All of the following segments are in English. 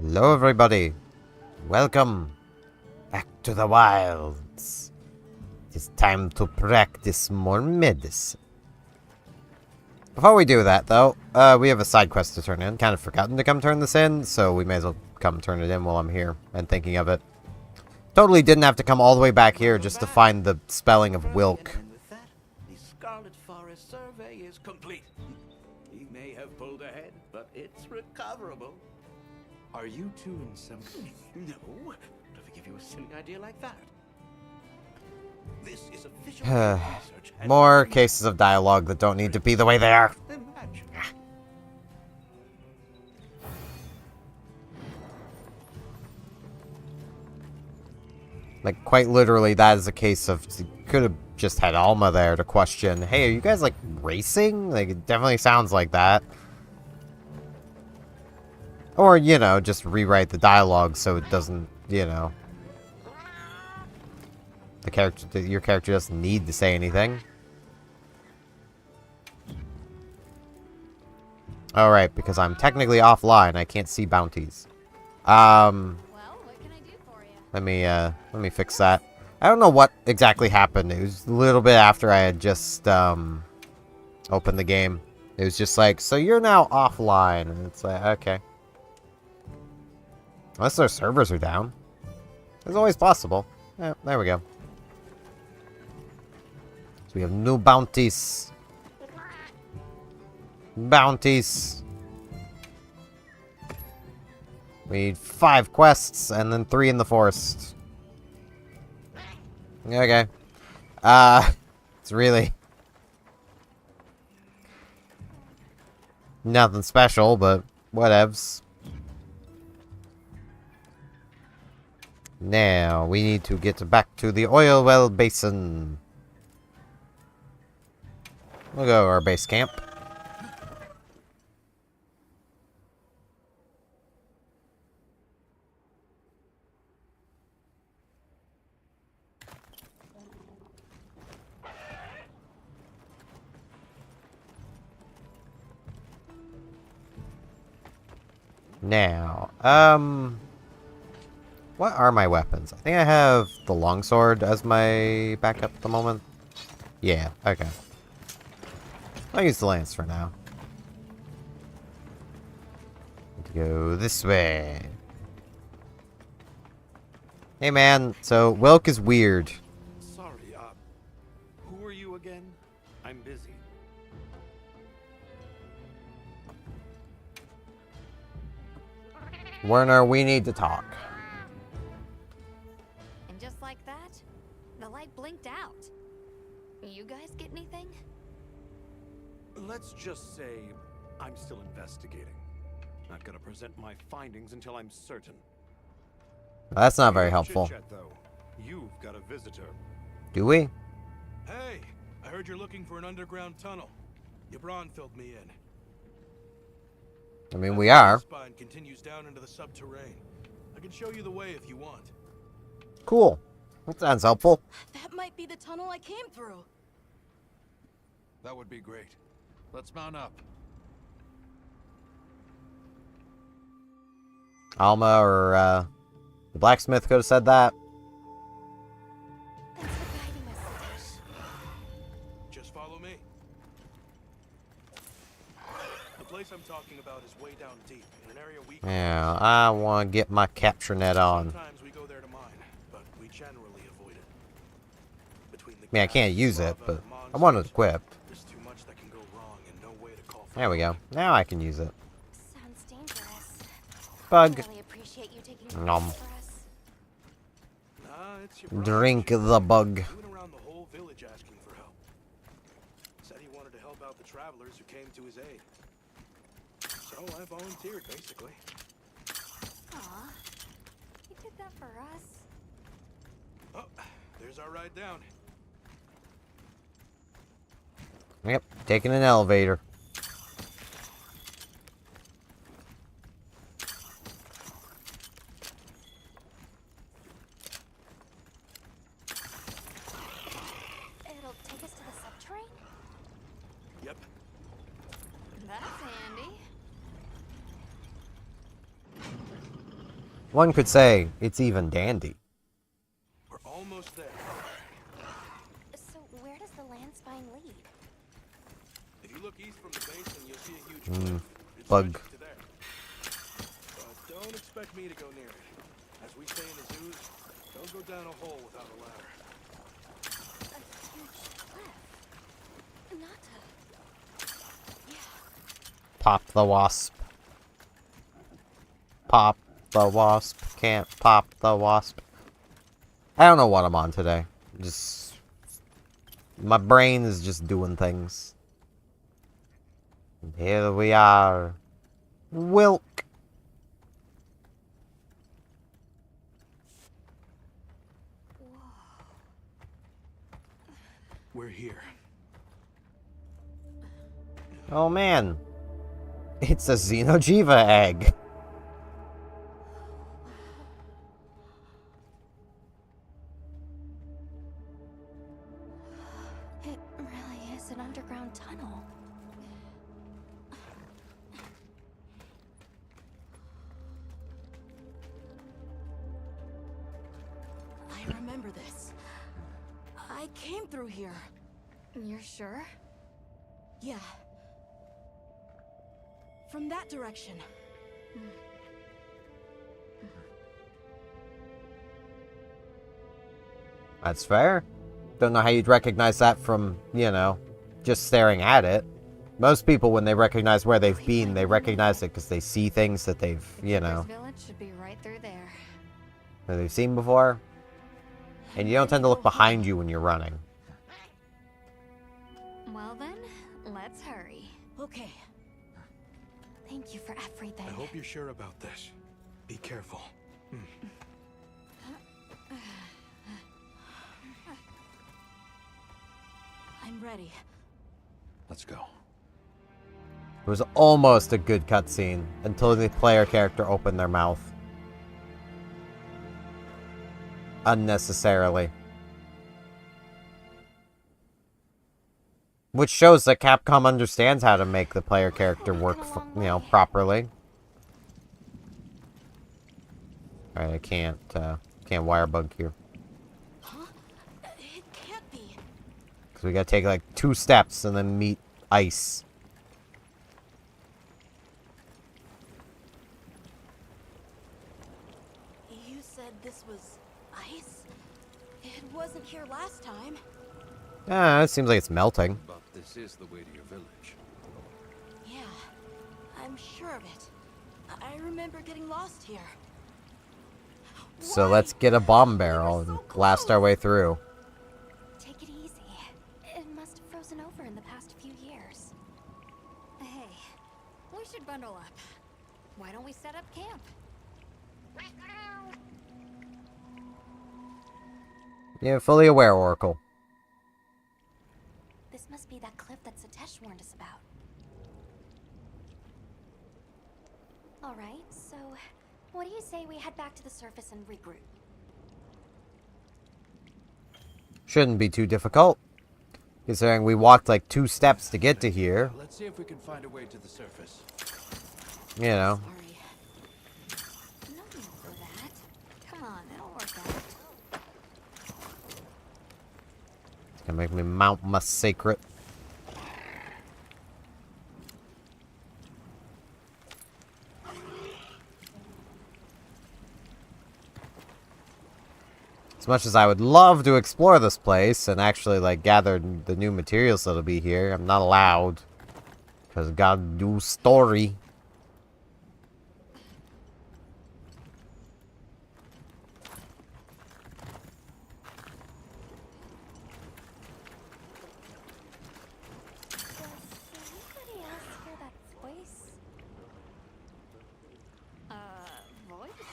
Hello everybody, welcome back to the wilds. It's time to practice more medicine. Before we do that though, we have a side quest to turn in. Kind of forgotten to come turn this in, so we may as well come turn it in while I'm here and thinking of it. Totally didn't have to come all the way back here just to find the spelling of Wylk. The Scarlet Forest survey is complete. He may have pulled ahead, but it's recoverable. Are you two in some... No, don't ever give you a silly idea like that. This is official research. More cases of dialogue that don't need to be the way they are. Imagine. Like, quite literally, that is a case of... Could have just had Alma there to question, hey, are you guys, like, racing? Like, it definitely sounds like that. Or, you know, just rewrite the dialogue so it doesn't, you know... Your character doesn't need to say anything. Alright, because I'm technically offline, I can't see bounties. Well, what can I do for you? Let me fix that. I don't know what exactly happened. It was a little bit after I had just, opened the game. It was just like, so you're now offline. And it's like, okay. Unless their servers are down. It's always possible. Yeah, there we go. So we have new bounties. Bounties. We need 5 quests and then 3 in the forest. Okay. It's really nothing special, but whatevs. Now, we need to get back to the oil well basin. We'll go to our base camp. Now, what are my weapons? I think I have the longsword as my backup at the moment. Yeah, okay. I'll use the lance for now. Need to go this way. Hey man, so Wylk is weird. Sorry, who are you again? I'm busy. Werner, we need to talk. And just like that, the light blinked out. You guys get anything? Let's just say I'm still investigating. Not gonna present my findings until I'm certain. That's not very helpful. Chit-chat, though. You've got a visitor. Do we? Hey, I heard you're looking for an underground tunnel. Yabron filled me in. I mean, we are. The spine continues down into the subterranean. I can show you the way if you want. Cool. That sounds helpful. That might be the tunnel I came through. That would be great. Let's mount up. Alma or, the blacksmith could have said that. Thanks for guiding us. Just follow me. The place I'm talking about is way down deep, in an area we can... Yeah, I want to get my capture net on. Sometimes we go there to mine, but we generally avoid it. Between the I mean, I can't gas, use it, lava, but and I want it monsters, equipped. there's too much that can go wrong and no way to call for There we go. Now I can use it. Sounds dangerous. Bug. I really appreciate you taking Nom. this for us. Nah, it's your brother. Drink the bug. He went around the whole village asking for help. Said he wanted to help out the travelers who came to his aid. So I volunteered, basically. Aw, you did that for us. Oh, there's our ride down. Yep, taking an elevator. It'll take us to the subterranean? Yep. That's handy. One could say it's even dandy. We're almost there. So where does the land spine lead? If you look east from the basin, you'll see a huge cliff. It Bug. stretches to there. But don't expect me to go near it. As we say in the zoos, don't go down a hole without a ladder. A huge cliff. Not a... Yeah. Pop the wasp. Pop the wasp. Can't pop the wasp. I don't know what I'm on today. Just... my brain is just doing things. And here we are. Wylk. We're here. Oh man. It's a Xeno'jiiva egg. It really is an underground tunnel. I remember this. I came through here. You're sure? Yeah. From that direction. That's fair. Don't know how you'd recognize that from, you know, just staring at it. Most people, when they recognize where they've been, they recognize it because they see things that they've, you know, This village should be right through there. that they've seen before. And you don't tend to look behind you when you're running. Well then, let's hurry. Okay. Thank you for everything. I hope you're sure about this. Be careful. I'm ready. Let's go. It was almost a good cutscene until the player character opened their mouth. Unnecessarily. Which shows that Capcom understands how to make the player character work, you know, properly. Alright, I can't wire bug here. Huh? It can't be. Because we gotta take like 2 steps and then meet ice. You said this was ice? It wasn't here last time. Ah, it seems like it's melting. But this is the way to your village. Yeah, I'm sure of it. I remember getting lost here. So Why? let's get a bomb We barrel were and so blast our close. way through. Take it easy. It must have frozen over in the past few years. Hey, we should bundle up. Why don't we set up camp? Yeah, fully aware, Oracle. This must be that cliff that Satesh warned us about. Alright, so what do you say we head back to the surface and regroup? Shouldn't be too difficult. Considering we walked like 2 steps to get to here. Let's see if we can find a way to the surface. You know. Sorry. No need for that. Come on, it'll work out. It's gonna make me mount my secret. As much as I would love to explore this place and actually like gather the new materials that'll be here, I'm not allowed. Because gotta do story. Does anybody else hear that voice? Voice?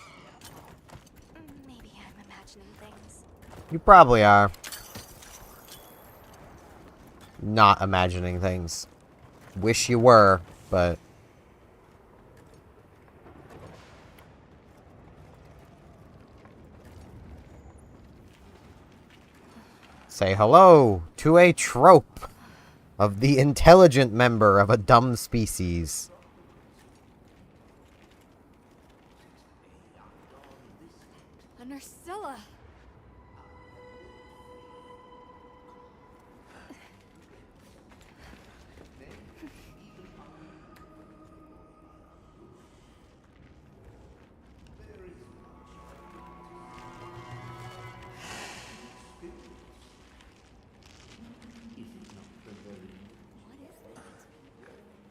Maybe I'm imagining things. You probably are. Not imagining things. Wish you were, but... Say hello to a trope of the intelligent member of a dumb species.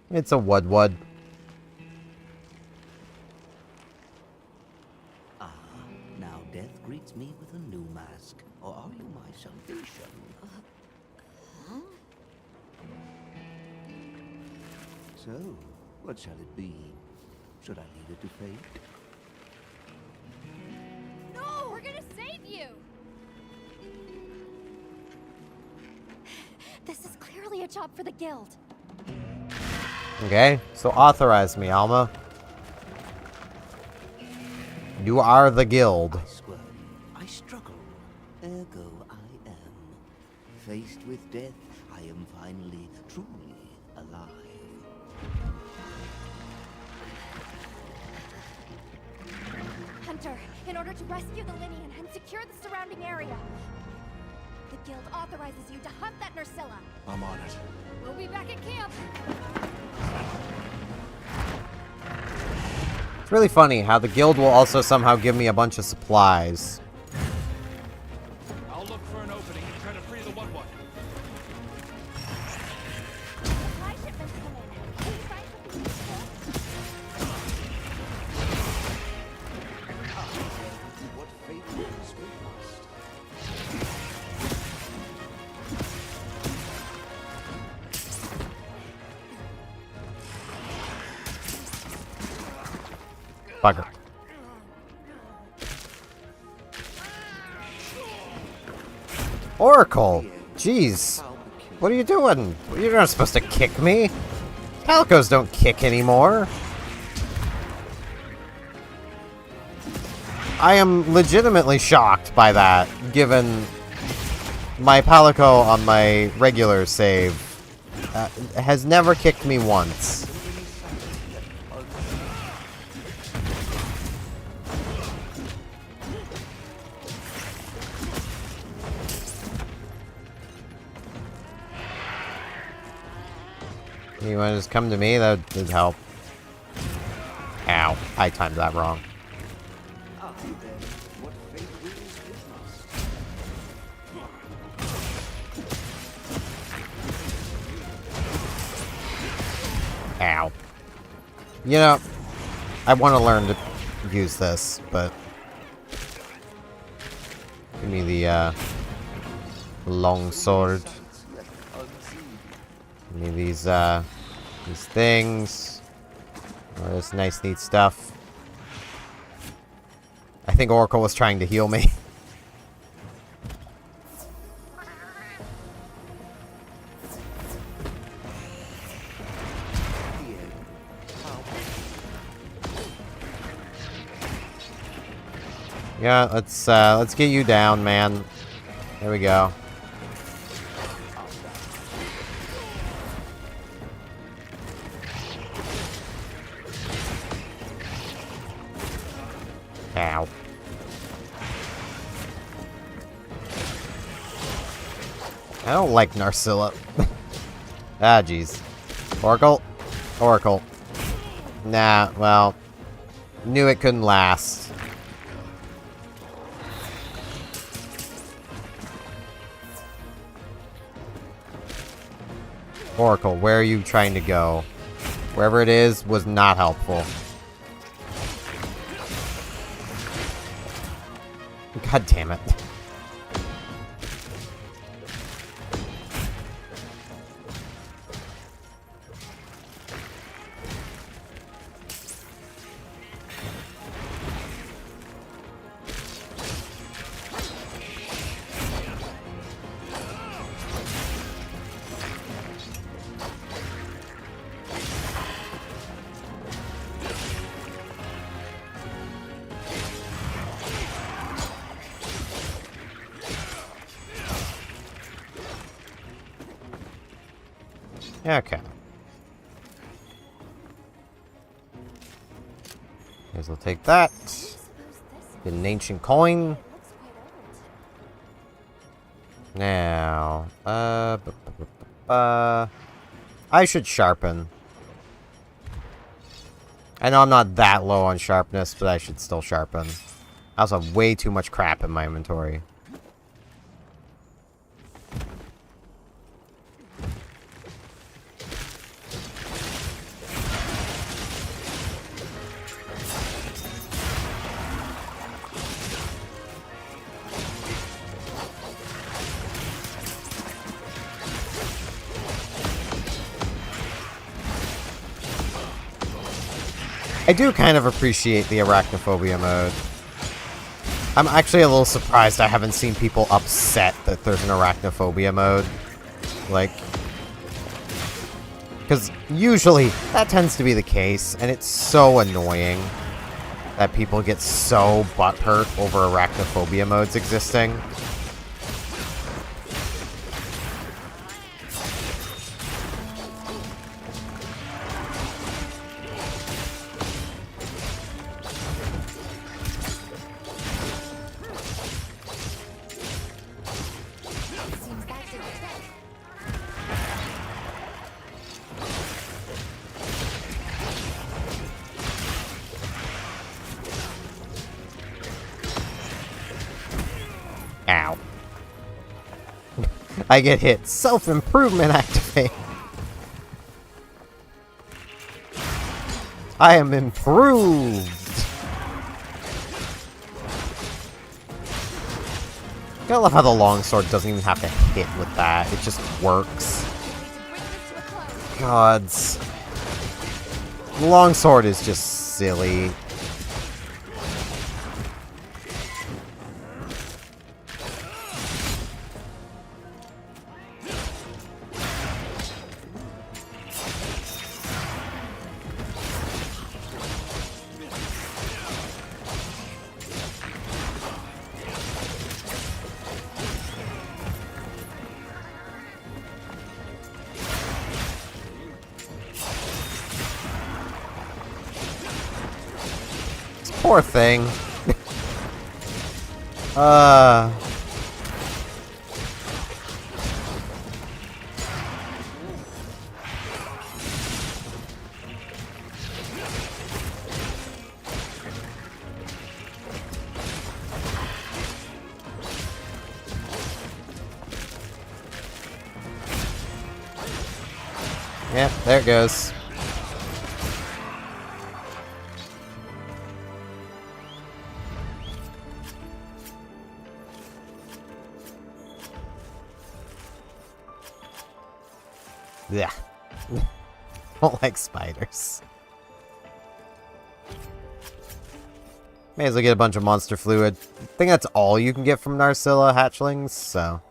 It's a wood. Ah, now death greets me with a new mask. Or are you my salvation? So, what shall it be? Should I leave it to fate? No! We're gonna save you! This is clearly a job for the guild. Okay, so authorize me, Alma. You are the guild. I squirm, I struggle, ergo I am. Faced with death, I am finally, truly alive. Hunter, in order to rescue the Linian and secure the surrounding area, the guild authorizes you to hunt that Nursilla. I'm on it. We'll be back at camp. It's really funny how the guild will also somehow give me a bunch of supplies. I'll look for an opening and try to free the one. Supply shipments come in. Can you find something useful? What fate wills, we must. Bugger. Oracle! Jeez. What are you doing? You're not supposed to kick me. Palicos don't kick anymore. I am legitimately shocked by that, given my Palico on my regular save has never kicked me once. You want to just come to me? That would help. Ow. I timed that wrong. Ah, then, what fate wills, we must. Ow. You know, I want to learn to use this, but... Give me the, long sword. Give me these things. All this nice, neat stuff. I think Oracle was trying to heal me. Yeah, let's get you down, man. There we go. Ow. I don't like Nursilla. Ah, jeez. Oracle? Oracle. Nah, well. Knew it couldn't last. Oracle, where are you trying to go? Wherever it is was not helpful. God damn it. Okay. Guess we'll take that. Get an ancient coin. Now, I should sharpen. I know I'm not that low on sharpness, but I should still sharpen. I also have way too much crap in my inventory. I do kind of appreciate the arachnophobia mode. I'm actually a little surprised I haven't seen people upset that there's an arachnophobia mode. Like, because usually that tends to be the case, and it's so annoying that people get so butthurt over arachnophobia modes existing. Seems that did the trick. Ow. I get hit. Self-improvement activate. I am improved. I love how the longsword doesn't even have to hit with that. It just works. Gods. The longsword is just silly. Poor thing. Yep, there it goes. Yeah. Don't like spiders. May as well get a bunch of monster fluid. I think that's all you can get from Narcilla hatchlings, so.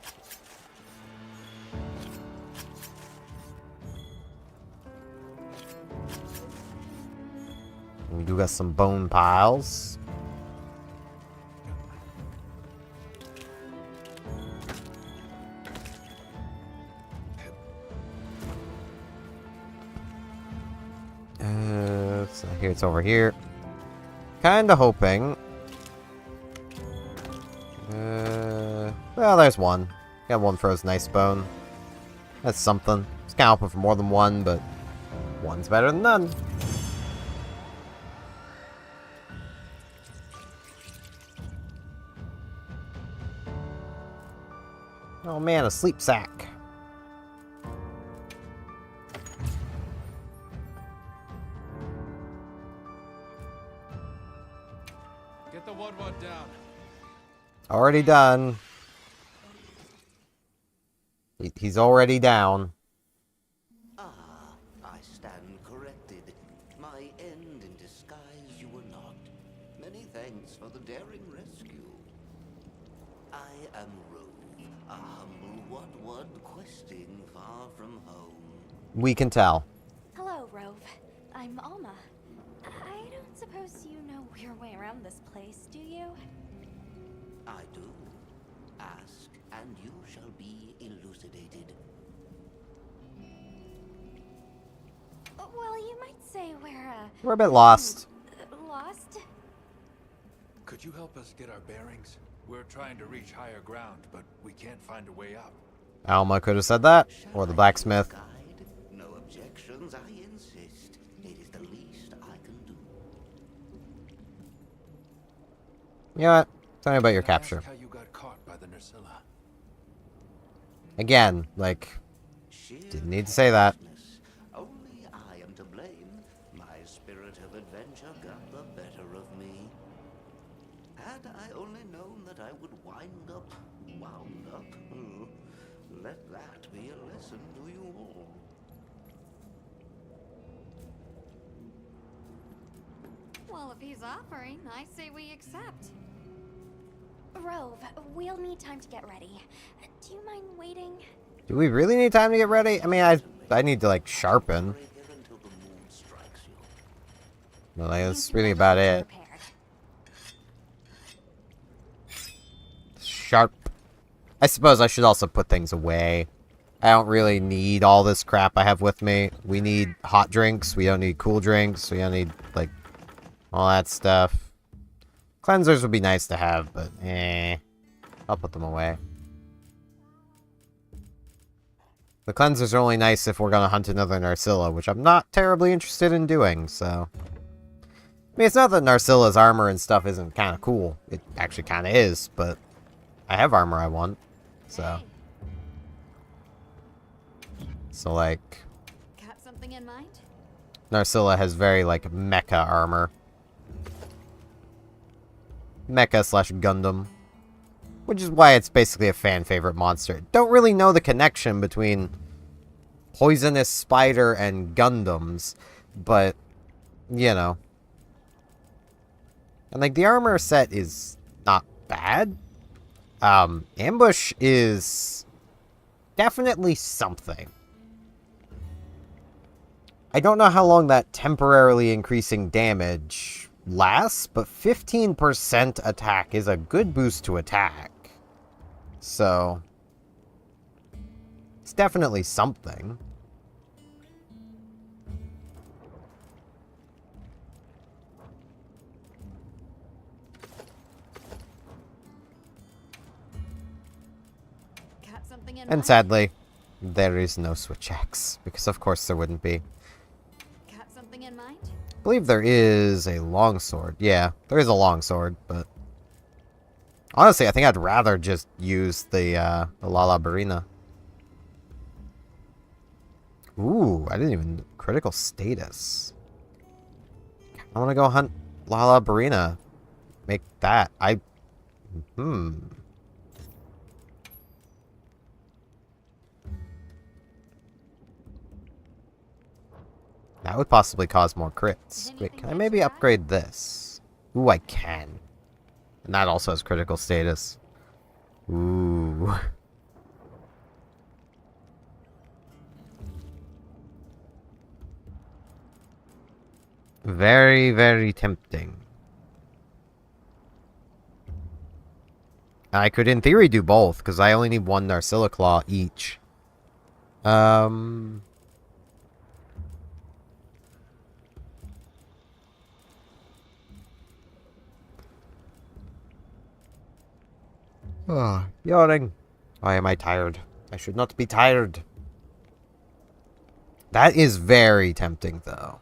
We do got some bone piles. So here it's over here. Kinda hoping. Well, there's one. Got one frozen ice bone. That's something. It's kinda hoping for more than one, but one's better than none. Oh man, a sleep sack. Get the one down. Already done. He's already down. Ah, I stand corrected. My end in disguise you were not. Many thanks for the daring rescue. I am Rove, a humble what questing far from home. We can tell. Hello, Rove. I'm Alma. I don't suppose you know your way around this place, do you? I do. Ask, and you shall be elucidated. Well, you might say We're a bit lost. lost. Could you help us get our bearings? We're trying to reach higher ground, but we can't find a way up. Alma could have said that, or the blacksmith. Guide? No objections, I insist. It is the least I can do. You know what? Tell me about your Can I capture. ask how you got caught by the Narcilla? Again, like, Sheer didn't need to say that. carelessness. Only I am to blame. My spirit of adventure got the better of me. Had I only known that I would wound up, let that be a lesson to you all. Well, if he's offering, I say we accept. Rove, we'll need time to get ready. Do you mind waiting? Do we really need time to get ready? I mean, I need to, like, sharpen. Stay here until the moon strikes you. But, like, that's really about it. Prepared. Sharp. I suppose I should also put things away. I don't really need all this crap I have with me. We need hot drinks. We don't need cool drinks. We don't need, like, all that stuff. Cleansers would be nice to have, but I'll put them away. The cleansers are only nice if we're gonna hunt another Narcilla, which I'm not terribly interested in doing, so... I mean, it's not that Narcilla's armor and stuff isn't kind of cool. It actually kind of is, but I have armor I want, so... So, like... Got something in mind? Narcilla has very, like, mecha armor. Mecha/Gundam. Which is why it's basically a fan-favorite monster. Don't really know the connection between Poisonous Spider and Gundams, but, you know. And, like, the armor set is not bad. Ambush is definitely something. I don't know how long that temporarily increasing damage lasts, but 15% attack is a good boost to attack. So, it's definitely something. Got something in And mind? sadly, there is no Switch X, because of course there wouldn't be. Got something in mind? I believe there is a longsword. Yeah, there is a longsword, but... Honestly, I think I'd rather just use the Lala Barina. Ooh, I didn't even... Critical status. I want to go hunt Lala Barina. Make that. That would possibly cause more crits. Wait, can I maybe upgrade this? Ooh, I can. And that also has critical status. Ooh. Very, very tempting. I could, in theory, do both, because I only need one Narcilla Claw each. Yawning. Why am I tired? I should not be tired. That is very tempting, though.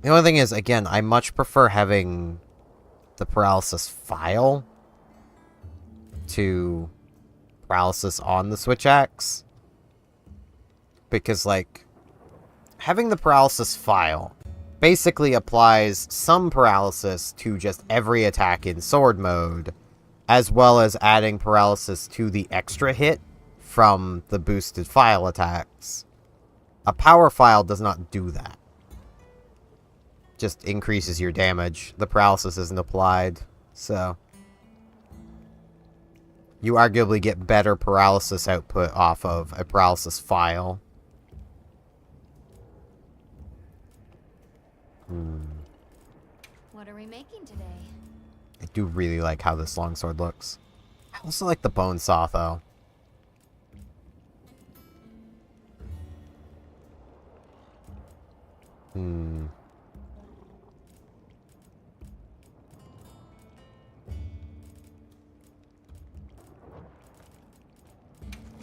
The only thing is, again, I much prefer having the paralysis file to paralysis on the Switch Axe. Because, like, having the paralysis file basically applies some paralysis to just every attack in sword mode, as well as adding paralysis to the extra hit from the boosted file attacks. A power file does not do that. Just increases your damage. The paralysis isn't applied, so you arguably get better paralysis output off of a paralysis file. What are we making today? I do really like how this longsword looks. I also like the bone saw, though.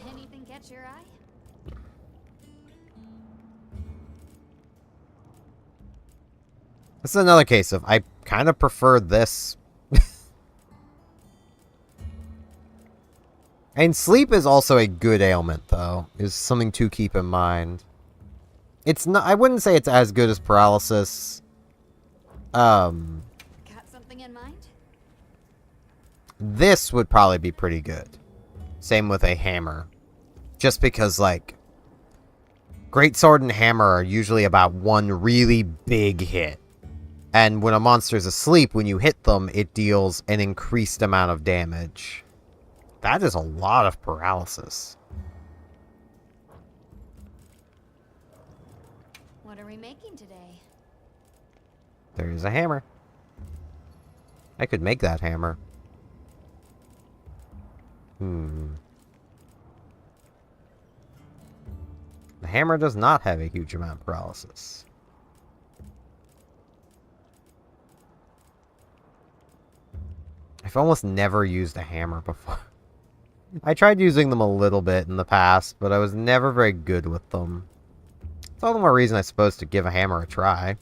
Anything catch your eye? This is another case of I kind of prefer this. And sleep is also a good ailment, though. Is something to keep in mind. It's not. I wouldn't say it's as good as paralysis. Got something in mind? This would probably be pretty good. Same with a hammer. Just because, like, Greatsword and hammer are usually about one really big hit. And when a monster's asleep, when you hit them, it deals an increased amount of damage. That is a lot of paralysis. What are we making today? There is a hammer. I could make that hammer. The hammer does not have a huge amount of paralysis. I've almost never used a hammer before. I tried using them a little bit in the past, but I was never very good with them. It's all the more reason, I suppose, to give a hammer a try.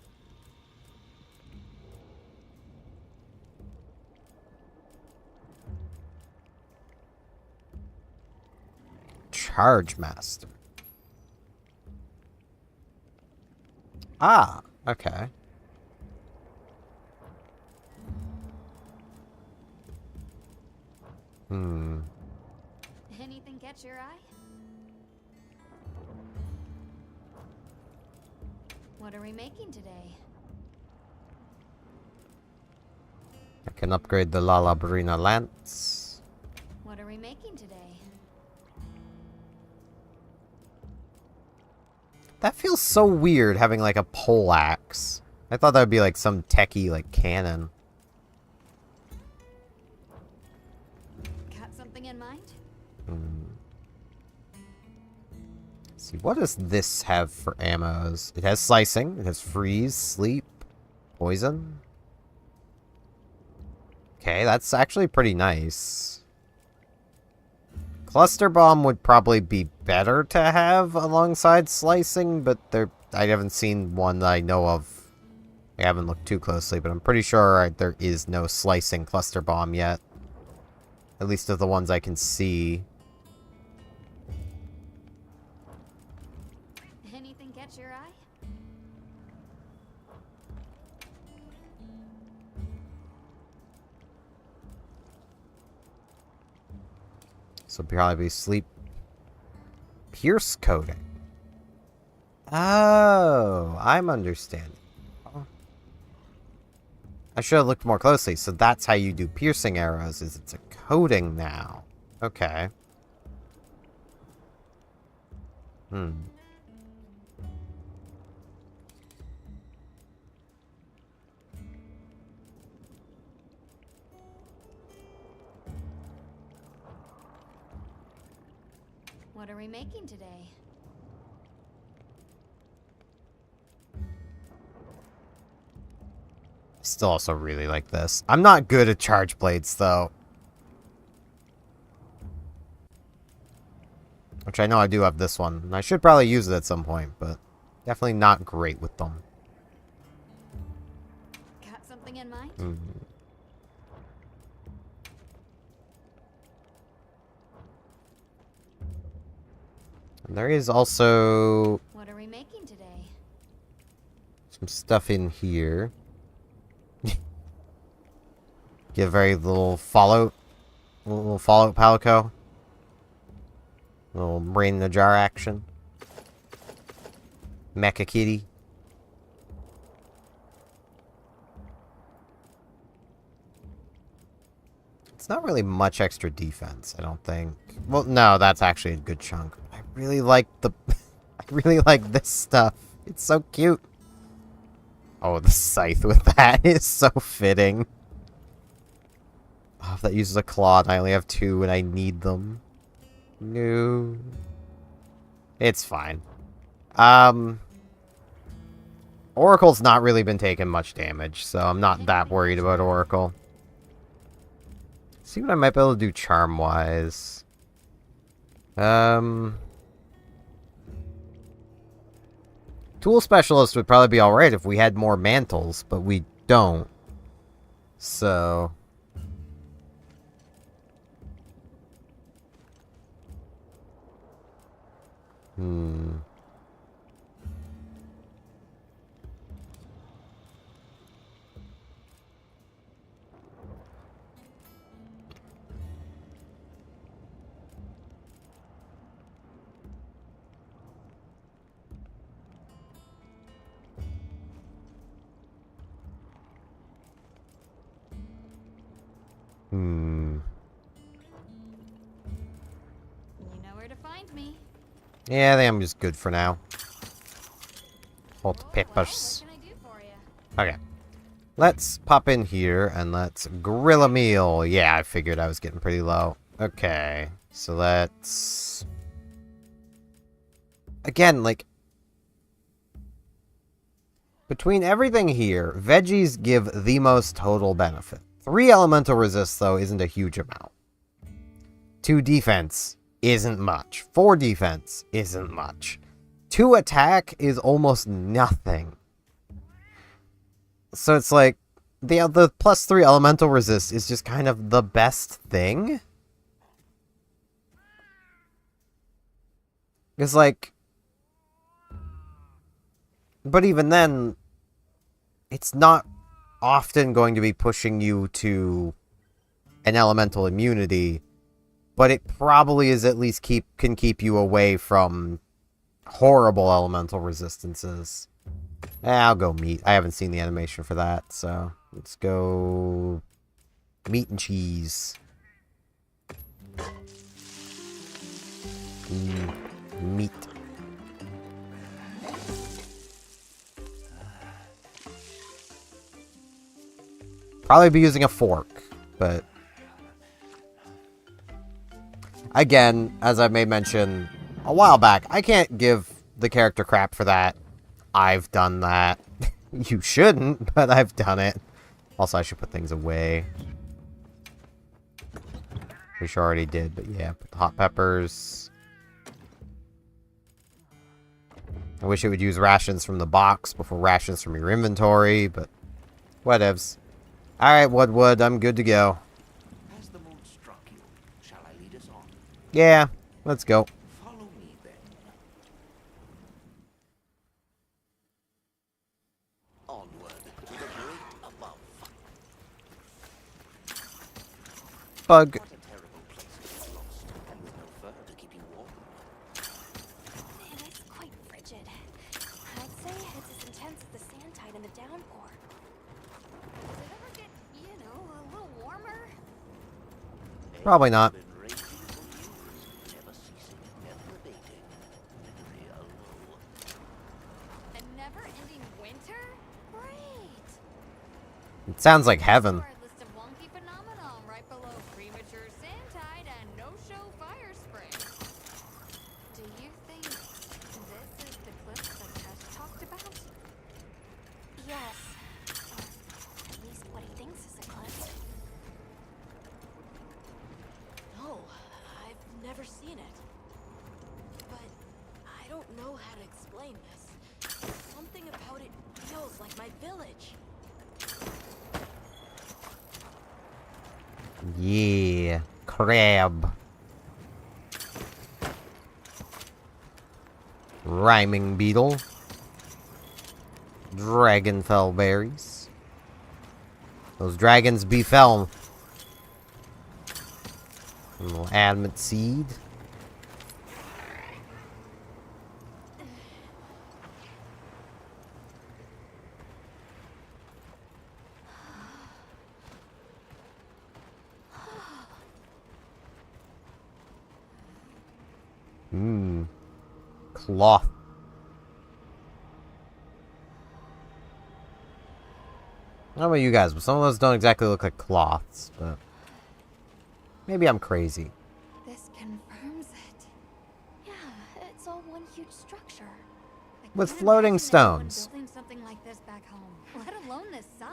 Charge Master. Ah, okay. Anything catch your eye? What are we making today? I can upgrade the Lalabrina Lance. What are we making today? That feels so weird, having like a pole axe. I thought that would be like some techie like cannon. Got something in mind? Let's see, what does this have for ammos? It has slicing, it has freeze, sleep, poison. Okay, that's actually pretty nice. Cluster Bomb would probably be better to have alongside slicing, but I haven't seen one that I know of. I haven't looked too closely, but I'm pretty sure there is no slicing Cluster Bomb yet. At least of the ones I can see. Anything catch your eye? So probably sleep pierce coating. Oh, I'm understanding. Oh. I should have looked more closely. So that's how you do piercing arrows, is it's a coating now. Okay. What are we making today? I still also really like this. I'm not good at charge blades, though. Which I know I do have this one. And I should probably use it at some point, but definitely not great with them. Got something in mind? And there is also What are we making today? some stuff in here. Get a very little Fallout Palico. Little brain in the jar action. Mecha Kitty. It's not really much extra defense, I don't think. Well, no, that's actually a good chunk. I really like the... I really like this stuff. It's so cute. Oh, the scythe with that is so fitting. Oh, that uses a claw and I only have 2 and I need them. No. It's fine. Oracle's not really been taking much damage, so I'm not that worried about Oracle. See what I might be able to do charm-wise. Tool Specialist would probably be alright if we had more mantles, but we don't. So... Hmm. You know where to find me. Yeah, I think I'm just good for now. Hot Well, peppers. what can I do for you? Okay. Let's pop in here and let's grill a meal. Yeah, I figured I was getting pretty low. Okay. So let's... Again, like... Between everything here, veggies give the most total benefit. 3 elemental resist, though, isn't a huge amount. 2 defense isn't much. 4 defense isn't much. 2 attack is almost nothing. So it's like, the plus 3 elemental resist is just kind of the best thing. It's like... But even then, it's not often going to be pushing you to an elemental immunity, but it probably is at least can keep you away from horrible elemental resistances. I'll go meat. I haven't seen the animation for that, so let's go meat and cheese. Meat. Probably be using a fork, but again, as I may mention a while back, I can't give the character crap for that. I've done that. You shouldn't, but I've done it. Also, I should put things away. We sure already did, but yeah, put the hot peppers. I wish it would use rations from the box before rations from your inventory, but whatevs. Alright, Woodwood, I'm good to go. Has the mood struck you? Shall I lead us on? Yeah, let's go. Follow me then. Onward to the great above. Bug. What a terrible place to get lost, and with no fur to keep you warm. And it's quite frigid. I'd say it's as intense as the sand tide in the downpour. Does it ever get, you know, a little warmer? Probably not. Been raging for years, never ceasing, never abating. Real low. A never-ending winter? Great! It sounds like heaven. Our list of wonky phenomenon right below premature sand tide and no-show fire spring. Do you think this is the cliff that Tess talked about? Yes. Or at least what he thinks is a cliff. No, I've never seen it. But I don't know how to explain this. Something about it feels like my village. Yeah. Crab. Rhyming beetle. Dragonfell berries. Those dragons befell. A little adamant seed. Cloth. I don't know about you guys, but some of those don't exactly look like cloths, but maybe I'm crazy. This confirms it. Yeah, it's all one huge structure. I With can't floating imagine anyone stones. building something like this back home, let alone this size.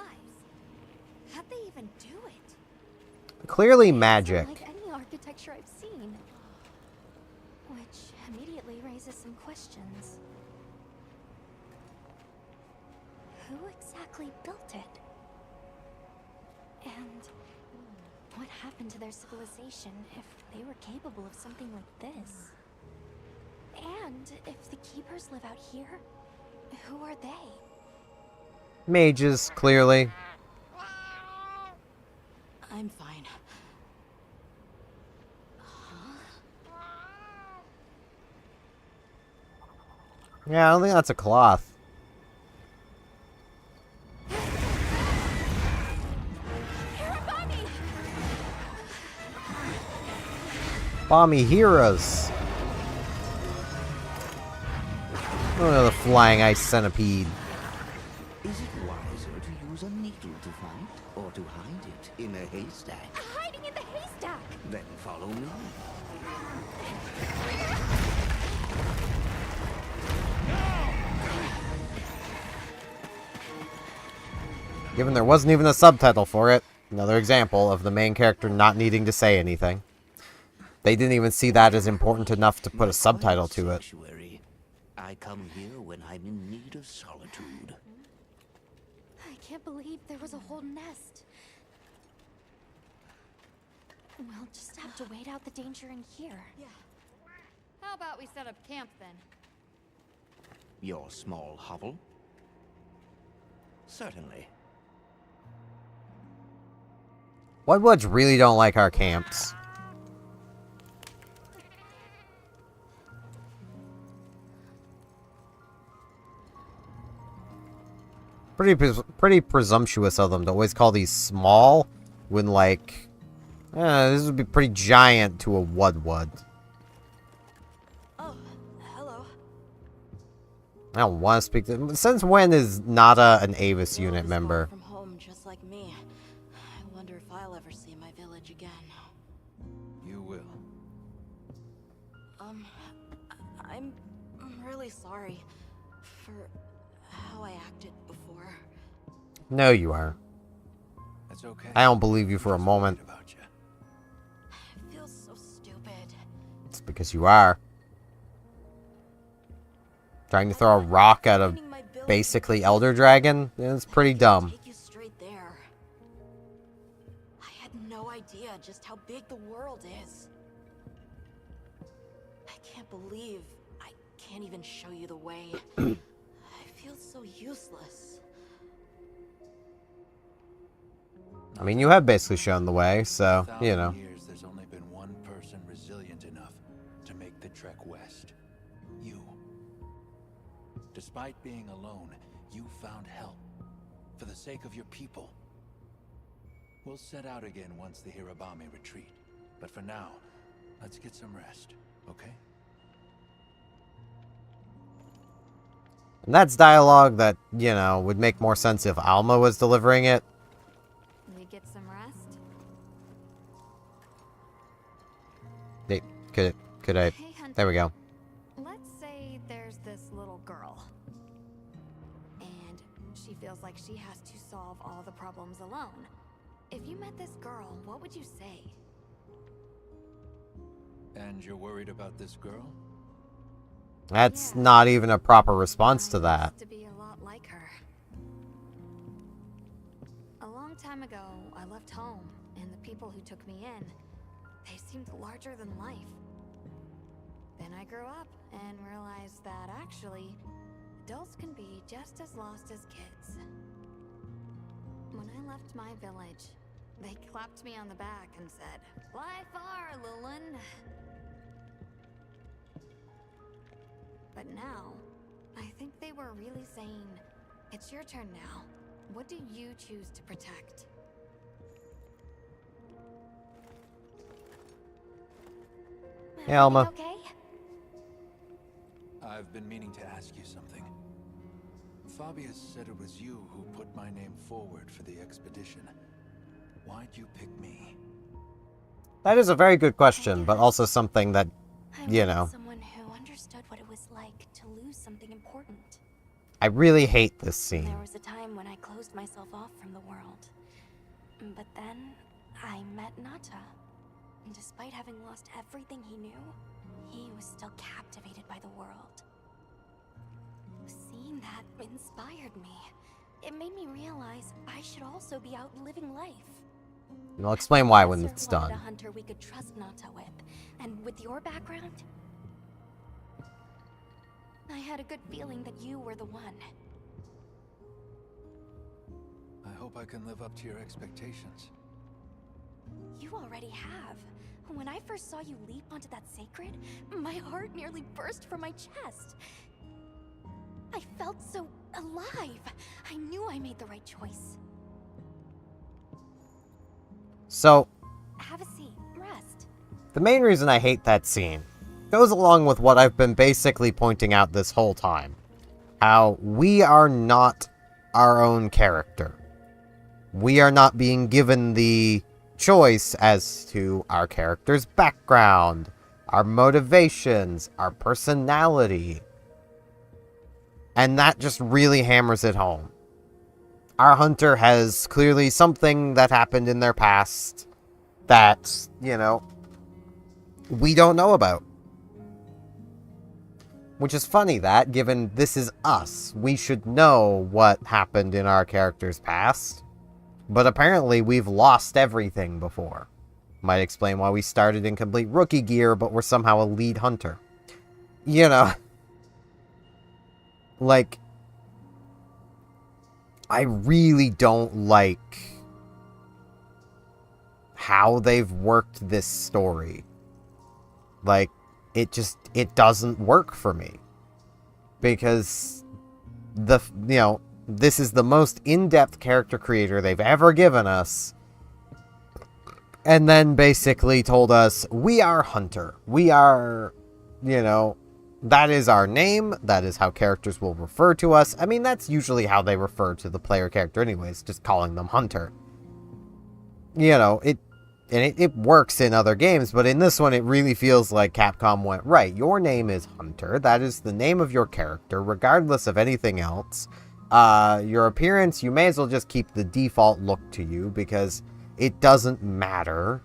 How'd they even do it? Clearly It's magic. unlike any architecture I've seen. Which immediately raises some questions. Who exactly built it? And what happened to their civilization if they were capable of something like this? And if the keepers live out here, who are they? Mages, clearly. I'm fine. Yeah, I don't think that's a cloth. Bommy heroes. Oh, the flying ice centipede. Is it wiser to use a needle to fight, or to hide it in a haystack? Hiding in the haystack! Then follow me. Given there wasn't even a subtitle for it, another example of the main character not needing to say anything. They didn't even see that as important enough to put a subtitle to it. Sanctuary. I come here when I'm in need of solitude. I can't believe there was a whole nest. We'll just have to wait out the danger in here. Yeah. How about we set up camp then? Your small hovel? Certainly. Woodwoods really don't like our camps. Pretty presumptuous of them to always call these small when, like, this would be pretty giant to a Woodwood. Oh, hello. I don't want to speak to... Since when is Nada an Avis unit Far member? from home, just like me. I wonder if I'll ever see my village again. You will. I'm really sorry for how I acted before. No, you are. That's okay. I don't believe you for a moment. About you. It feels so stupid. It's because you are. Trying to throw a rock at a Finding my village basically Elder Dragon? It's pretty dumb. Take you straight there. I had no idea just how big the world is. I can't believe I can't even show you the way. I feel so useless. I mean, you have basically shown the way, so, you know. 1,000 years, there's only been one person resilient enough to make the trek west. You. Despite being alone, you found help. For the sake of your people. We'll set out again once the Hirabami retreat. But for now, let's get some rest, okay? And that's dialogue that, you know, would make more sense if Alma was delivering it. We get some rest? They, could I... Hey, Hunter. There we go. Let's say there's this little girl. And she feels like she has to solve all the problems alone. If you met this girl, what would you say? And you're worried about this girl? That's Yeah. not even a proper response to I that. used to be a lot like her. A long time ago, I left home, and the people who took me in, they seemed larger than life. Then I grew up and realized that actually, adults can be just as lost as kids. When I left my village, they clapped me on the back and said, "Fly far, Lulin." But now, I think they were really saying, "It's your turn now. What do you choose to protect?" Hey, Alma. Okay? I've been meaning to ask you something. Fabius said it was you who put my name forward for the expedition. Why'd you pick me? That is a very good question, but also something that, I you wanted know, someone who understood what it was like to lose something important. I really hate this scene. There was a time when I closed myself off from the world. But then, I met Nata. And despite having lost everything he knew, he was still captivated by the world. Seeing that inspired me. It made me realize I should also be out living life. And I'll explain why when Professor it's wanted done. a hunter we could trust Nata with. And with your background, I had a good feeling that you were the one. I hope I can live up to your expectations. You already have. When I first saw you leap onto that sacred, my heart nearly burst from my chest. I felt so alive. I knew I made the right choice. So, Have a seat. Rest. The main reason I hate that scene goes along with what I've been basically pointing out this whole time. How we are not our own character. We are not being given the choice as to our character's background, our motivations, our personality. And that just really hammers it home. Our hunter has clearly something that happened in their past that, we don't know about. Which is funny that, given this is us, we should know what happened in our character's past. But apparently we've lost everything before. Might explain why we started in complete rookie gear, but we're somehow a lead hunter. Like, I really don't like how they've worked this story. Like, it doesn't work for me. Because this is the most in-depth character creator they've ever given us. And then basically told us, we are Hunter. We are, that is our name. That is how characters will refer to us. I mean, that's usually how they refer to the player character anyways, just calling them Hunter. It works in other games, but in this one it really feels like Capcom went, right, your name is Hunter. That is the name of your character, regardless of anything else. Your appearance, you may as well just keep the default look to you, because it doesn't matter.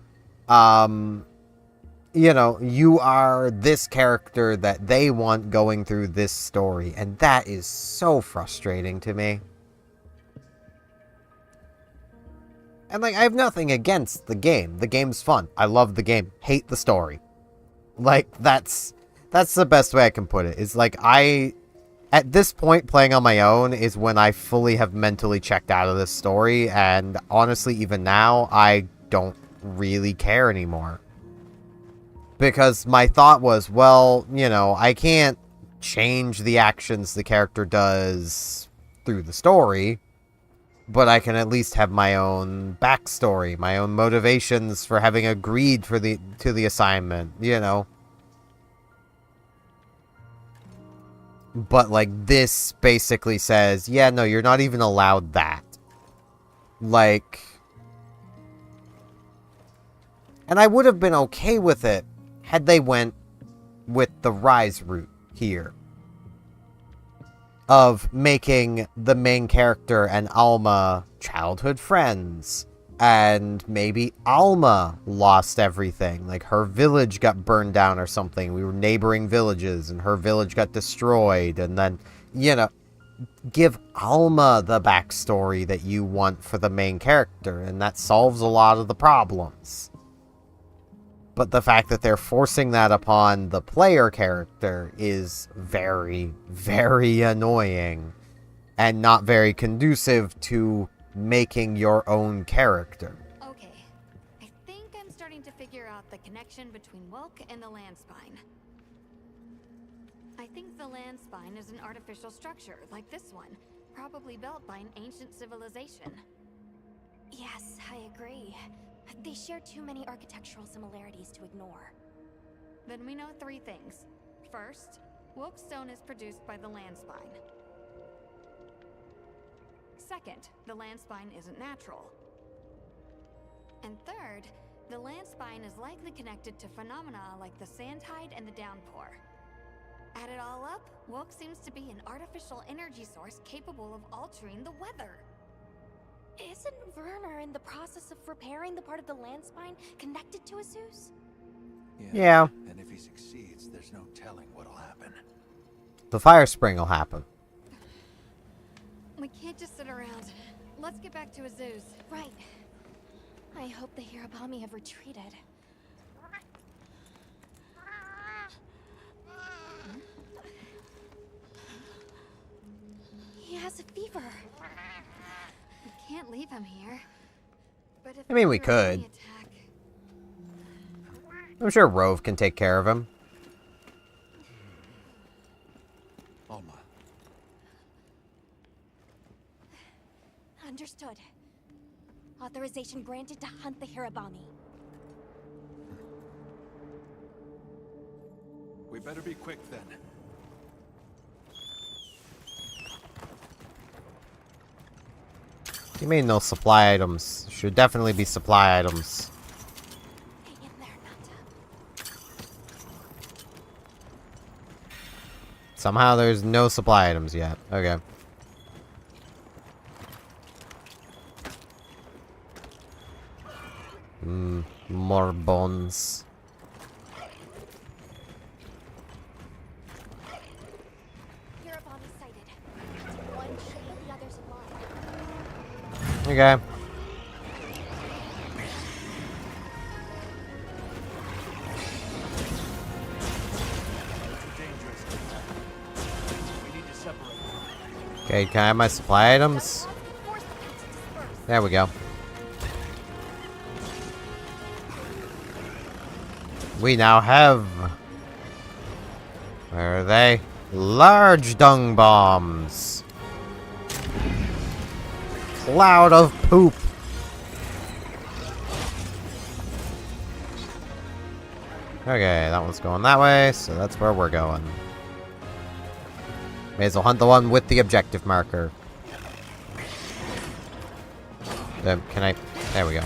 You are this character that they want going through this story, and that is so frustrating to me. And, I have nothing against the game. The game's fun. I love the game. Hate the story. That's the best way I can put it. It's at this point, playing on my own is when I fully have mentally checked out of this story, and honestly, even now, I don't really care anymore. Because my thought was, well, I can't change the actions the character does through the story, but I can at least have my own backstory, my own motivations for having agreed to the assignment, But, this basically says, yeah, no, you're not even allowed that. And I would have been okay with it had they went with the Rise route here. Of making the main character and Alma childhood friends. And maybe Alma lost everything. Her village got burned down or something. We were neighboring villages and her village got destroyed. And then, give Alma the backstory that you want for the main character. And that solves a lot of the problems. But the fact that they're forcing that upon the player character is very, very annoying. And not very conducive to making your own character. Okay, I think I'm starting to figure out the connection between Wylk and the land spine. I think the land spine is an artificial structure, like this one, probably built by an ancient civilization. Yes, I agree. They share too many architectural similarities to ignore. Then we know 3 things. First, Wylk stone is produced by the land spine. Second, the land spine isn't natural. And third, the land spine is likely connected to phenomena like the sand tide and the downpour. Add it all up, Wylk seems to be an artificial energy source capable of altering the weather. Isn't Werner in the process of repairing the part of the land spine connected to Azus? Yeah. And if he succeeds, there's no telling what'll happen. The fire spring will happen. We can't just sit around. Let's get back to Azus. Right. I hope the Hirabami have retreated. He has a fever. We can't leave him here. But if I mean, we Hirabami could. attack... I'm sure Rove can take care of him. Alma. Understood. Authorization granted to hunt the Hirabami. We better be quick then. You mean no supply items? Should definitely be supply items. Hang in there, Nata. Somehow there's no supply items yet. Okay. More bones. Hirabami sighted. One chain, the others in line. Okay. Okay, can I have my supply items? There we go. We now have... Where are they? Large dung bombs. Cloud of poop. Okay, that one's going that way, so that's where we're going. May as well hunt the one with the objective marker. Can I... There we go.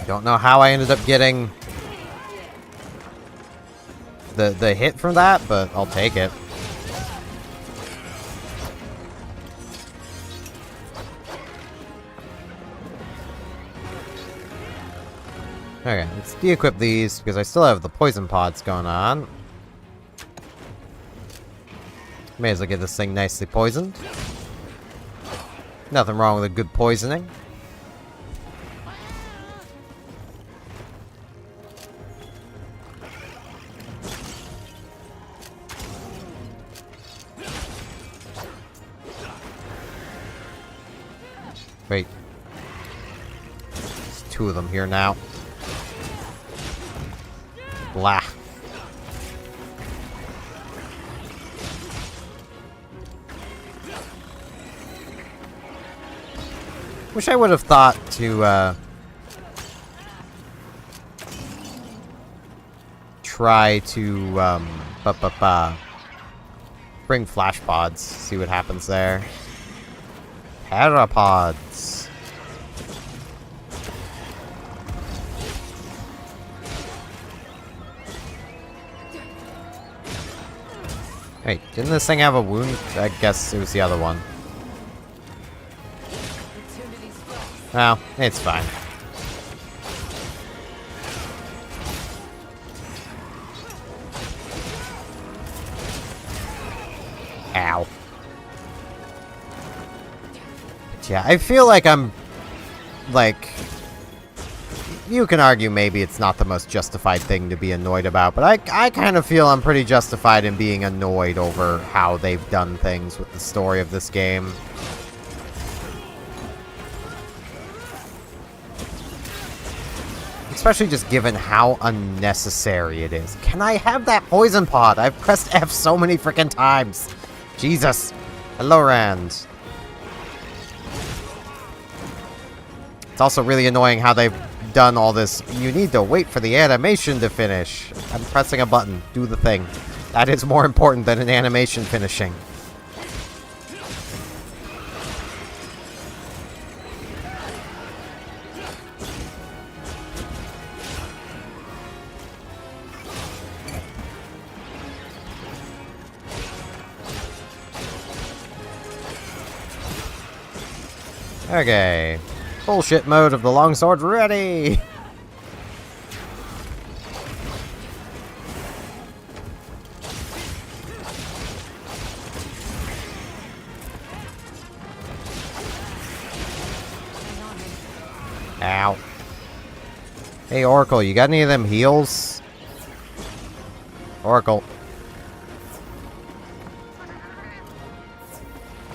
Don't know how I ended up getting the hit from that, but I'll take it. Okay, let's de-equip these because I still have the poison pods going on. May as well get this thing nicely poisoned. Nothing wrong with a good poisoning. Wait. There's two of them here now. Blah. Wish I would have thought to, try to, bring flash pods, see what happens there. Parapods. Wait, didn't this thing have a wound? I guess it was the other one. Well, it's fine. Ow. But yeah, I feel like I'm... Like... You can argue maybe it's not the most justified thing to be annoyed about, but I kind of feel I'm pretty justified in being annoyed over how they've done things with the story of this game. Especially just given how unnecessary it is. Can I have that poison pod? I've pressed F so many freaking times. Jesus. Hello, Rand. It's also really annoying how they've done all this. You need to wait for the animation to finish. I'm pressing a button. Do the thing. That is more important than an animation finishing. Okay. Bullshit mode of the longsword ready! Ow. Hey, Oracle, you got any of them heals? Oracle.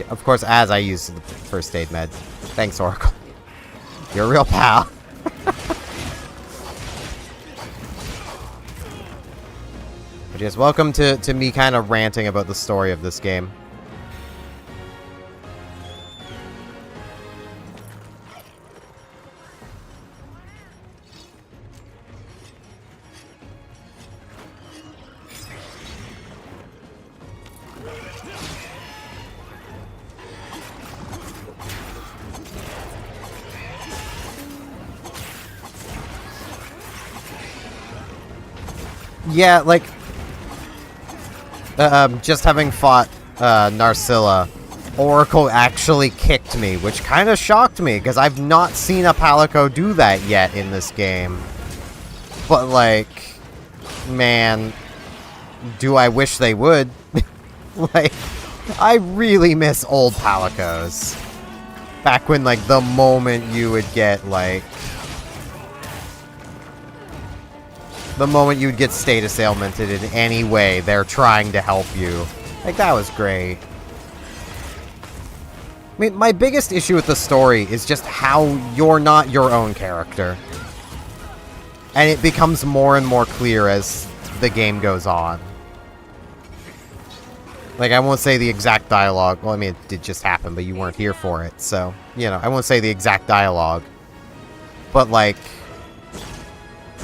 Of course, as I use the first aid med. Thanks, Oracle. You're a real pal. Just welcome to me kind of ranting about the story of this game. Yeah, like, just having fought Narcilla, Oracle actually kicked me, which kind of shocked me, because I've not seen a Palico do that yet in this game. But, like, man, do I wish they would. Like, I really miss old Palicos. Back when, like, the moment you would get, like... The moment you'd get status ailmented in any way, they're trying to help you. Like, that was great. I mean, my biggest issue with the story is just how you're not your own character. And it becomes more and more clear as the game goes on. Like, I won't say the exact dialogue. Well, I mean, it did just happen, but you weren't here for it. So, you know, I won't say the exact dialogue. But, like...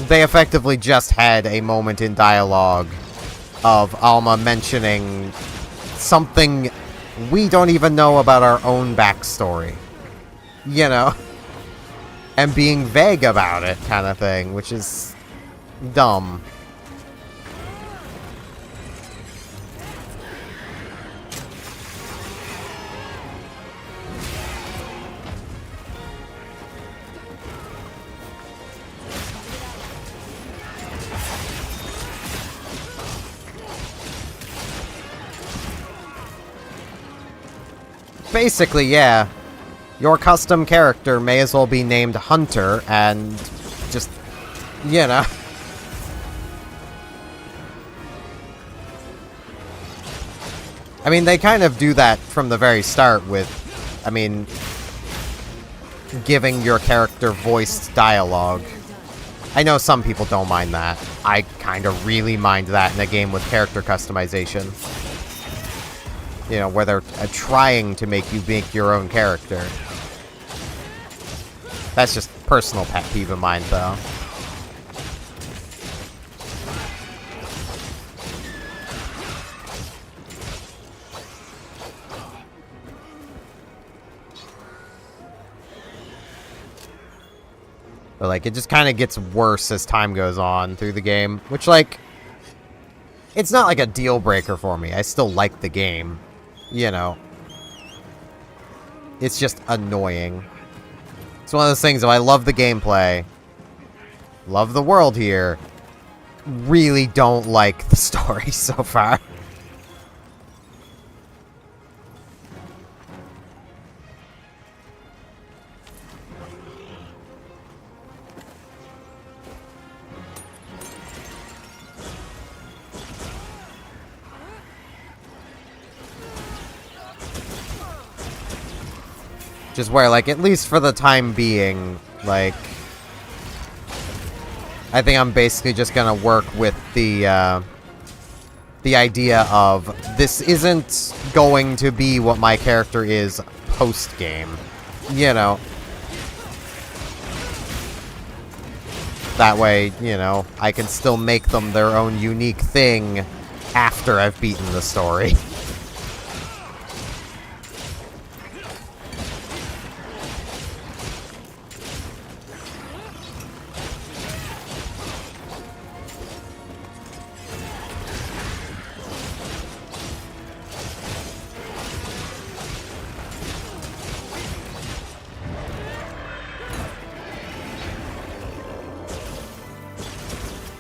They effectively just had a moment in dialogue of Alma mentioning something we don't even know about our own backstory. You know? And being vague about it, kind of thing, which is dumb. Basically, yeah. Your custom character may as well be named Hunter, and just, you know. I mean, they kind of do that from the very start with, I mean, giving your character voiced dialogue. I know some people don't mind that. I kind of really mind that in a game with character customization. You know, where they're trying to make you make your own character. That's just personal pet peeve of mine, though. But, like, it just kind of gets worse as time goes on through the game. Which, like, it's not like a deal breaker for me. I still like the game. You know. It's just annoying. It's one of those things, though, I love the gameplay. Love the world here. Really don't like the story so far. Just where, like, at least for the time being, like, I think I'm basically just gonna work with the idea of this isn't going to be what my character is post-game. You know. That way, you know, I can still make them their own unique thing after I've beaten the story.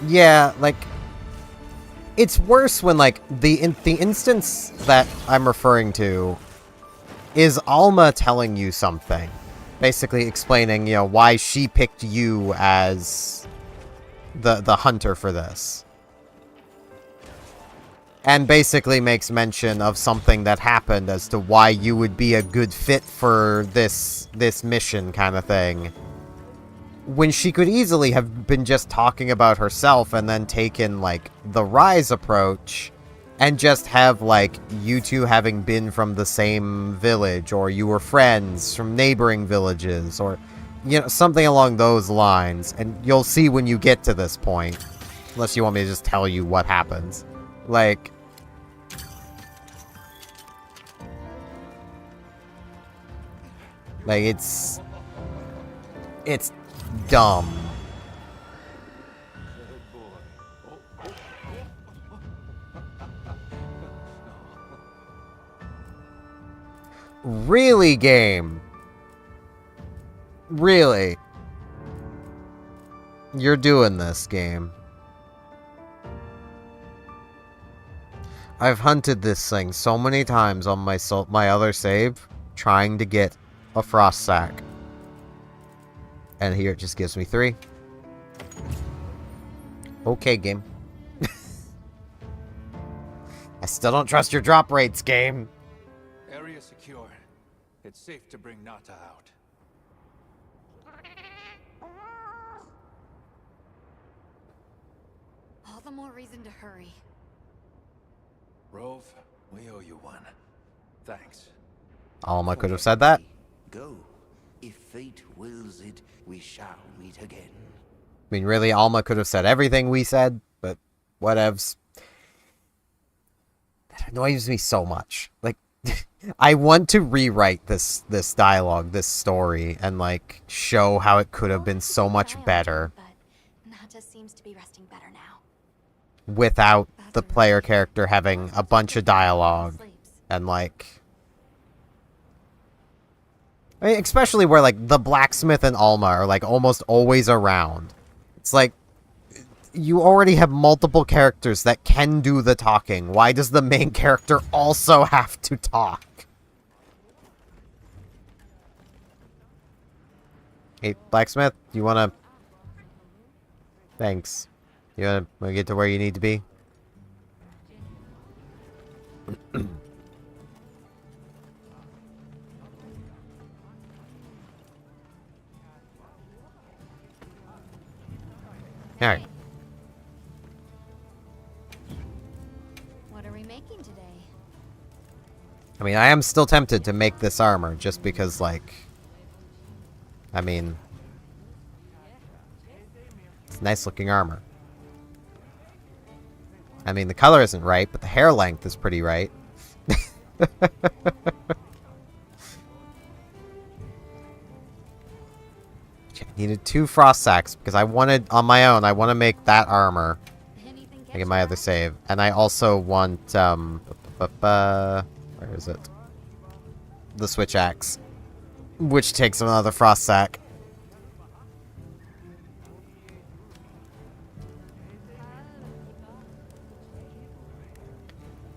Yeah, like, it's worse when, like, the instance that I'm referring to is Alma telling you something. Basically explaining, you know, why she picked you as the hunter for this. And basically makes mention of something that happened as to why you would be a good fit for this mission kind of thing. when she could easily have been just talking about herself and then taken, like, the Rise approach and just have, like, you two having been from the same village, or you were friends from neighboring villages, or, you know, something along those lines. And you'll see when you get to this point, unless you want me to just tell you what happens. Like, it's dumb. Really, game? Really? You're doing this, game. I've hunted this thing so many times on my other save, trying to get a frost sack. And here it just gives me 3. Okay, game. I still don't trust your drop rates, game. Area secure. It's safe to bring Nata out. All the more reason to hurry. Rove, we owe you one. Thanks. Alma could have said that. Go. If fate wills it, we shall meet again. I mean, really, Alma could have said everything we said, but whatevs. That annoys me so much. Like, I want to rewrite this dialogue, this story, and, like, show how it could have been so much better. But Nata seems to be resting better now. Without the player character having a bunch of dialogue. And, like... I mean, especially where, like, the blacksmith and Alma are, like, almost always around. It's like, you already have multiple characters that can do the talking. Why does the main character also have to talk? Hey, blacksmith, you wanna... Thanks. You wanna get to where you need to be? Alright. What are we making today? I mean, I am still tempted to make this armor, just because, like... I mean... It's nice looking armor. I mean, the color isn't right, but the hair length is pretty right. I needed 2 frost sacks, because I wanted, on my own, I want to make that armor. I get my other save. And I also want, where is it? The switch axe. Which takes another frost sack.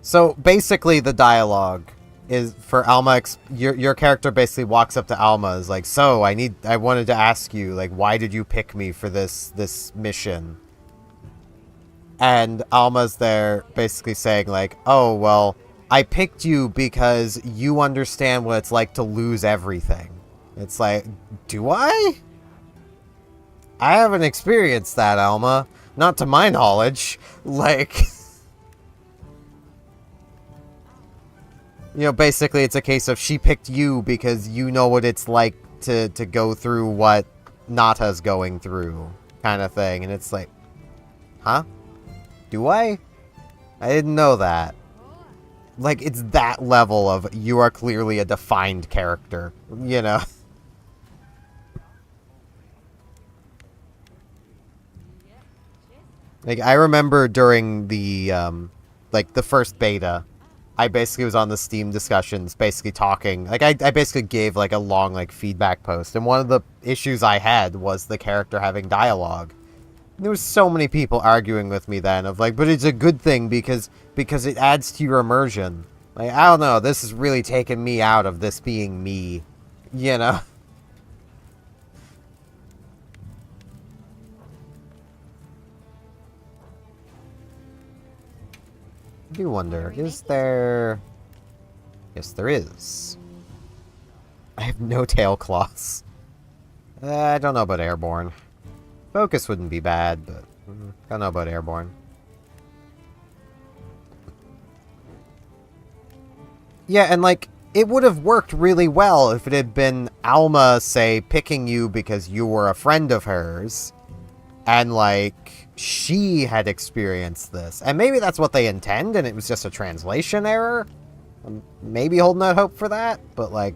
So, basically, the dialogue is for Alma. Your character basically walks up to Alma, is like, "So, I wanted to ask you, like, why did you pick me for this mission?" And Alma's there, basically saying, like, "Oh, well, I picked you because you understand what it's like to lose everything." It's like, do I? I haven't experienced that, Alma. Not to my knowledge. Like... You know, basically it's a case of she picked you because you know what it's like to go through what Nata's going through, kind of thing. And it's like, huh? Do I? I didn't know that. Like, it's that level of, you are clearly a defined character, you know? Like, I remember during the, like, the first beta, I basically was on the Steam discussions, basically talking, like, I basically gave, like, a long, like, feedback post, and one of the issues I had was the character having dialogue. And there was so many people arguing with me then, of like, but it's a good thing because it adds to your immersion. Like, I don't know, this has really taken me out of this being me, you know? I do wonder, is there... Yes, there is. I have no tail claws. I don't know about airborne. Focus wouldn't be bad, but I don't know about airborne. Yeah, and like, it would have worked really well if it had been Alma, say, picking you because you were a friend of hers, and like, she had experienced this. And maybe that's what they intend, and it was just a translation error. I'm maybe holding out hope for that, but like,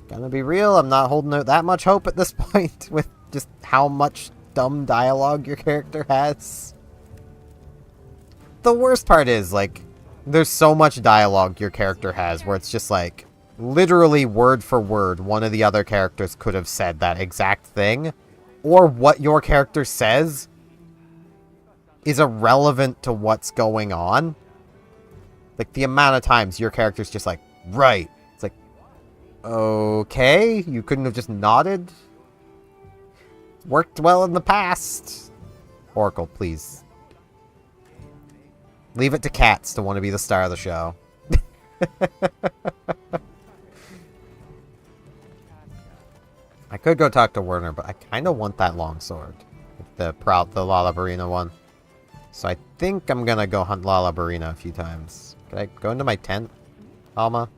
gonna be real, I'm not holding out that much hope at this point with just how much dumb dialogue your character has. The worst part is, like, there's so much dialogue your character has where it's just like, literally word for word, one of the other characters could have said that exact thing, or what your character says is irrelevant to what's going on. Like, the amount of times your character's just like, right. It's like, okay, you couldn't have just nodded? Worked well in the past. Oracle, please. Leave it to cats to want to be the star of the show. I could go talk to Werner, but I kind of want that longsword. The Lalabarina one. So I think I'm going to go hunt Lalabarina a few times. Can I go into my tent, Alma?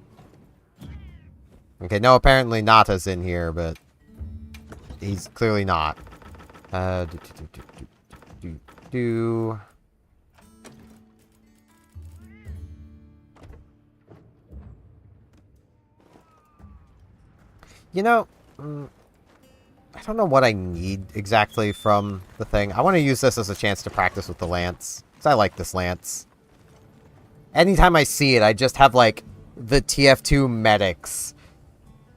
Okay, no, apparently Nata's in here, but he's clearly not. You know, I don't know what I need exactly from the thing. I want to use this as a chance to practice with the lance, because I like this lance. Anytime I see it, I just have, like, the TF2 medics.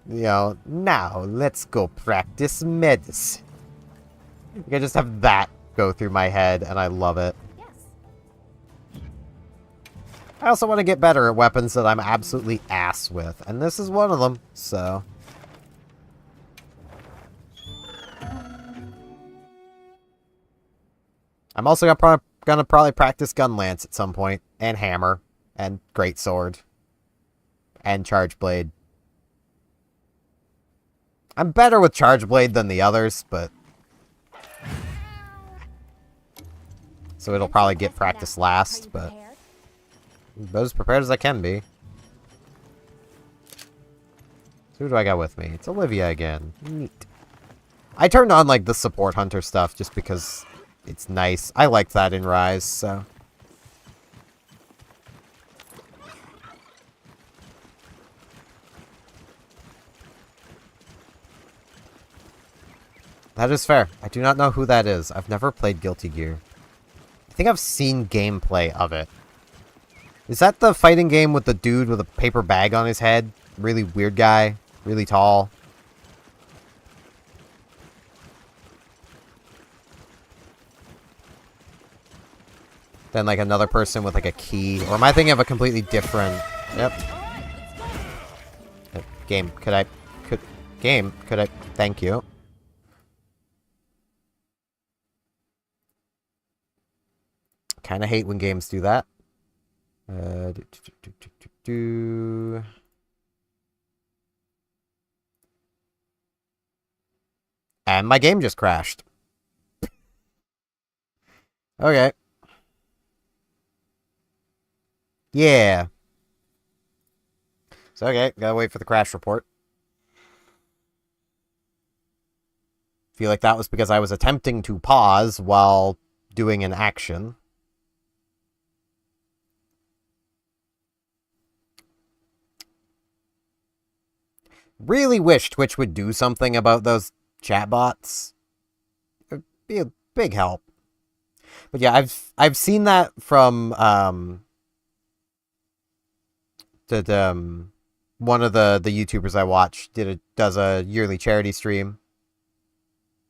You know, now let's go practice medicine. I just have that go through my head, and I love it. Yes. I also want to get better at weapons that I'm absolutely ass with, and this is one of them, so... I'm also gonna probably practice Gun Lance at some point, and Hammer, and Greatsword, and Charge Blade. I'm better with Charge Blade than the others, but... So it'll probably get practice last, but... About as prepared as I can be. So who do I got with me? It's Olivia again. Neat. I turned on, like, the support hunter stuff just because... It's nice. I like that in Rise, so... That is fair. I do not know who that is. I've never played Guilty Gear. I think I've seen gameplay of it. Is that the fighting game with the dude with a paper bag on his head? Really weird guy. Really tall. Then, like, another person with, like, a key. Or am I thinking of a completely different... Yep. Game, could I... Thank you. Kinda hate when games do that. And my game just crashed. Okay. Yeah. So, okay, gotta wait for the crash report. Feel like that was because I was attempting to pause while doing an action. Really wish Twitch would do something about those chatbots. It'd be a big help. But yeah, I've seen that from one of the YouTubers I watch does a yearly charity stream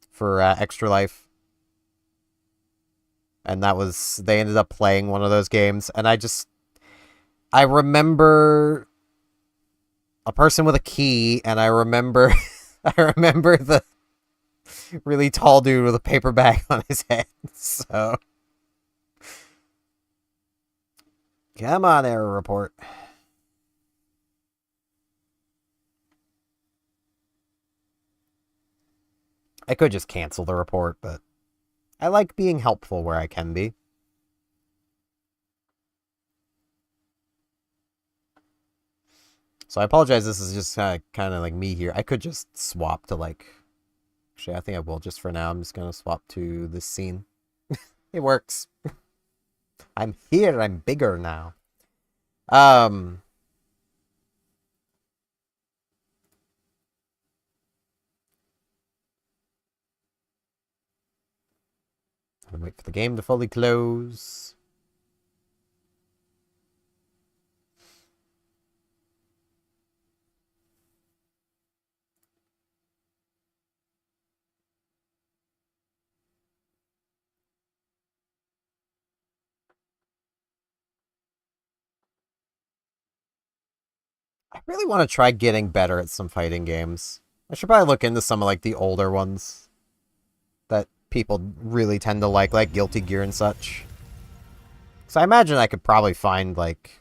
for Extra Life. And they ended up playing one of those games, and I remember a person with a key, and I remember the really tall dude with a paper bag on his head, so... Come on, error report. I could just cancel the report, but I like being helpful where I can be. So I apologize, this is just kind of like me here. I could just swap to like... Actually, I think I will just for now. I'm just going to swap to this scene. It works. I'm here, I'm bigger now. I'm gonna wait for the game to fully close. I really want to try getting better at some fighting games. I should probably look into some of like the older ones that people really tend to like Guilty Gear and such. So I imagine I could probably find like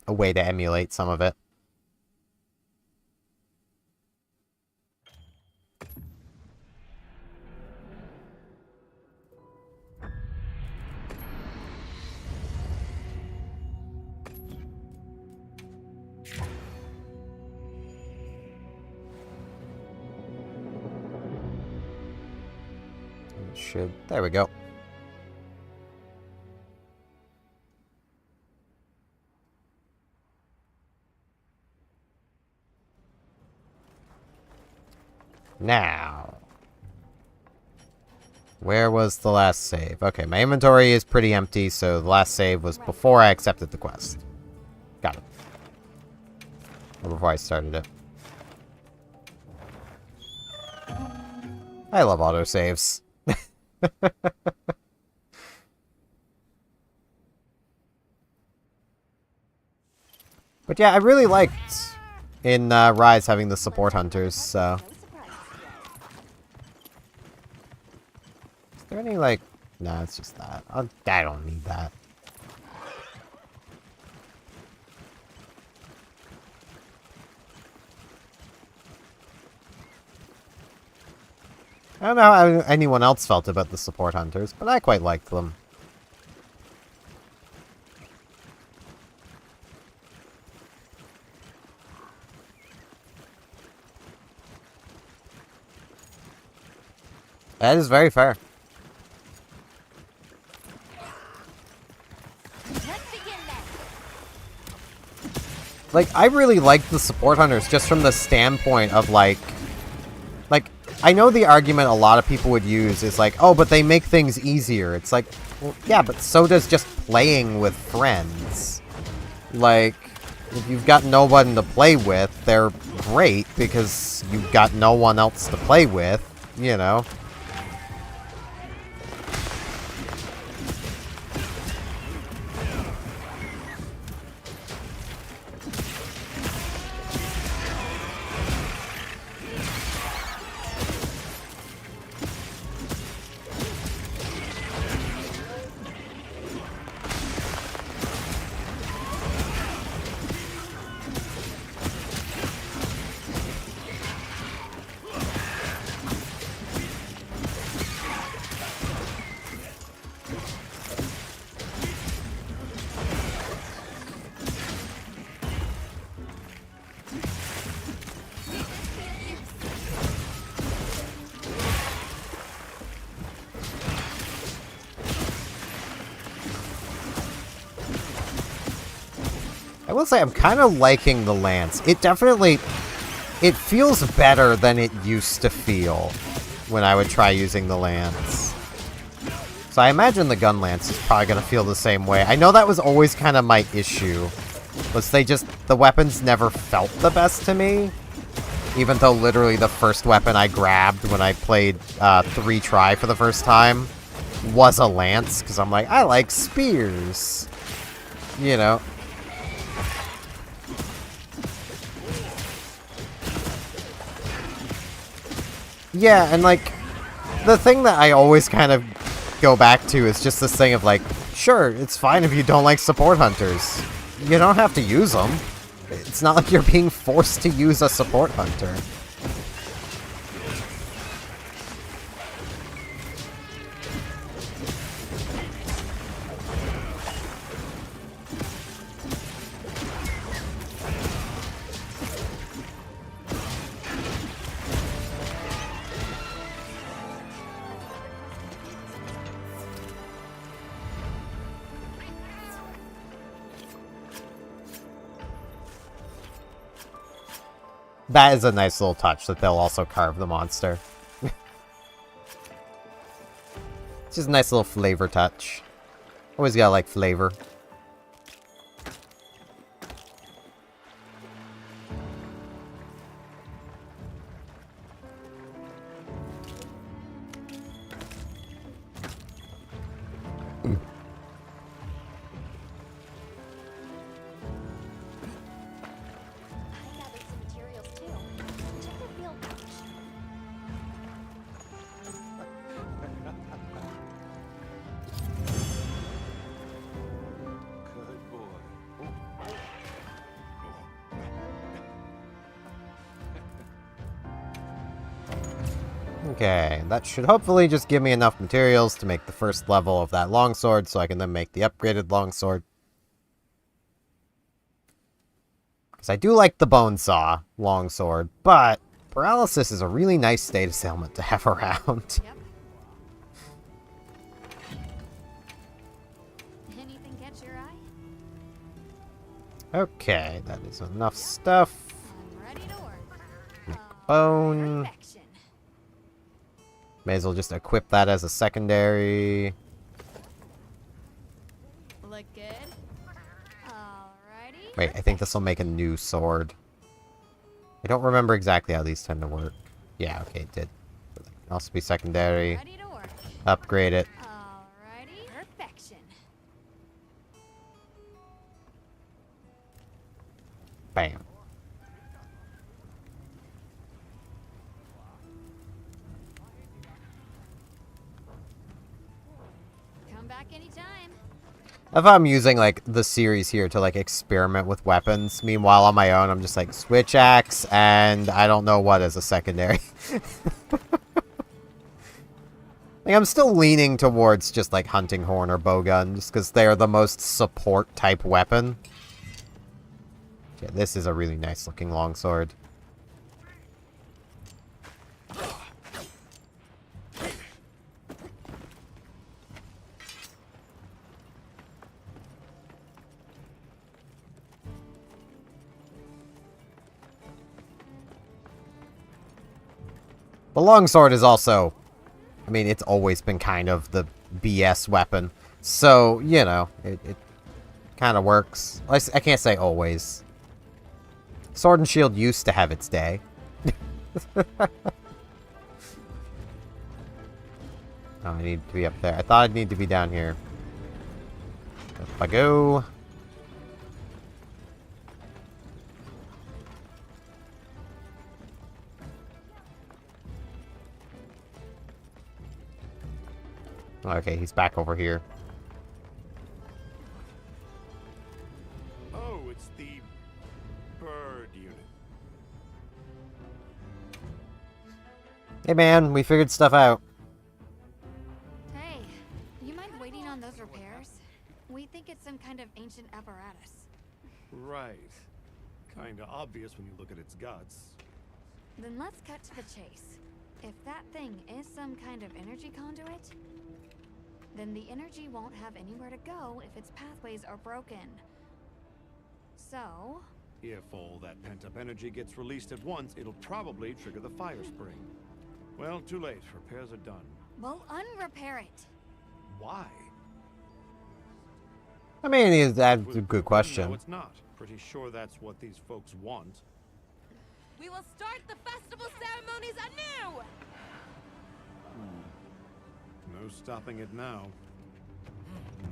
a way to emulate some of it. There we go. Now, where was the last save? Okay, my inventory is pretty empty, so the last save was before I accepted the quest. Got it. Or before I started it. I love autosaves. But yeah, I really liked in Rise having the support hunters, so... Is there any, like... No, it's just that. I don't need that. I don't know how anyone else felt about the support hunters, but I quite liked them. That is very fair. Like, I really like the support hunters just from the standpoint of, like, I know the argument a lot of people would use is like, oh, but they make things easier. It's like, well, yeah, but so does just playing with friends. Like, if you've got no one to play with, they're great because you've got no one else to play with, you know? I will say I'm kind of liking the lance. It feels better than it used to feel when I would try using the lance. So I imagine the gun lance is probably going to feel the same way. I know that was always kind of my issue. Was the weapons never felt the best to me. Even though literally the first weapon I grabbed when I played 3 Try for the first time was a lance. Because I'm like, I like spears. You know. Yeah, and like, the thing that I always kind of go back to is just this thing of like, sure, it's fine if you don't like support hunters. You don't have to use them. It's not like you're being forced to use a support hunter. That is a nice little touch that they'll also carve the monster. It's just a nice little flavor touch. Always gotta like flavor. I gathered some materials too. Check the field pouch. Good boy. Okay, that should hopefully just give me enough materials to make the first level of that longsword, so I can then make the upgraded longsword. Because I do like the bone saw longsword, but paralysis is a really nice status ailment to have around. Yep. Anything catch your eye? Okay, that is enough stuff. I'm ready to work. Make bone. Perfection. May as well just equip that as a secondary. Look good? Alrighty. Wait, I think this will make a new sword. I don't remember exactly how these tend to work. Yeah, okay, it did. But that can also be secondary. Ready to work. Upgrade it. Alrighty. Perfection. Bam. Come back anytime. If I'm using, like, the series here to, like, experiment with weapons, meanwhile, on my own, I'm just like, switch axe, and I don't know what as a secondary. Like, I'm still leaning towards just, like, hunting horn or bowgun, just because they are the most support-type weapon. Yeah, this is a really nice-looking longsword. The longsword is also, I mean, it's always been kind of the BS weapon. So, you know, it kind of works. I can't say always. Sword and shield used to have its day. Oh, I need to be up there. I thought I'd need to be down here. Up I go. Okay, he's back over here. Oh, it's the bird unit. Hey man, we figured stuff out. Hey, you mind waiting on those repairs? We think it's some kind of ancient apparatus. Right. Kinda obvious when you look at its guts. Then let's cut to the chase. If that thing is some kind of energy conduit, then the energy won't have anywhere to go if its pathways are broken. So, If all that pent-up energy gets released at once, it'll probably trigger the fire spring. Well, too late. Repairs are done. we'll unrepair it. Why? I mean, that's With a good no, question. it's not. Pretty sure that's what these folks want. We will start the festival ceremonies anew! No stopping it now.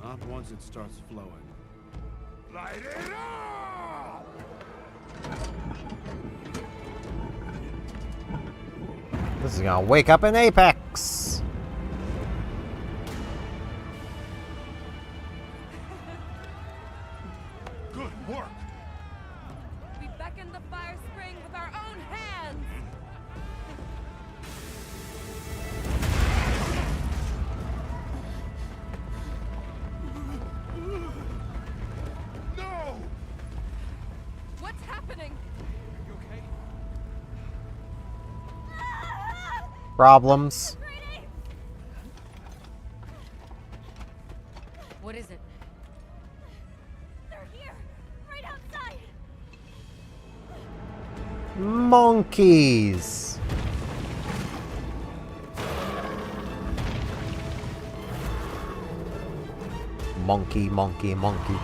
Not once it starts flowing. Light it up! This is gonna wake up an apex. Good work! We beckon the fire spring with our own hands! No! What's happening? You okay? Problems. What is it? They're here! Right outside! Monkeys! Monkey, monkey, monkey.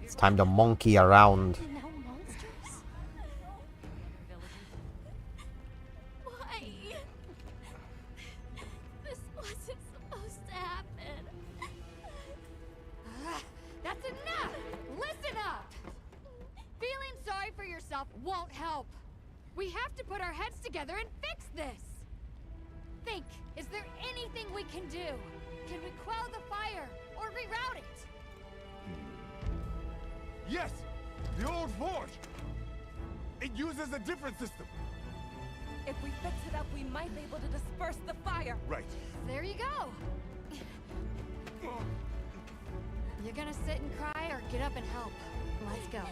It's time to monkey around. And now monsters? Why? This wasn't supposed to happen. That's enough! Listen up! Feeling sorry for yourself won't help. We have to put our heads together and fix this. Think, is there anything we can do? Can we quell the fire or reroute it? Yes! The old forge! It uses a different system. If we fix it up, we might be able to disperse the fire. Right. There you go. You're gonna sit and cry or get up and help? Let's go.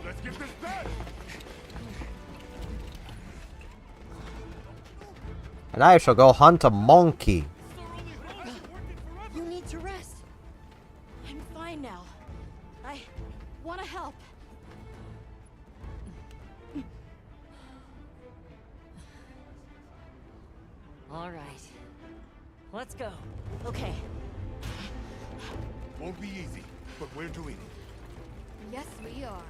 Let's get this done! And I shall go hunt a monkey. You need to rest. I'm fine now. I want to help. All right. Let's go. Okay. Won't be easy, but we're doing it. Yes, we are.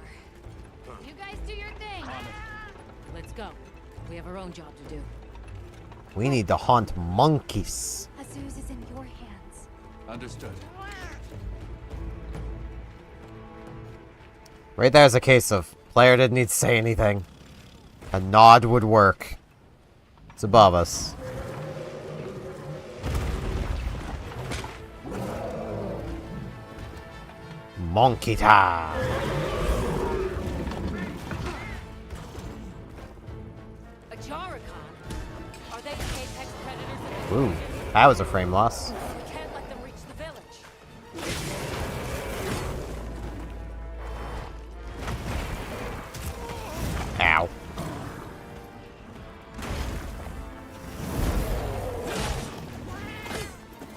You guys do your thing. Let's go. We have our own job to do. We need to hunt monkeys. Azuz is in your hands. Understood. Right there's a case of player didn't need to say anything. A nod would work. It's above us. Monkey time. A Jarrakan? Are they the apex predators of this Ooh, region? that was a frame loss. We can't let them reach the village. Ow.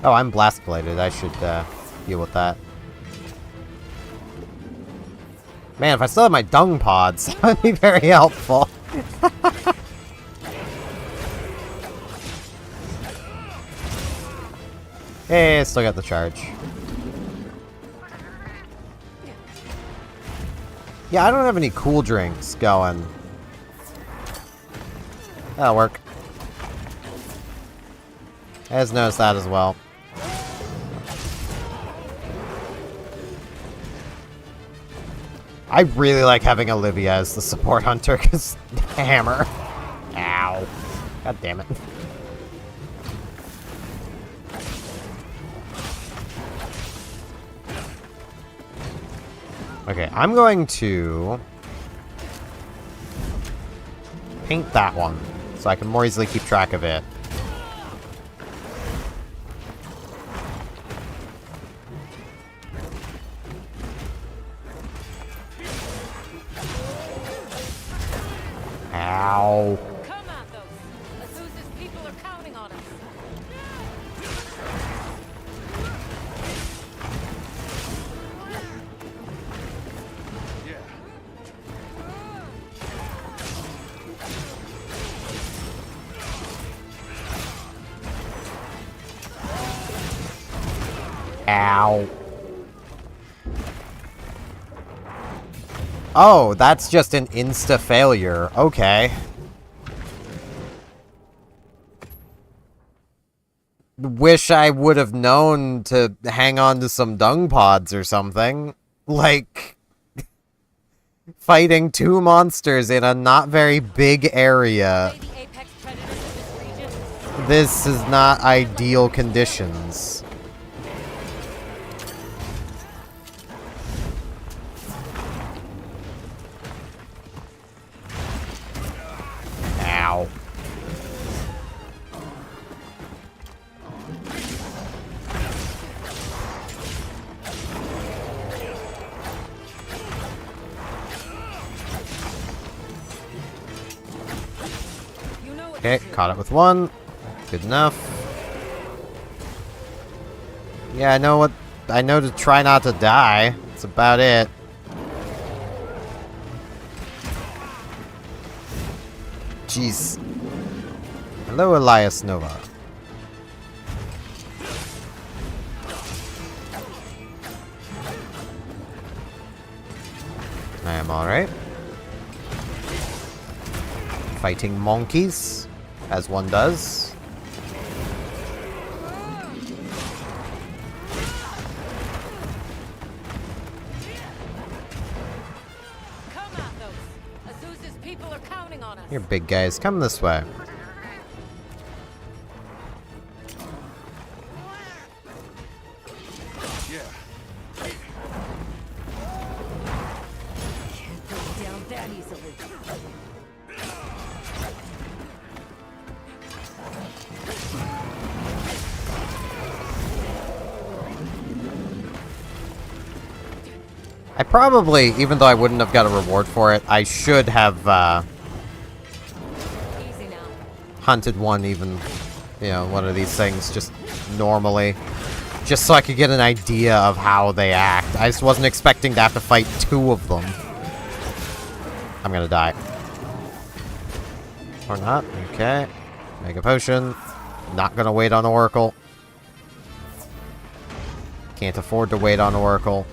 Oh, I'm blast bladed. I should deal with that. Man, if I still had my dung pods, that would be very helpful. Hey, still got the charge. Yeah, I don't have any cool drinks going. That'll work. I just noticed that as well. I really like having Olivia as the support hunter, because hammer. Ow. God damn it. Okay, I'm going to paint that one, so I can more easily keep track of it. Ow. Come on, those. Azuz's people are counting on us. Yeah. Ow. Oh, that's just an insta-failure. Okay. Wish I would have known to hang on to some dung pods or something. Like, fighting two monsters in a not very big area. Are they the apex predators of this region? This is not ideal conditions. Ow. You know what Okay, to do. caught it with one. Good enough. Yeah, I know what I know to try not to die. That's about it. Jeez. Hello, Elias Nova. I am alright. Fighting monkeys, as one does. Come at those. Azusa's people are counting on us. Here, big guys, come this way. Can't go down that easily. I probably, even though I wouldn't have got a reward for it, I should have Easy now. hunted one even, you know, one of these things just normally. Just so I could get an idea of how they act. I just wasn't expecting to have to fight two of them. I'm gonna die. Or not. Okay. Make a potion. Not gonna wait on Oracle. Can't afford to wait on Oracle.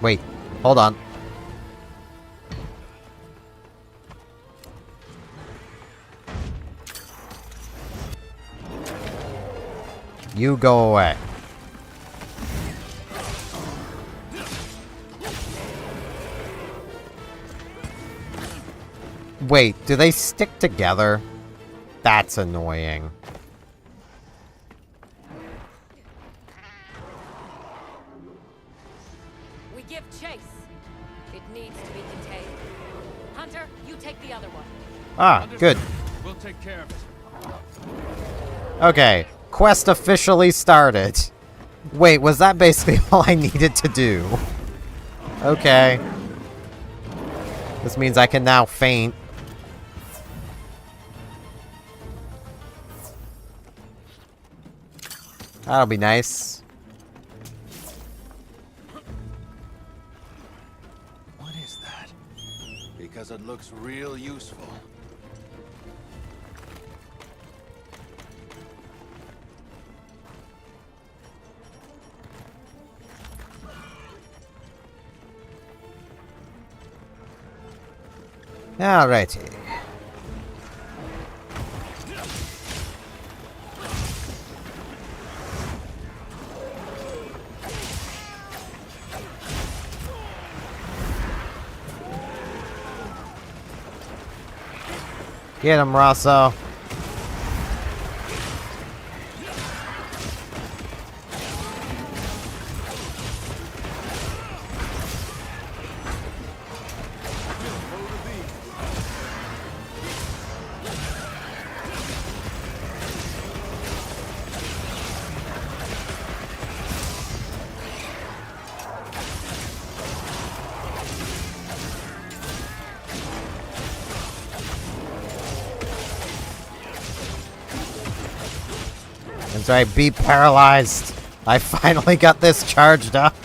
Wait, hold on. You go away. Wait, do they stick together? That's annoying. We give chase. It needs to be contained. Hunter, you take the other one. Ah, good. We'll take care of it. Okay, quest officially started. Wait, was that basically all I needed to do? Okay. This means I can now faint. That'll be nice. What is that? Because it looks real useful. Alrighty. Get him, Rosso. That's right, be paralyzed. I finally got this charged up.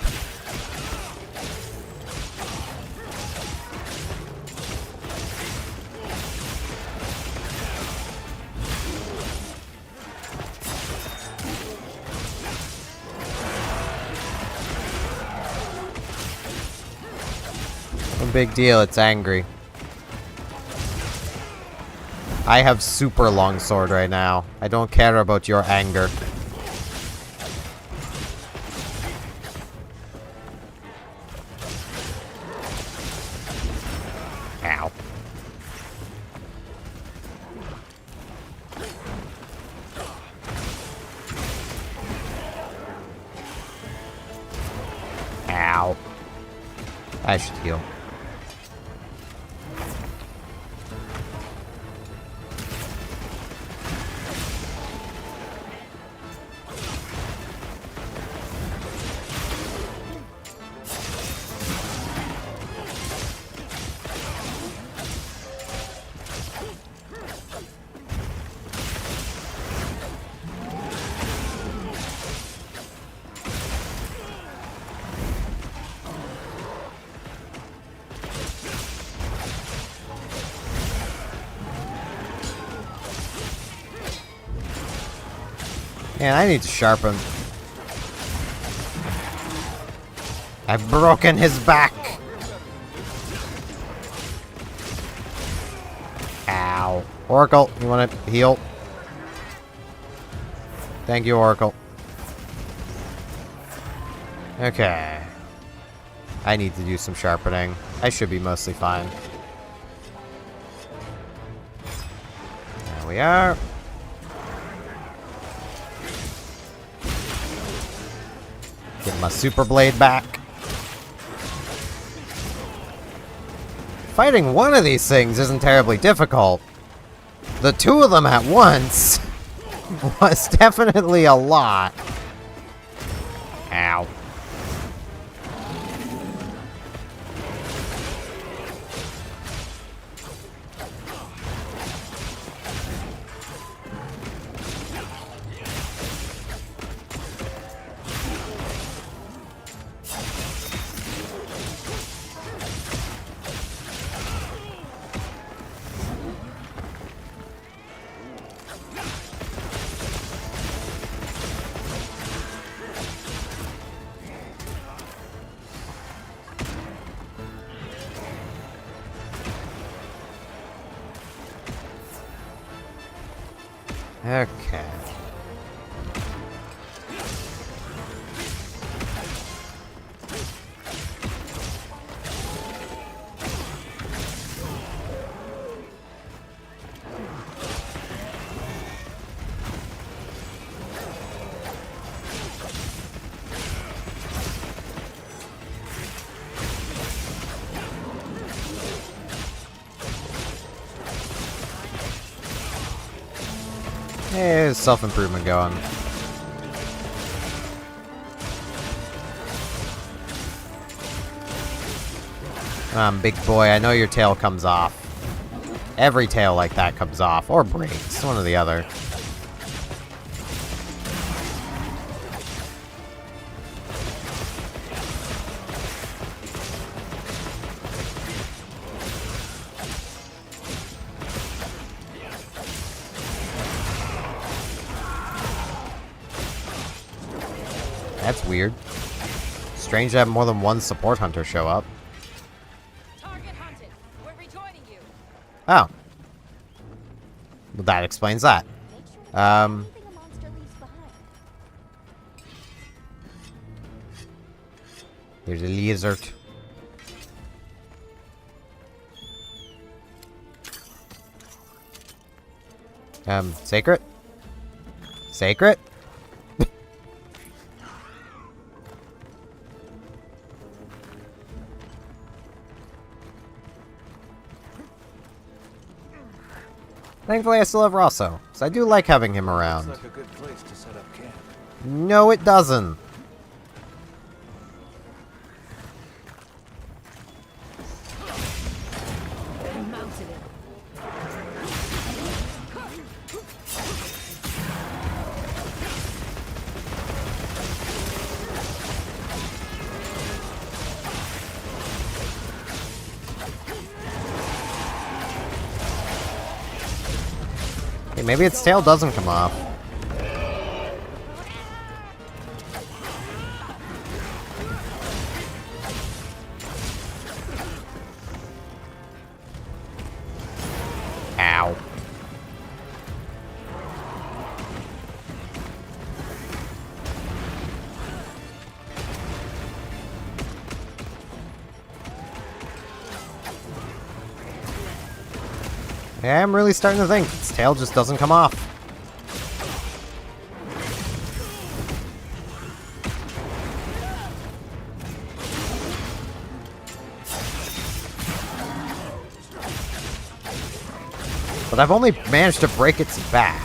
No big deal, it's angry. I have super long sword right now. I don't care about your anger. Ow. Ow. I should heal. Man, I need to sharpen. I've broken his back. Ow. Oracle, you want to heal? Thank you, Oracle. Okay. I need to do some sharpening. I should be mostly fine. There we are. Get my super blade back. Fighting one of these things isn't terribly difficult. The two of them at once was definitely a lot. Ow. Okay. There's self-improvement going. Big boy, I know your tail comes off. Every tail like that comes off, or breaks, one or the other. That's weird. Strange to have more than one support hunter show up. Target hunted. We're rejoining you. Oh. Well, that explains that. There's a lizard. Sacred? Sacred? Thankfully, I still have Rosso, so I do like having him around. Looks like a good place to set up camp. No, it doesn't. Mounted it. Hey, maybe its tail doesn't come off. Ow. Yeah, I'm really starting to think its tail just doesn't come off. But I've only managed to break its back.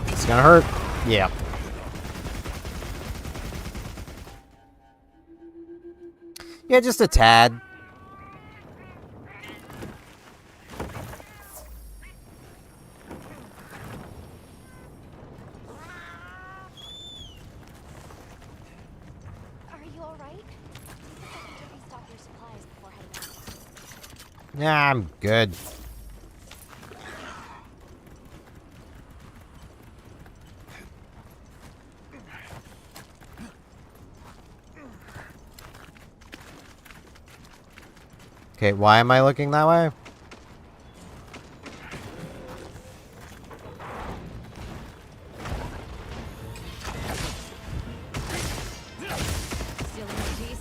It's gonna hurt. Yeah. Yeah, just a tad. Are you alright? I think I can restock your supplies before heading out. Yeah, I'm good. Okay, why am I looking that way? Stealing my piece?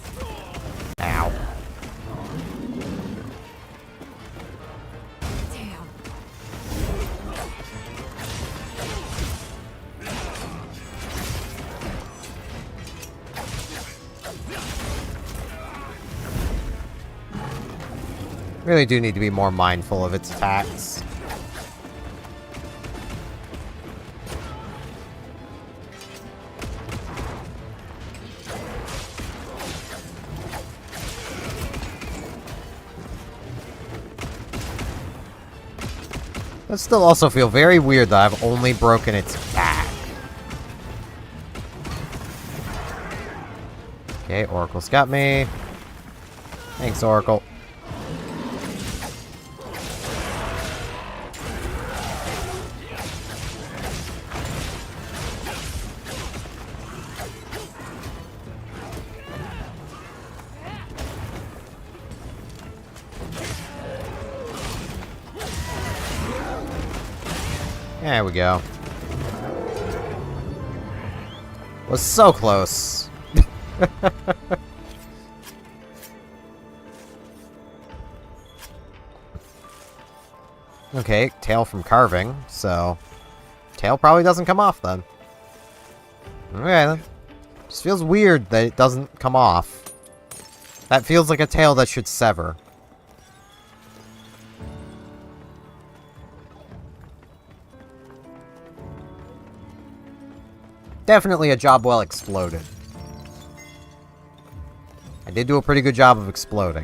Ow. Damn. Really do need to be more mindful of its attacks. That still also feel very weird that I've only broken its back. Okay, Oracle's got me. Thanks, Oracle. There we go. Was so close. Okay, tail from carving, so tail probably doesn't come off then. Okay then. Just feels weird that it doesn't come off. That feels like a tail that should sever. Definitely a job well exploded. I did do a pretty good job of exploding.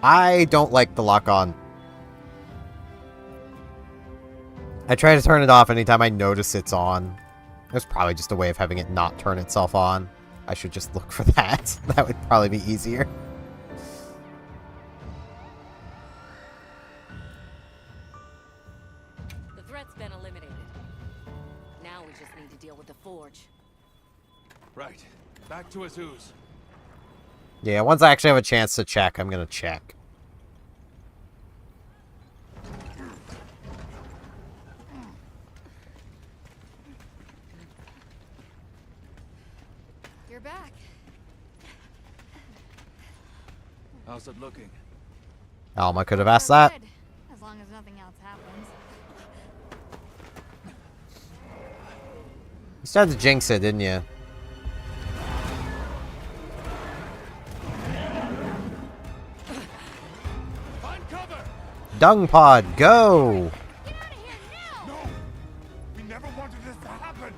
I don't like the lock-on. I try to turn it off anytime I notice it's on. There's probably just a way of having it not turn itself on. I should just look for that. That would probably be easier. The threat's been eliminated. Now we just need to deal with the forge. Right. Back to Azuz. Yeah, once I actually have a chance to check, I'm gonna check. You're back. How's it looking? Alma could have asked that. Good, as long as nothing else happens. You started to jinx it, didn't you? Find cover! Dung pod, go! No! We never wanted this to happen!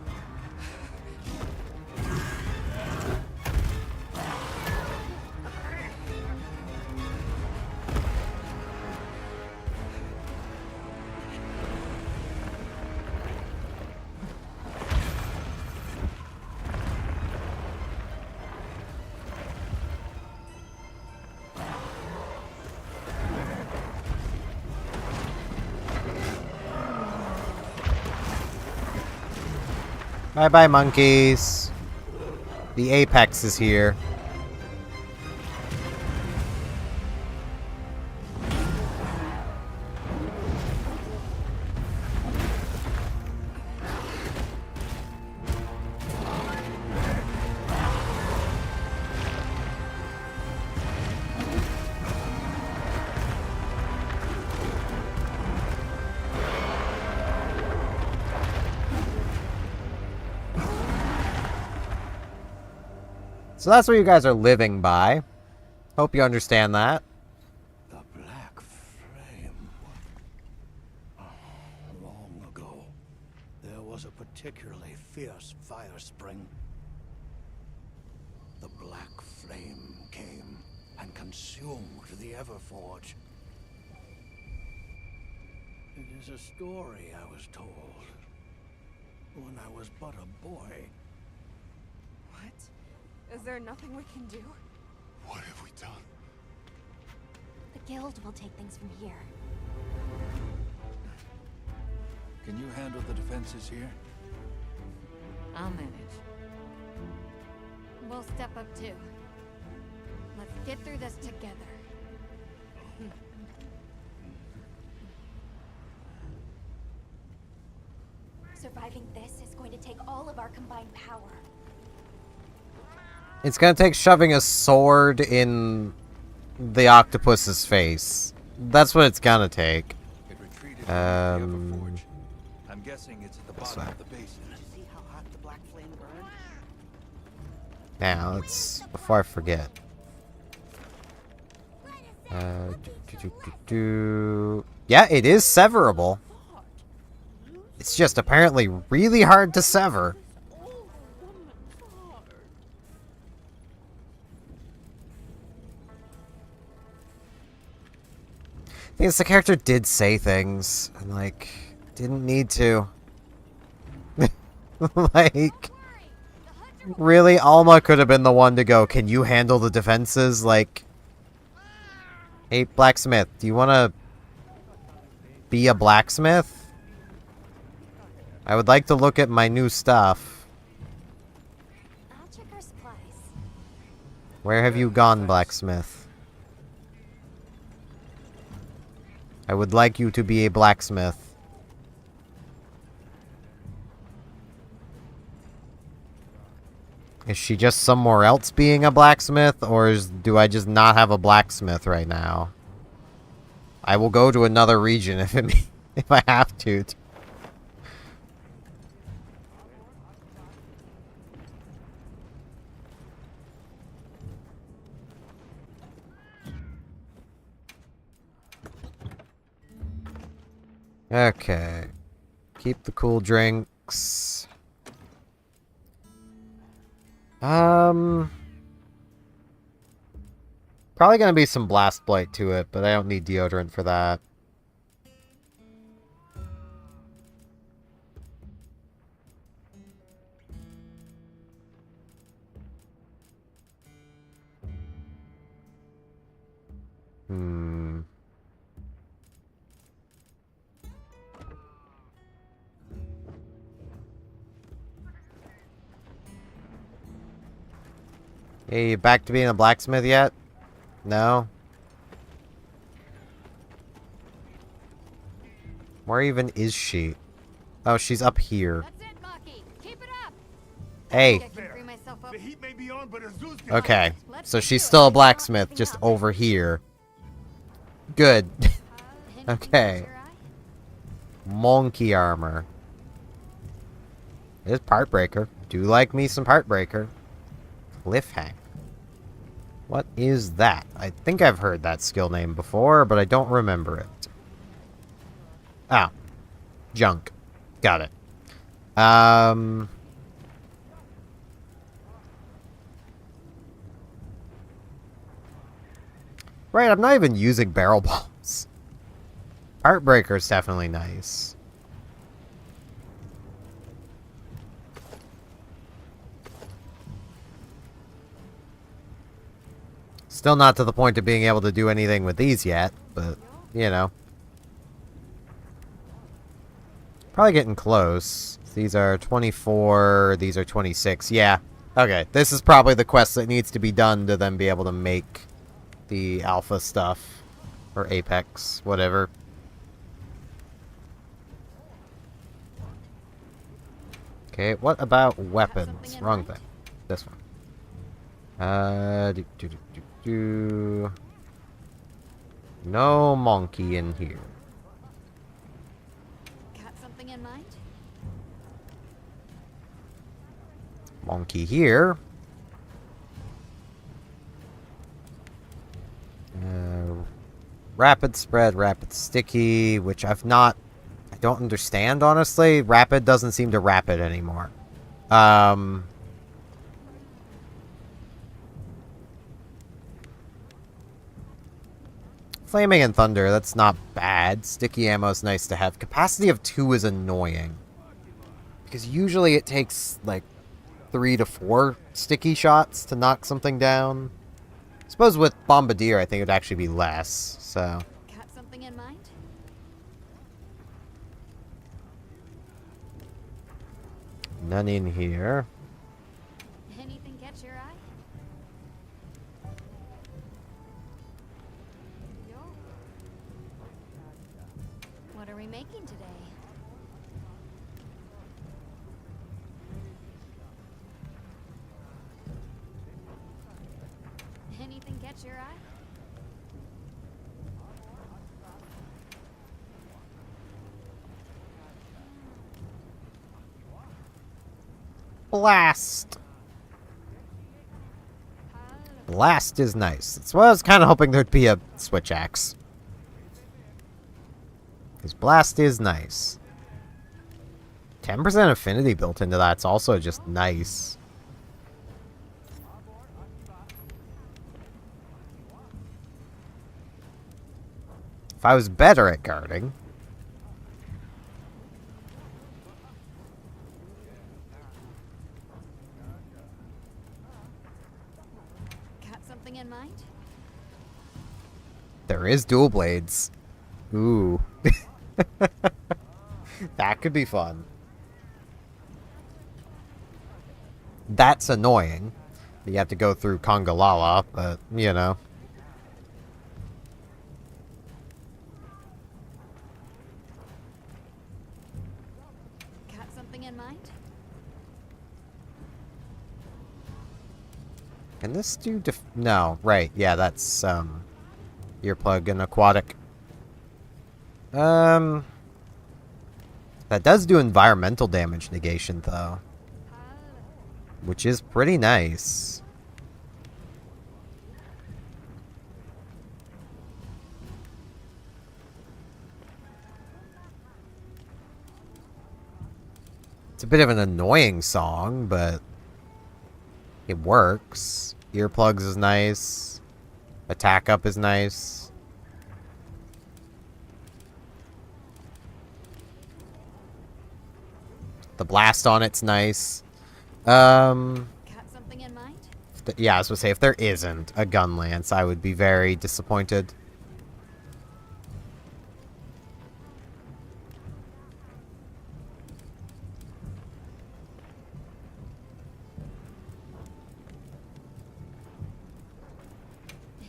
Bye-bye, monkeys. The apex is here. So that's what you guys are living by. Hope you understand that. The Black Flame. Long ago, there was a particularly fierce fire spring. The Black Flame came and consumed the Everforge. It is a story I was told when I was but a boy. What? Is there nothing we can do? What have we done? The guild will take things from here. Can you handle the defenses here? I'll manage. We'll step up too. Let's get through this together. Surviving this is going to take all of our combined power. It's gonna take shoving a sword in the octopus's face. That's what it's gonna take. It retreated from the upper Um, forge. I'm guessing it's at the bottom of the basin. Did you see how hot the black flame burned? Now, let's... Before I forget. Yeah, it is severable. It's just apparently really hard to sever. I guess the character did say things, and, like, didn't need to. Like, really, Alma could have been the one to go, can you handle the defenses? Like, hey, blacksmith, do you want to be a blacksmith? I would like to look at my new stuff. I'll check our supplies. Where have you gone, blacksmith? I would like you to be a blacksmith. Is she just somewhere else being a blacksmith, or do I just not have a blacksmith right now? I will go to another region if I have to. Okay. Keep the cool drinks. Probably gonna be some blast blight to it, but I don't need deodorant for that. Hey, you back to being a blacksmith yet? No? Where even is she? Oh, she's up here. That's it, Maki. Keep it up. Hey. I can free myself up. The heat may be on, but Azu's Okay. So she's still a blacksmith, just over here. Good. Okay. Monkey armor. It is Partbreaker. Do like me some Partbreaker. Cliffhanger. What is that? I think I've heard that skill name before, but I don't remember it. Ah. Junk. Got it. Right, I'm not even using barrel balls. Heartbreaker is definitely nice. Still not to the point of being able to do anything with these yet, but, you know. Probably getting close. These are 24, these are 26. Yeah, okay. This is probably the quest that needs to be done to then be able to make the alpha stuff. Or Apex, whatever. Okay, what about weapons? Wrong thing. This one. No monkey in here. Got something in mind? Monkey here. Rapid spread, rapid sticky, which I don't understand, honestly. Rapid doesn't seem to rapid anymore. Flaming and Thunder, that's not bad. Sticky ammo is nice to have. Capacity of 2 is annoying. Because usually it takes, like, 3 to 4 sticky shots to knock something down. I suppose with Bombardier, I think it would actually be less, so. Got something in mind? None in here. Anything catch your eye? Yo. What are we making today? Anything catch your eye? Blast! Blast is nice. That's what I was kind of hoping there'd be a switch axe. Because blast is nice. 10% affinity built into that's also just nice. If I was better at guarding... Got something in mind? There is dual blades. Ooh. That could be fun. That's annoying. You have to go through Kongalala, but, you know. Got something in mind? Can this do no, right, yeah, that's, earplug and aquatic. That does do environmental damage negation, though. Which is pretty nice. It's a bit of an annoying song, but it works. Earplugs is nice. Attack up is nice. The blast on it's nice. Got something in mind? Yeah, I was gonna say, if there isn't a gun lance, I would be very disappointed.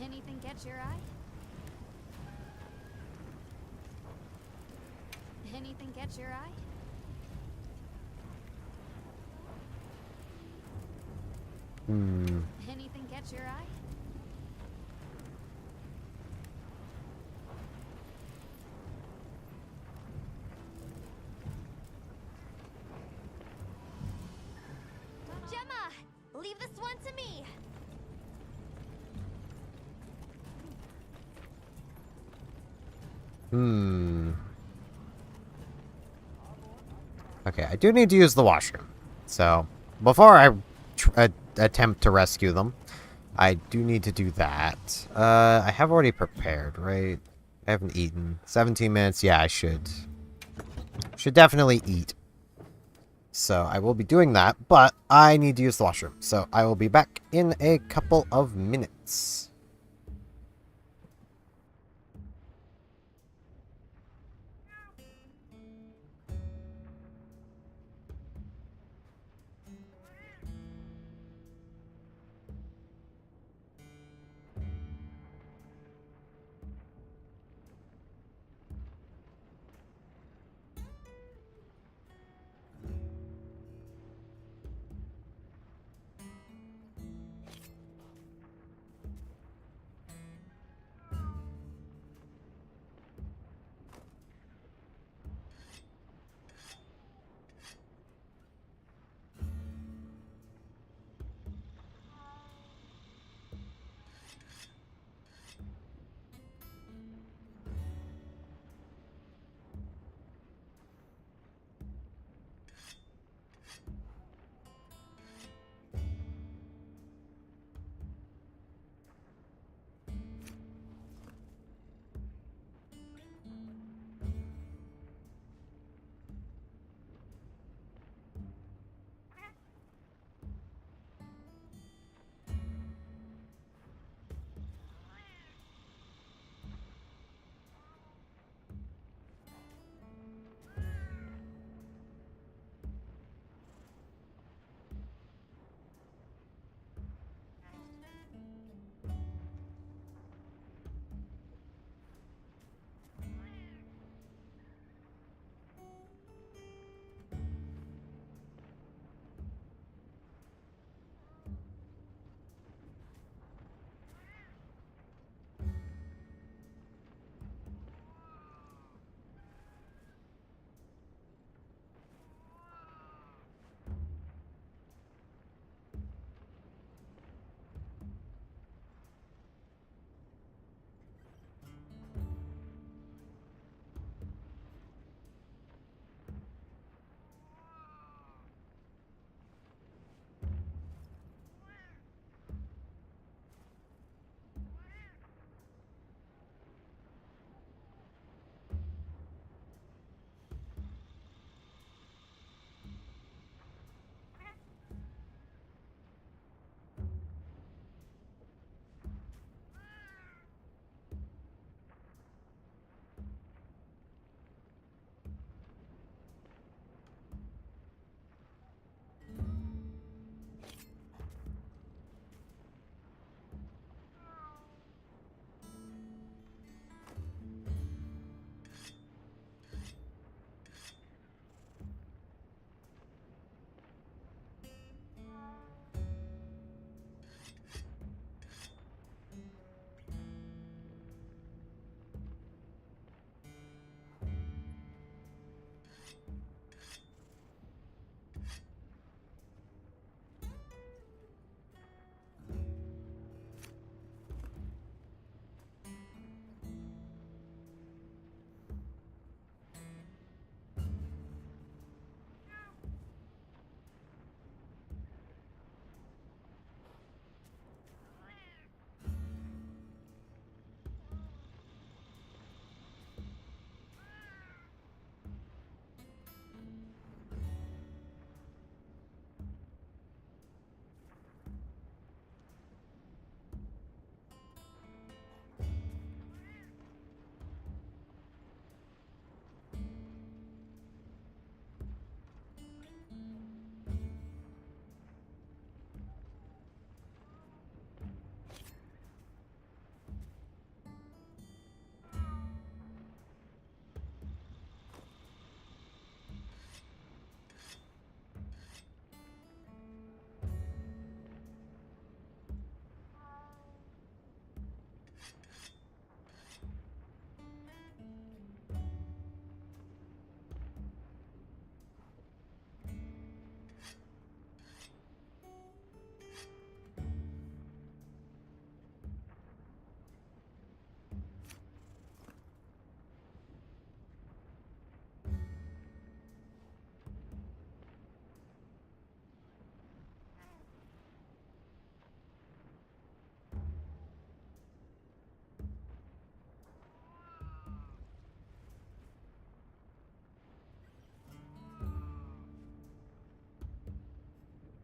Anything catch your eye? Anything catch your eye? Anything catch your eye? Gemma, leave this one to me. Okay, I do need to use the washroom. So, before I attempt to rescue them, I do need to do that. I have already prepared, right? I haven't eaten. 17 minutes, yeah, I should. Should definitely eat. So, I will be doing that, but I need to use the washroom. So, I will be back in a couple of minutes.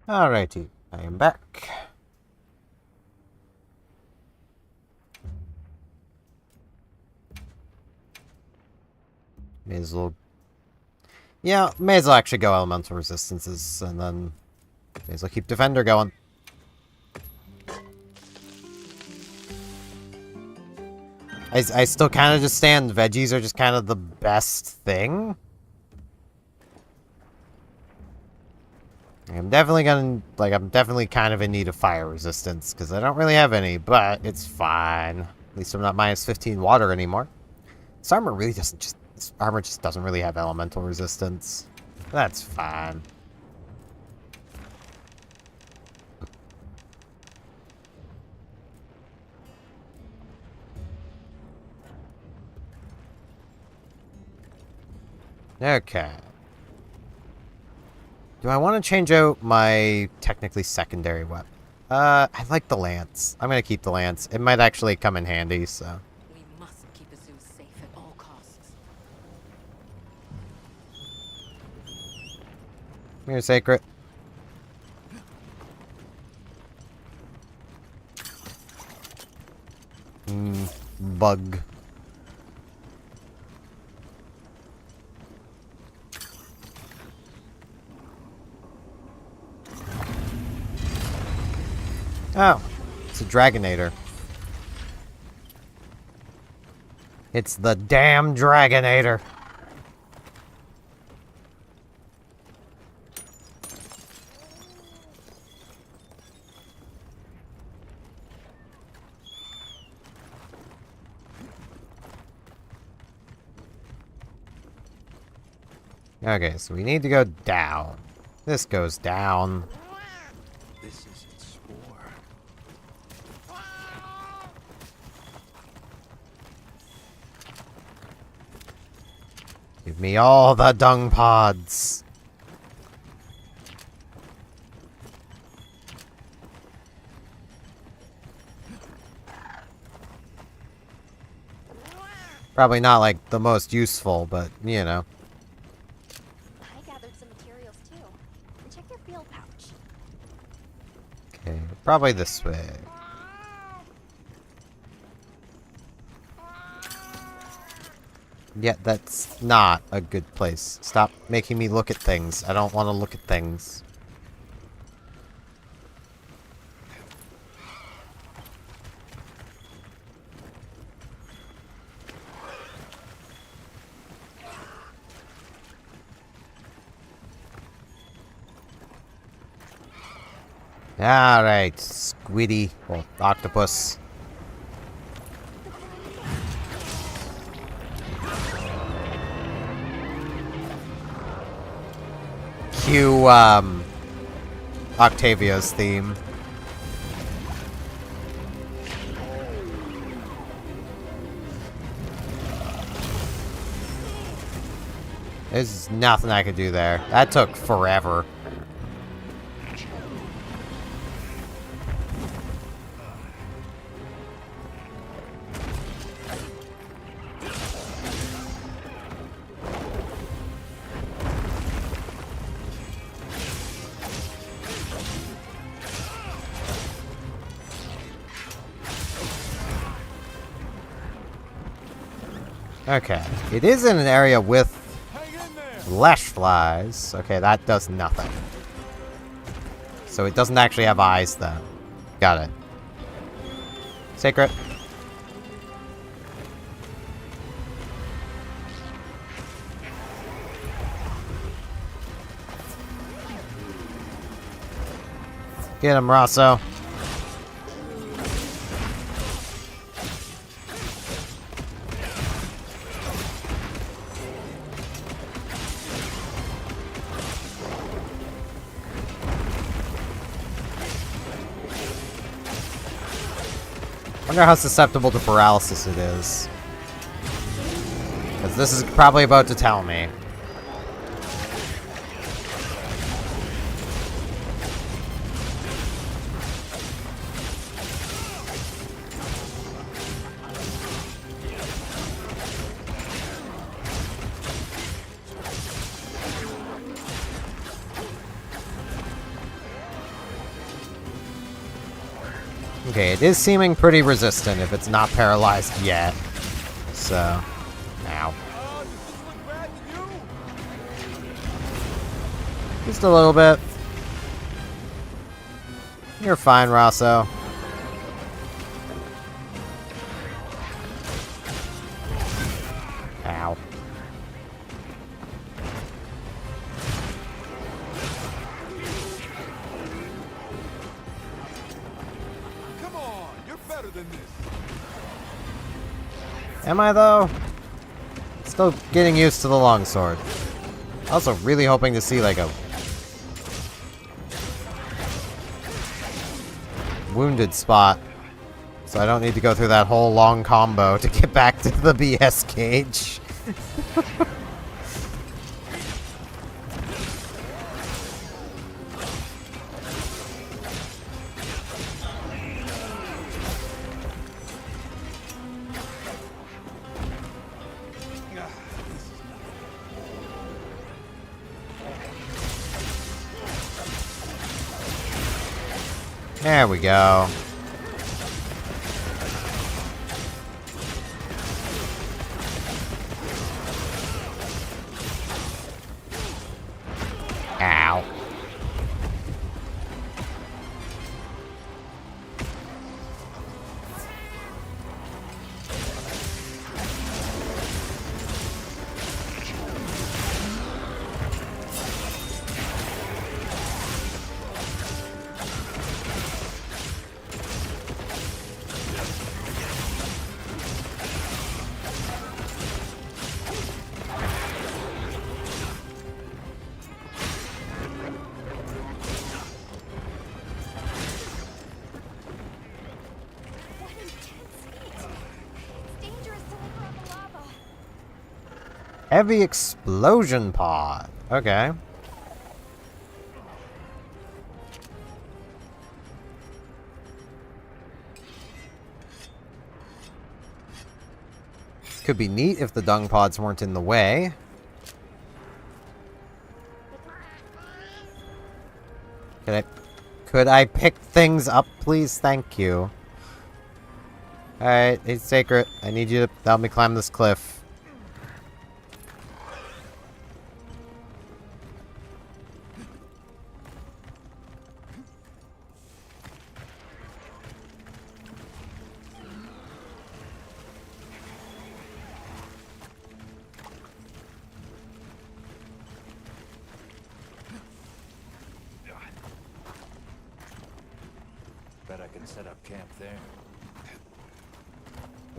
Alrighty, I am back. May as well... Yeah, may as well actually go elemental resistances, and then may as well keep defender going. I still kind of just stand veggies are just kind of the best thing. I'm definitely gonna, like, I'm definitely kind of in need of fire resistance, because I don't really have any, but it's fine. At least I'm not minus 15 water anymore. This armor really doesn't just, this armor just doesn't really have elemental resistance. That's fine. Okay. Do I want to change out my technically secondary weapon? I like the lance. I'm gonna keep the lance. It might actually come in handy, so. We must keep Azuz safe at all costs. Come here, Sacred. Bug. Oh, it's a Dragonator. It's the damn Dragonator. Okay, so we need to go down. This goes down. This is its spore. Give me all the dung pods. Probably not like the most useful, but you know. I gathered some materials too. And check your field pouch. Okay, probably this way. Yeah, that's not a good place. Stop making me look at things. I don't want to look at things. Alright, squiddy, or octopus. Cue, Octavio's theme. There's nothing I could do there. That took forever. Okay. It is in an area with flesh flies. Okay, that does nothing. So it doesn't actually have eyes, though. Got it. Sacred. Get him, Rosso. I wonder how susceptible to paralysis it is. Because this is probably about to tell me. Okay, it is seeming pretty resistant if it's not paralyzed yet. So, ow. Just a little bit. You're fine, Rosso. Ow. Come on, you're better than this. Am I, though? Still getting used to the longsword. Also really hoping to see, like, a wounded spot. So I don't need to go through that whole long combo to get back to the BS cage. There we go. Ow. What intense heat! It's dangerous to linger on the lava. Heavy explosion pod. Okay. Could be neat if the dung pods weren't in the way. Could I pick things up, please? Thank you. Alright, hey Sacred, I need you to help me climb this cliff. Bet I can set up camp there.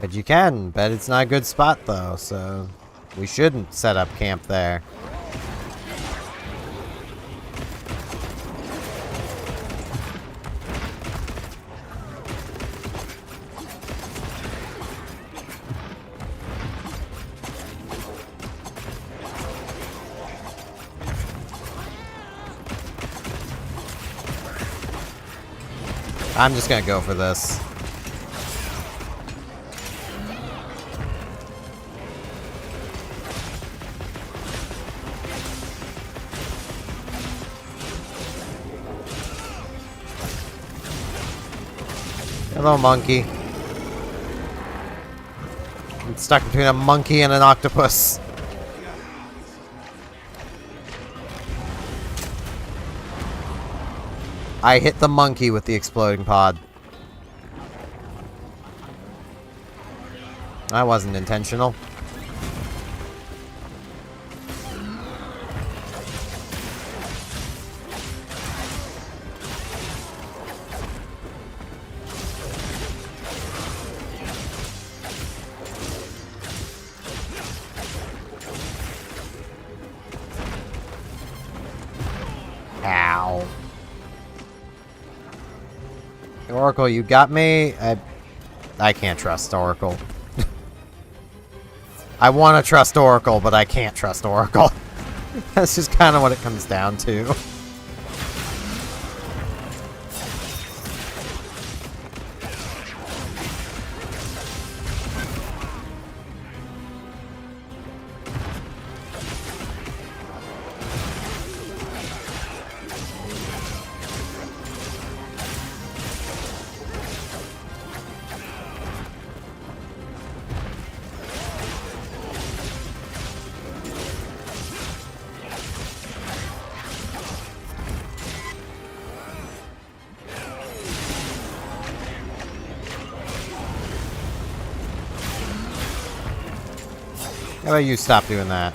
Bet you can. Bet it's not a good spot, though, so we shouldn't set up camp there. I'm just gonna go for this. Hello, monkey. I'm stuck between a monkey and an octopus. I hit the monkey with the exploding pod. That wasn't intentional. Ow. Oracle, you got me? I can't trust Oracle. I want to trust Oracle, but I can't trust Oracle. That's just kind of what it comes down to. How about you stop doing that?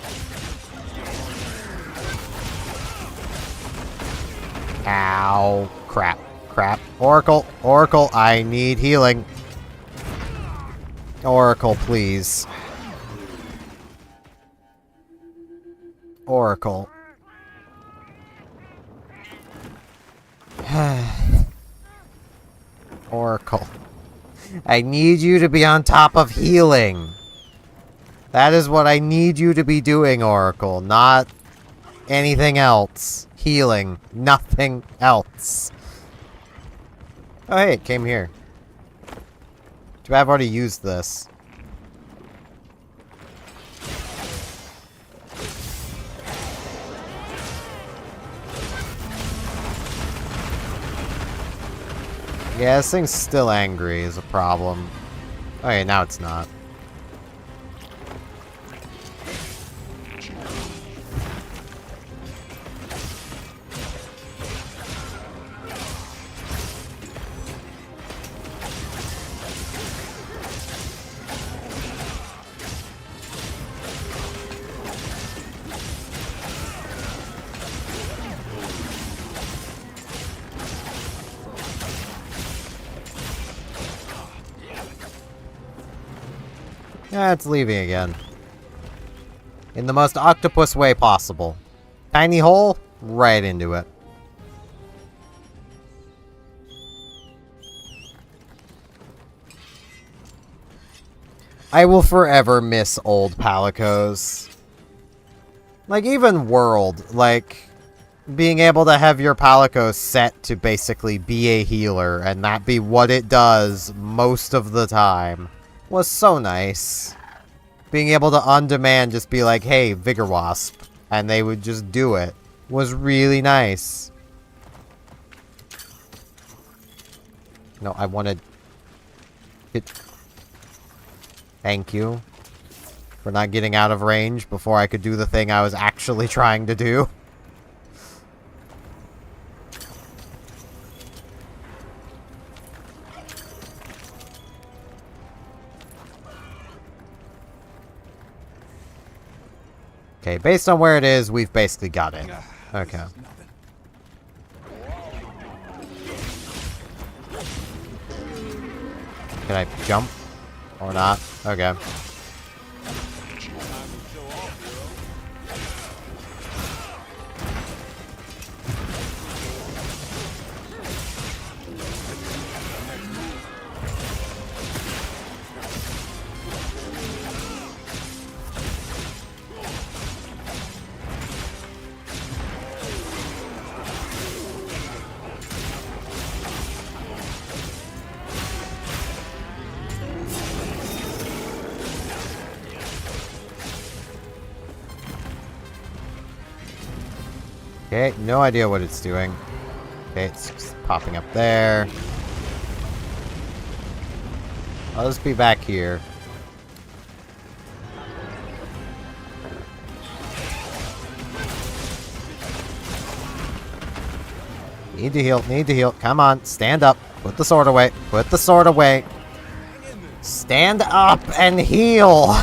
Ow. Crap. Crap. Oracle. Oracle, I need healing. Oracle, please. Oracle. Oracle. I need you to be on top of healing. That is what I need you to be doing, Oracle. Not anything else. Healing. Nothing else. Oh, hey, it came here. I've already used this. Yeah, this thing's still angry is a problem. Okay, now it's not. Yeah, it's leaving again. In the most octopus way possible. Tiny hole, right into it. I will forever miss old Palicos. Like, even World, like, being able to have your Palicos set to basically be a healer and that be what it does most of the time was so nice. Being able to on demand just be like, hey, Vigor Wasp, and they would just do it was really nice. No, I wanted it. Thank you for not getting out of range before I could do the thing I was actually trying to do. Okay, based on where it is, we've basically got it. Okay. Can I jump? Or not? Okay. Okay, no idea what it's doing. Okay, it's just popping up there. I'll just be back here. Need to heal, need to heal. Come on, stand up. Put the sword away. Put the sword away. Stand up and heal.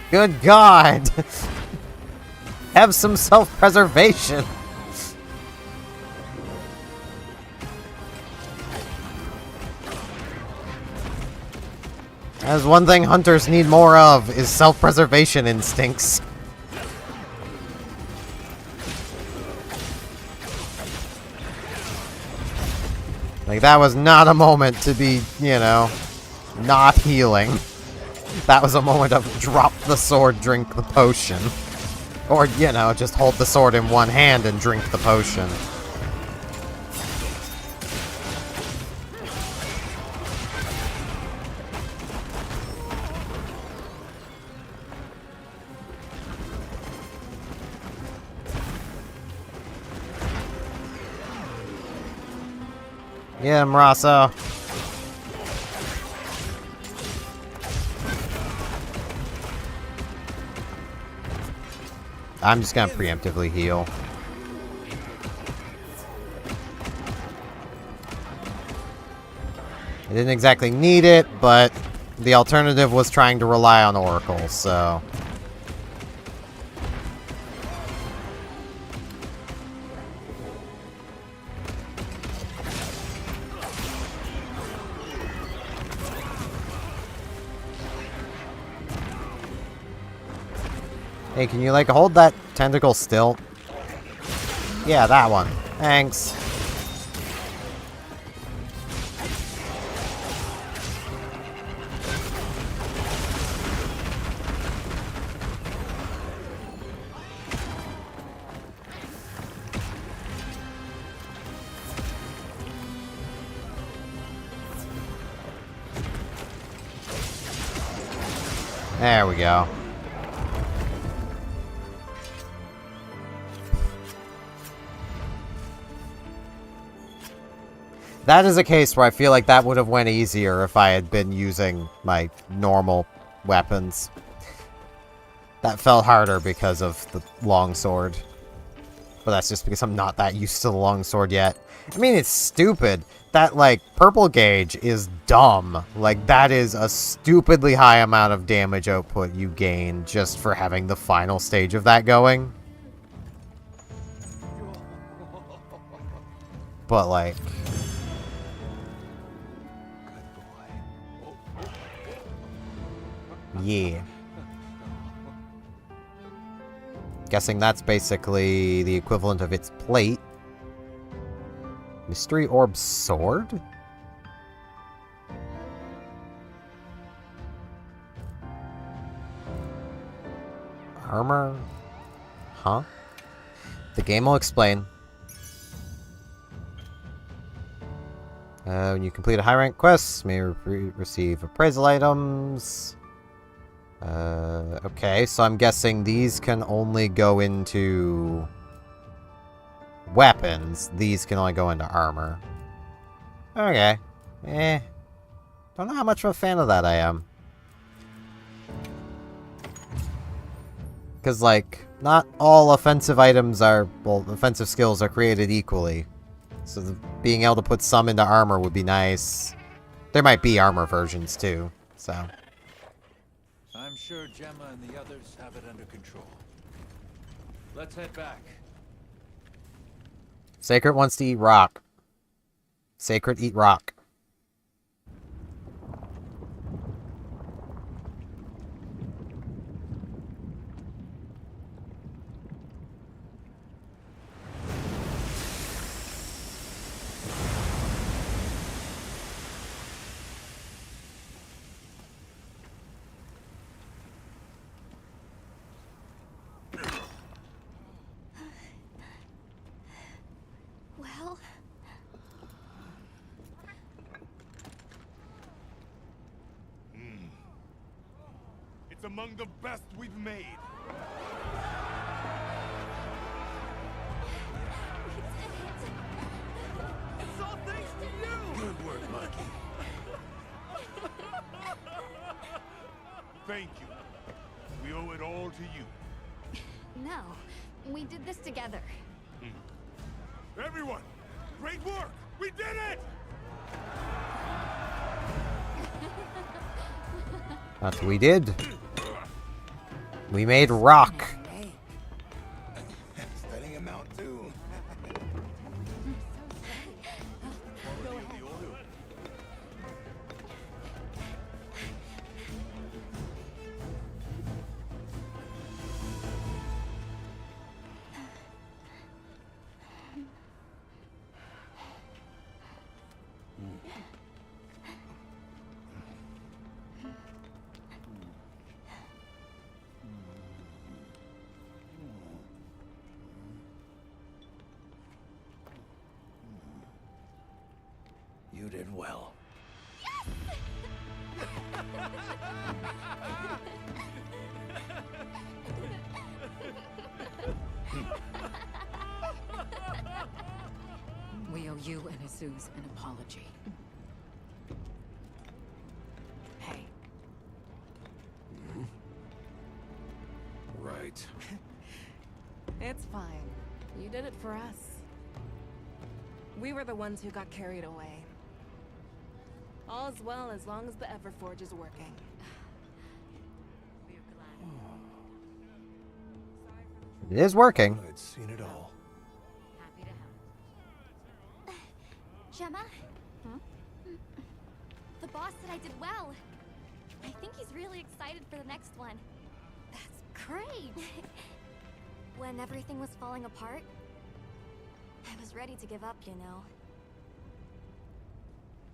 Good God. Have some self-preservation. That's one thing hunters need more of, is self-preservation instincts. Like, that was not a moment to be, you know, not healing. That was a moment of drop the sword, drink the potion. Or, you know, just hold the sword in one hand and drink the potion. Get him, Rosso. I'm just gonna preemptively heal. I didn't exactly need it, but the alternative was trying to rely on Oracle, so Hey, can you, like, hold that tentacle still? Yeah, that one. Thanks. There we go. That is a case where I feel like that would have went easier if I had been using my normal weapons. That felt harder because of the longsword. But that's just because I'm not that used to the longsword yet. I mean, it's stupid. That, like, purple gauge is dumb. Like, that is a stupidly high amount of damage output you gain just for having the final stage of that going. But, like... yeah. Guessing that's basically the equivalent of its plate. Mystery Orb Sword? Armor? Huh? The game will explain. When you complete a high rank quest, you may receive appraisal items. Okay, so I'm guessing these can only go into weapons. These can only go into armor. Okay. Don't know how much of a fan of that I am. Because, like, not all offensive items are, well, offensive skills are created equally. So being able to put some into armor would be nice. There might be armor versions, too, so... I'm sure Gemma and the others have it under control. Let's head back. Sacred wants to eat rock. Sacred, eat rock. Well, It's among the best we've made. It's all thanks to you. Good work, Monkey. Thank you. We owe it all to you. No, we did this together. Everyone, great work! We did it! That's what we did. We made rock. Studying him out too. You did well. We owe you and Jesus an apology. Hey, Right. It's fine. You did it for us. We were the ones who got carried away. All's well as long as the Everforge is working. It is working. I'd seen it all. happy to help. Gemma? The boss said I did well. I think he's really excited for the next one. That's great! When everything was falling apart, I was ready to give up, you know.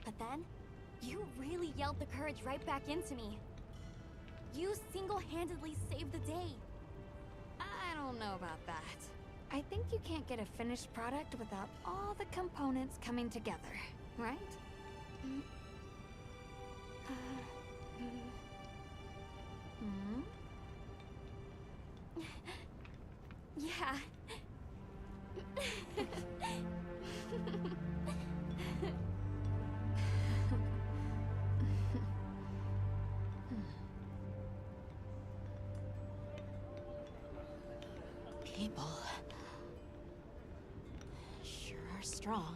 But then, you really yelled the courage right back into me. You single-handedly saved the day. I don't know about that. I think you can't get a finished product without all the components coming together, right? Yeah. People sure are strong.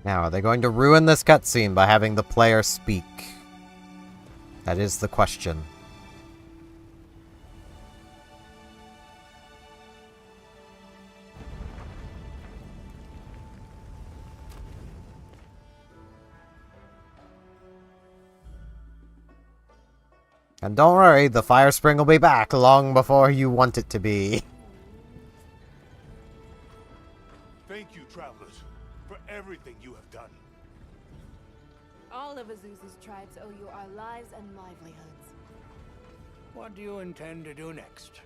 Now, are they going to ruin this cutscene by having the player speak? That is the question. And don't worry, the fire spring will be back long before you want it to be. Thank you, travelers, for everything you have done. All of Azusa's tribes owe you our lives and livelihoods. What do you intend to do next?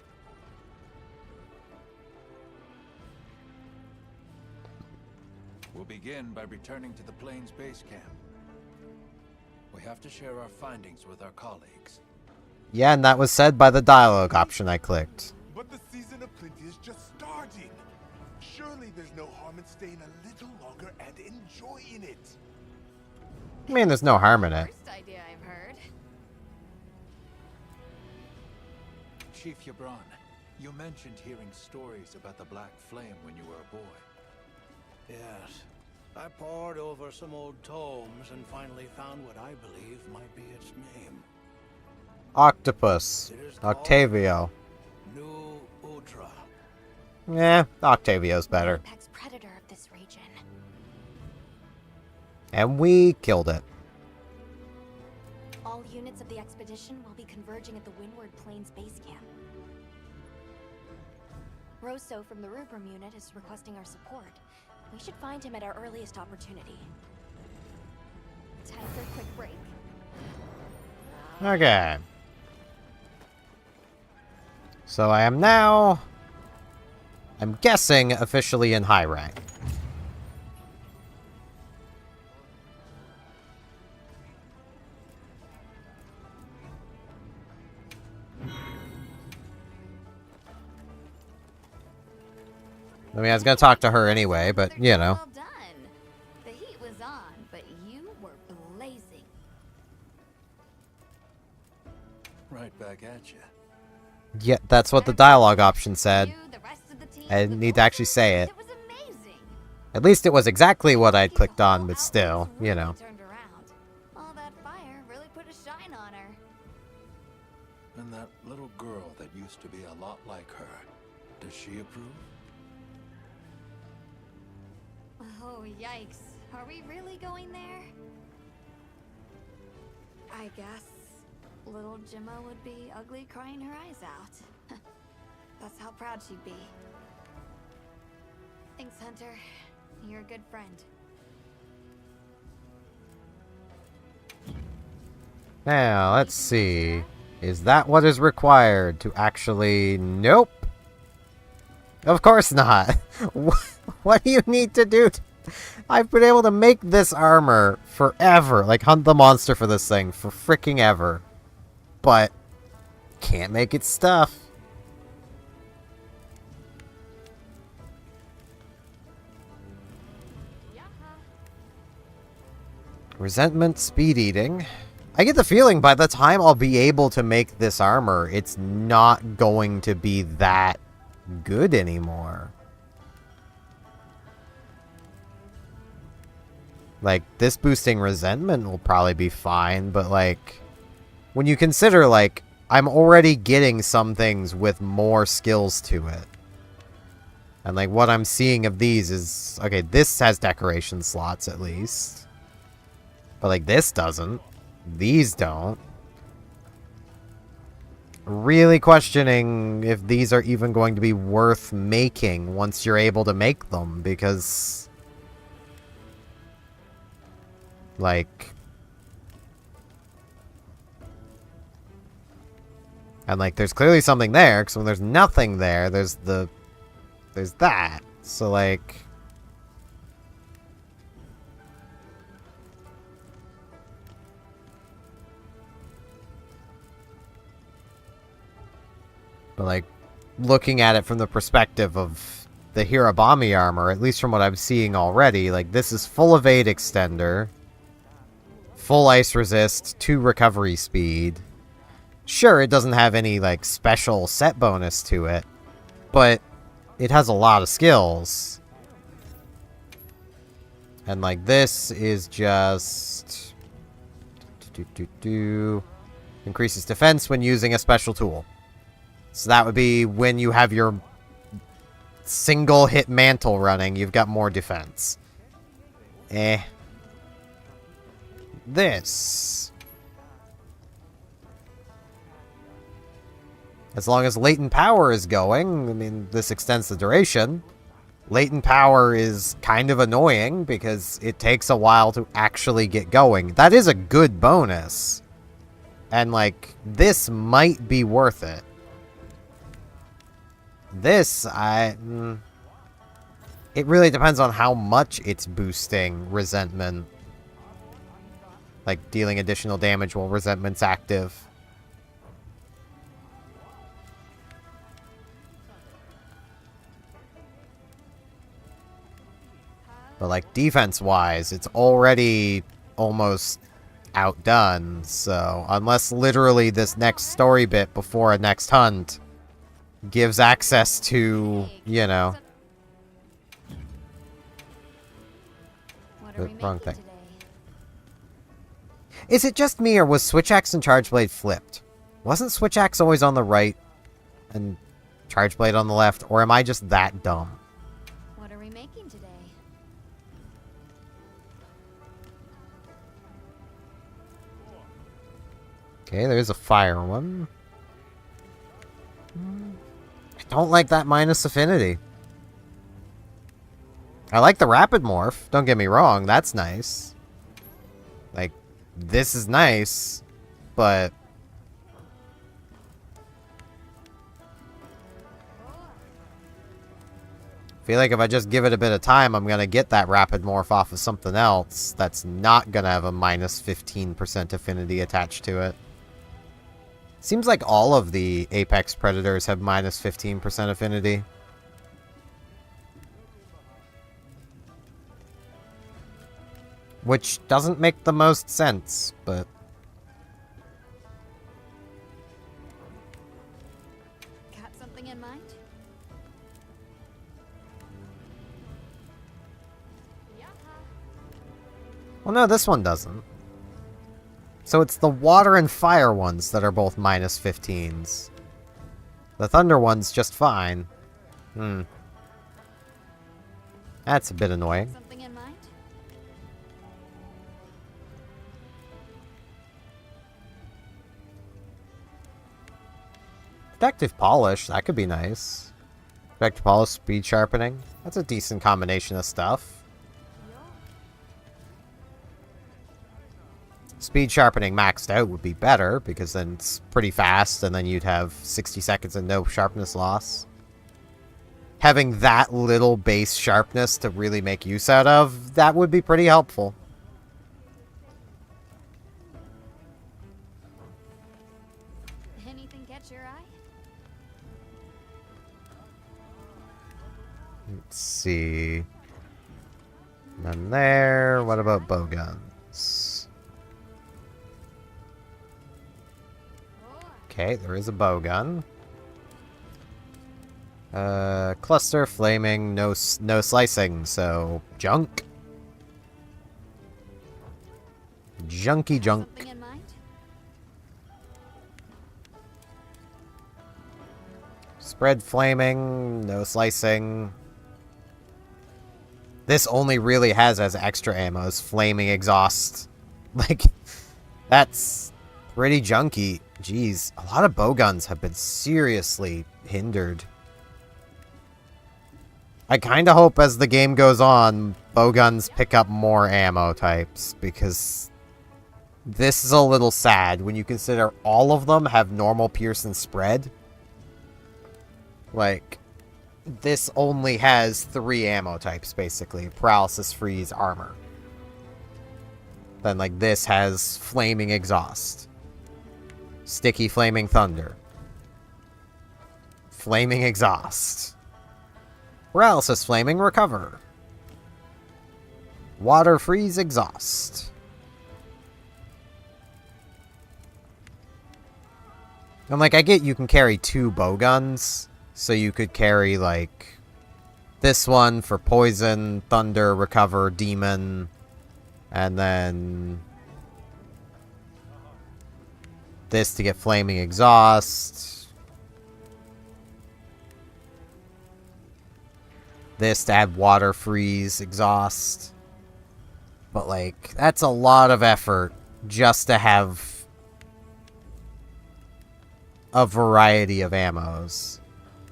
We'll begin by returning to the Plains base camp. We have to share our findings with our colleagues. Yeah, and that was said by the dialogue option I clicked. But the season of plenty is just starting. Surely there's no harm in staying a little longer and enjoying it. I mean, there's no harm in it. First idea I've heard. Chief Yabron, you mentioned hearing stories about the Black Flame when you were a boy. Yes. I pored over some old tomes and finally found what I believe might be its name. Octopus. It is called Octavio. New Utra. Yeah, Octavio's better. Apex predator of this region. And we killed it. All units of the expedition will be converging at the Windward Plains base camp. Rosso from the Rubrum unit is requesting our support. We should find him at our earliest opportunity. Time for a quick break. Okay. So I am now, I'm guessing, officially in high rank. I mean, I was gonna talk to her anyway, but, you know. Well done. The heat was on, but you were blazing. Right back at you. Yeah, that's what the dialogue option said. You, the rest of the team, I didn't need to actually say it. It was amazing. At least it was exactly what I'd clicked on, but still, you know. Turned around. All that fire really put a shine on her. And that little girl that used to be a lot like her, does she approve? Oh, yikes. Are we really going there? I guess little Gemma would be ugly crying her eyes out. That's how proud she'd be. Thanks, Hunter. You're a good friend. Now, let's see. Is that what is required to actually... Nope. Of course not. What do you need to do? I've been able to make this armor forever. Like, hunt the monster for this thing for freaking ever. But can't make it stuff. Resentment, speed eating. I get the feeling by the time I'll be able to make this armor, it's not going to be that good anymore. Like, this boosting resentment will probably be fine, but like, when you consider, like, I'm already getting some things with more skills to it. And, like, what I'm seeing of these is... Okay, this has decoration slots, at least. But, like, this doesn't. These don't. Really questioning if these are even going to be worth making once you're able to make them, because... Like... And, like, there's clearly something there, because when there's nothing there, there's that. So, like... But, like, looking at it from the perspective of the Hirabami armor, at least from what I'm seeing already, like, this is full evade extender, full ice resist, 2 recovery speed. Sure, it doesn't have any, like, special set bonus to it, but it has a lot of skills. And, like, this is just... Increases defense when using a special tool. So that would be when you have your single hit mantle running, you've got more defense. This. As long as latent power is going, I mean, this extends the duration. Latent power is kind of annoying because it takes a while to actually get going. That is a good bonus. And, like, this might be worth it. This, it really depends on how much it's boosting resentment. Like, dealing additional damage while resentment's active. But, like, defense-wise, it's already almost outdone. So, unless literally this next story bit before a next hunt gives access to, you know... Wrong thing. Is it just me, or was Switch Axe and Charge Blade flipped? Wasn't Switch Axe always on the right and Charge Blade on the left? Or am I just that dumb? What are we making today? Okay, there's a fire one. I don't like that minus affinity. I like the rapid morph, don't get me wrong, that's nice. Like, this is nice, but... I feel like if I just give it a bit of time, I'm gonna get that rapid morph off of something else that's not gonna have a minus 15% affinity attached to it. Seems like all of the Apex Predators have minus 15% affinity. Which doesn't make the most sense, but... Got something in mind? Well, no, this one doesn't. So it's the water and fire ones that are both minus 15s. The thunder one's just fine. That's a bit annoying. Something in mind? Protective polish, that could be nice. Protective polish, speed sharpening. That's a decent combination of stuff. Speed sharpening maxed out would be better, because then it's pretty fast, and then you'd have 60 seconds and no sharpness loss. Having that little base sharpness to really make use out of, that would be pretty helpful. Anything catch your eye? Let's see. None there. What about bowguns? Okay, there is a bowgun. Cluster, flaming, no slicing, so junk. Junky junk. Something in mind? Spread flaming, no slicing. this only really has as extra ammo is flaming exhaust. Like, that's pretty junky. Jeez, a lot of bowguns have been seriously hindered. I kind of hope as the game goes on, bowguns pick up more ammo types, because this is a little sad when you consider all of them have normal pierce and spread. Like, this only has 3 ammo types, basically. Paralysis, freeze, armor. Then, like, this has flaming exhaust. Sticky flaming thunder. Flaming exhaust. Paralysis, flaming recover. Water, freeze, exhaust. And, like, I get you can carry 2 bowguns. So you could carry, like, this one for poison, thunder, recover, demon, and then this to get flaming exhaust. This to add water, freeze, exhaust. But, like, that's a lot of effort just to have a variety of ammos.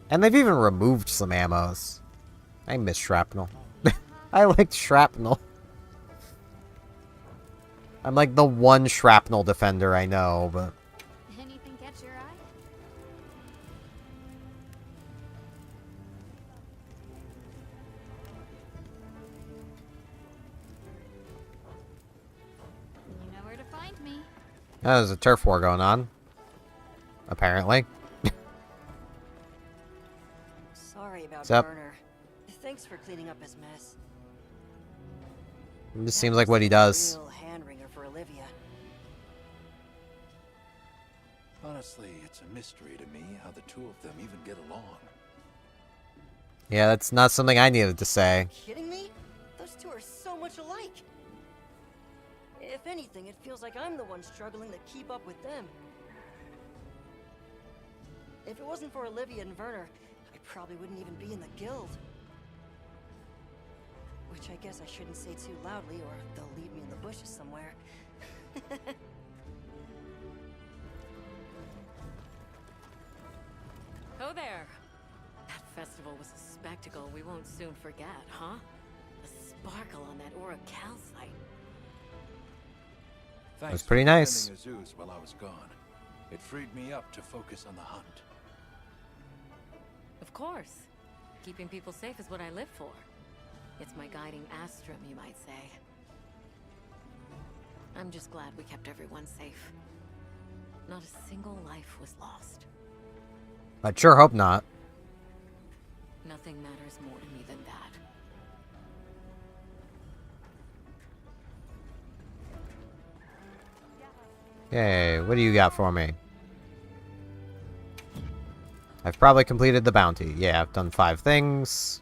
And they've even removed some ammos. I miss shrapnel. I liked shrapnel. I'm like the one shrapnel defender I know, but... Anything catch your eye? You know where to find me. There's a turf war going on. Apparently. Sorry about What's up? Werner. Thanks for cleaning up his mess. This seems like what he does. Real hand-wringer for Olivia. Honestly, it's a mystery to me how the two of them even get along. Yeah, that's not something I needed to say. Kidding me? Those two are so much alike. If anything, it feels like I'm the one struggling to keep up with them. If it wasn't for Olivia and Werner, I probably wouldn't even be in the guild. Which I guess I shouldn't say too loudly, or they'll leave me in the bushes somewhere. Oh there! That festival was a spectacle we won't soon forget, huh? The sparkle on that Aura calcite. Thanks was pretty for nice. defending Azuz while I was gone. It freed me up to focus on the hunt. Of course. Keeping people safe is what I live for. It's my guiding astrum, you might say. I'm just glad we kept everyone safe. Not a single life was lost. I'd sure hope not. Nothing matters more to me than that. Okay, what do you got for me? I've probably completed the bounty. Yeah, I've done 5 things.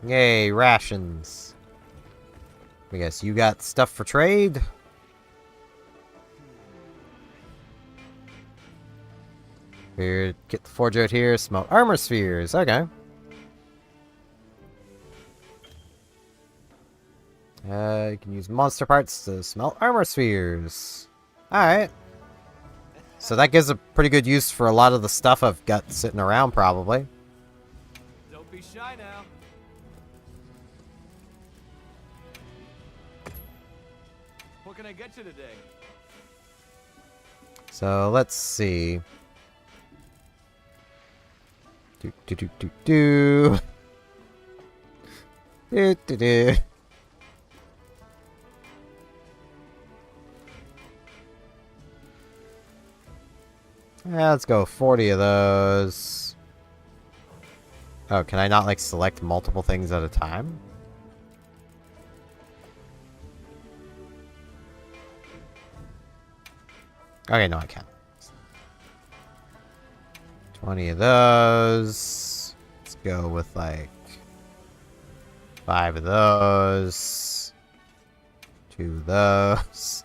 Yay, rations. I guess you got stuff for trade? Here, get the forge out here, smelt armor spheres. Okay. You can use monster parts to smelt armor spheres. Alright. So that gives a pretty good use for a lot of the stuff I've got sitting around, probably. Don't be shy now. What can I get you today? So let's see. Do do do do do. Do do do. Yeah, let's go 40 of those. Oh, can I not, like, select multiple things at a time? Okay, no, I can. 20 of those. Let's go with, like, 5 of those. 2 of those.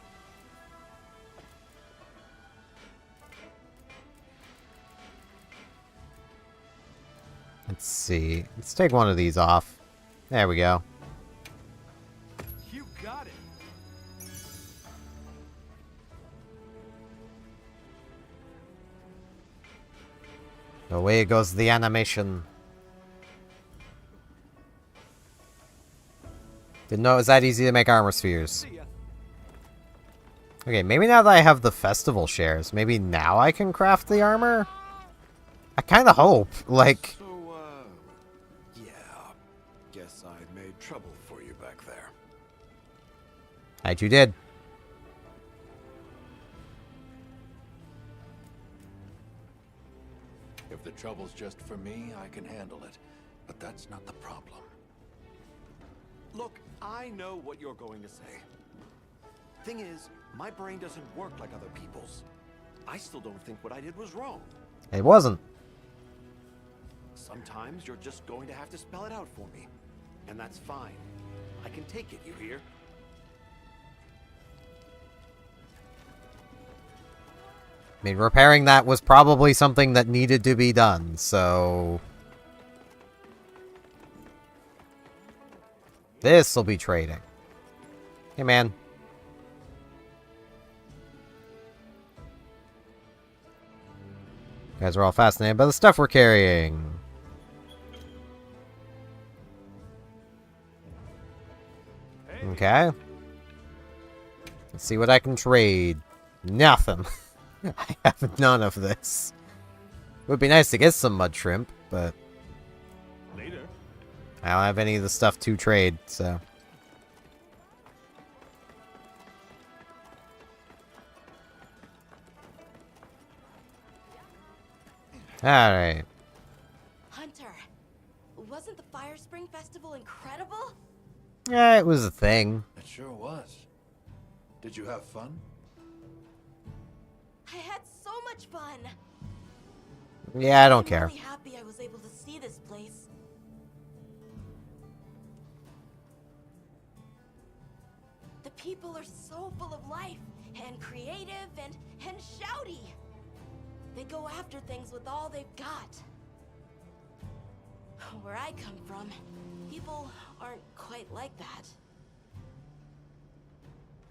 Let's see. Let's take one of these off. There we go. You got it. Away goes the animation. Didn't know it was that easy to make armor spheres. Okay, maybe now that I have the festival shares, maybe now I can craft the armor? I kinda hope, like... So, yeah. Guess I made trouble for you back there. That you did. If the trouble's just for me, I can handle it. But that's not the problem. Look, I know what you're going to say. Thing is, my brain doesn't work like other people's. I still don't think what I did was wrong. It wasn't. Sometimes you're just going to have to spell it out for me. And that's fine. I can take it, you hear? I mean, repairing that was probably something that needed to be done, so... This'll be trading. Hey, man. You guys are all fascinated by the stuff we're carrying. Okay. Let's see what I can trade. Nothing. I have none of this. It would be nice to get some mud shrimp, but... Later. I don't have any of the stuff to trade, so... Alright. Hunter, wasn't the Fire Spring Festival incredible? Yeah, it was a thing. It sure was. Did you have fun? I had so much fun. Yeah, I don't care. I'm really happy I was able to see this place. The people are so full of life and creative and shouty. They go after things with all they've got. Where I come from, people aren't quite like that.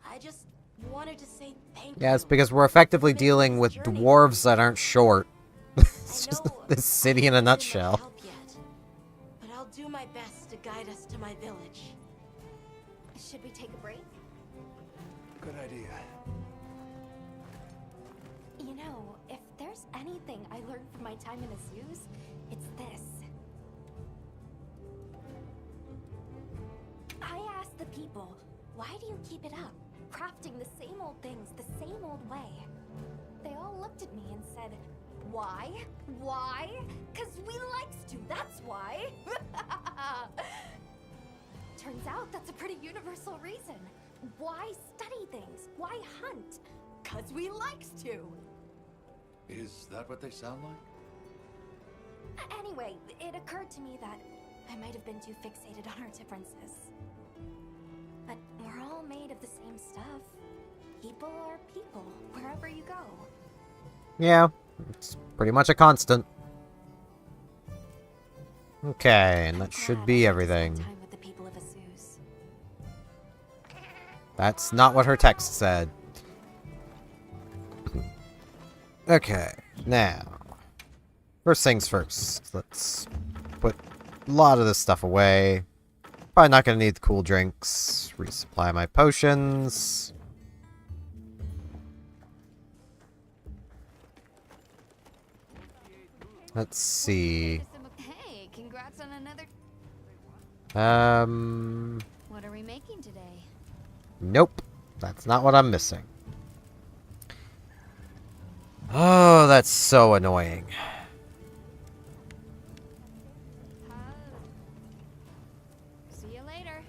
I just wanted to say thank you. Yeah, it's because we're effectively dealing with dwarves that aren't short. It's just this city in a nutshell. But I'll do my best to guide us to my village. Should we take a break? Good idea. You know, if there's anything I learned from my time in the zoos, it's this. I asked the people, why do you keep it up? Crafting the same old things the same old way. They all looked at me and said, why? Why? 'Cause we likes to, that's why. Turns out that's a pretty universal reason. Why study things? Why hunt? 'Cause we likes to. Is that what they sound like? Anyway, it occurred to me that I might have been too fixated on our differences. But we're all made of the same stuff. People are people, wherever you go. Yeah, it's pretty much a constant. Okay, and that should be everything. Time with the people of Azus. That's not what her text said. Okay, now. First things first. Let's put a lot of this stuff away. Probably not going to need the cool drinks. Resupply my potions. Let's see. Hey, congrats on another. What are we making today? Nope. That's not what I'm missing. Oh, that's so annoying. See you later.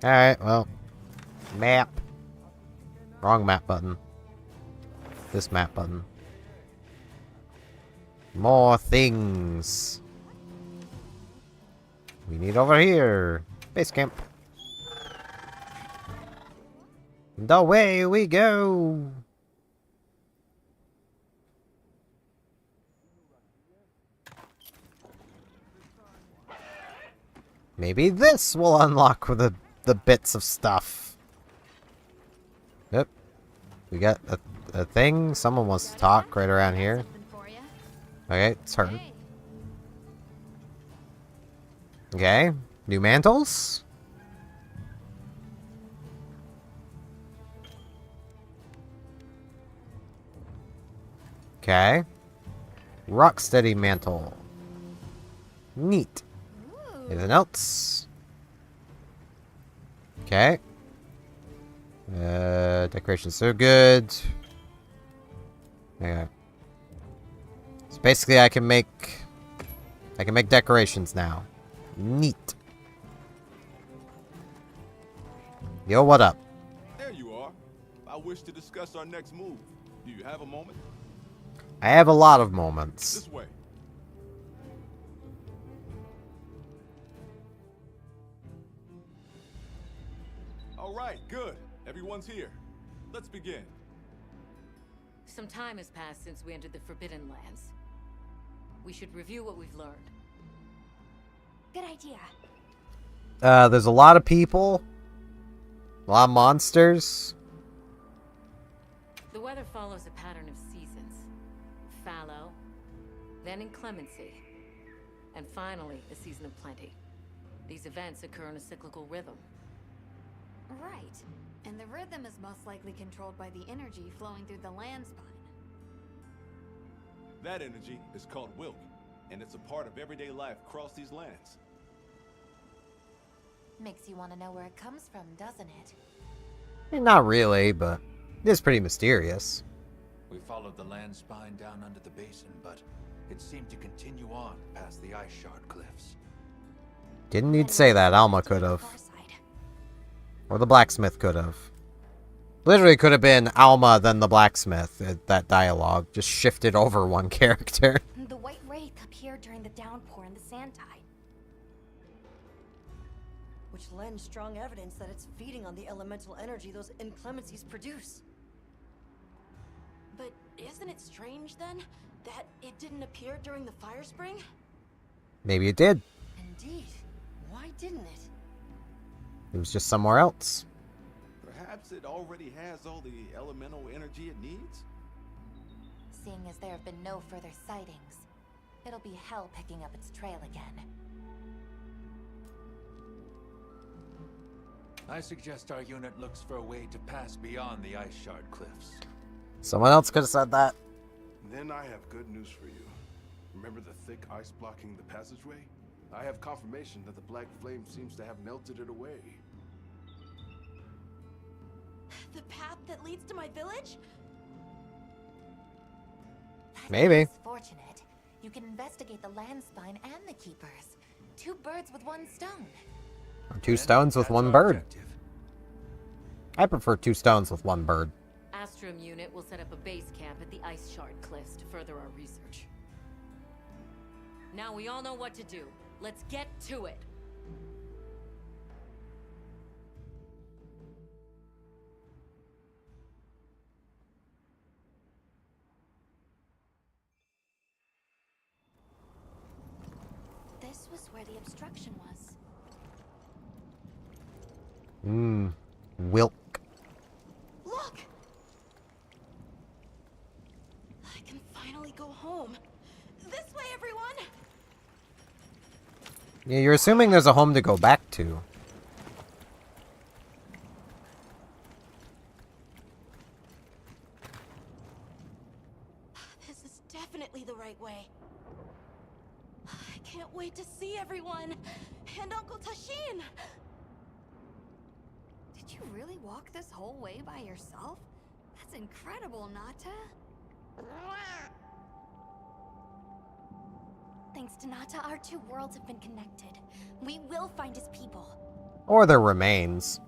Alright, well. Map. Wrong map button. This map button. More things. We need over here. Base camp. And away we go. Maybe this will unlock the bits of stuff. Yep. We got a thing. Someone wants to talk right around here. Okay, it's her. Okay. New mantles? Okay. Rocksteady mantle. Neat. Anything else? Okay. Decoration's so good. Okay. So basically I can make decorations now. Neat. Yo, what up? There you are. I wish to discuss our next move. Do you have a moment? I have a lot of moments. This way. All right, good. Everyone's here. Let's begin. Some time has passed since we entered the Forbidden Lands. We should review what we've learned. Good idea. There's a lot of people. A lot of monsters. The weather follows a pattern of seasons. Fallow, then inclemency, and finally a season of plenty. These events occur in a cyclical rhythm. Right. And the rhythm is most likely controlled by the energy flowing through the land spine. That energy is called Wylk, and it's a part of everyday life across these lands. Makes you want to know where it comes from, doesn't it? Not really, but it is pretty mysterious. We followed the land spine down under the basin, but it seemed to continue on past the ice shard cliffs. Didn't need to say that. Alma could have. Or the blacksmith could have. Literally could have been Alma then the blacksmith. That dialogue just shifted over one character. The white wraith appeared during the downpour and the sand tide. Which lends strong evidence that it's feeding on the elemental energy those inclemencies produce. But isn't it strange then that it didn't appear during the fire spring? Maybe it did. Indeed. Why didn't it? It was just somewhere else. Perhaps it already has all the elemental energy it needs? Seeing as there have been no further sightings, it'll be hell picking up its trail again. I suggest our unit looks for a way to pass beyond the ice shard cliffs. Someone else could have said that. Then I have good news for you. Remember the thick ice blocking the passageway? I have confirmation that the black flame seems to have melted it away. The path that leads to my village? Maybe. It's fortunate. You can investigate the land spine and the keepers. 2 birds with 1 stone. 2 stones with 1 bird. I prefer 2 stones with 1 bird. Astrum unit will set up a base camp at the ice shard cliffs to further our research. Now we all know what to do. Let's get to it. This was where the obstruction was. Wylk. Look! I can finally go home. This way, everyone! Yeah, you're assuming there's a home to go back to. This is definitely the right way. I can't wait to see everyone! And Uncle Tashin! Did you really walk this whole way by yourself? That's incredible, Nata. Thanks to Nata, our 2 worlds have been connected. We will find his people. Or their remains.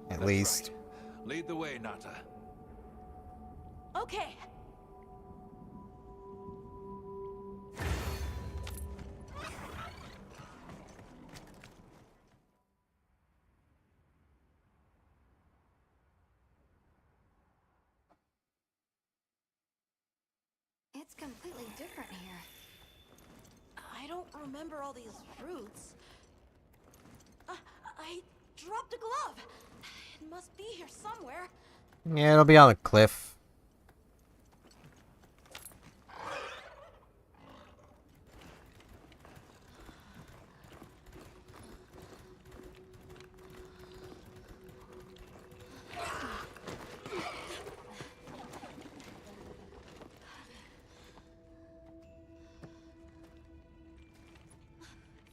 At That's least. right. Lead the way, Nata. Okay. It's completely different here. I don't remember all these roots. I dropped a glove. It must be here somewhere. Yeah, it'll be on a cliff.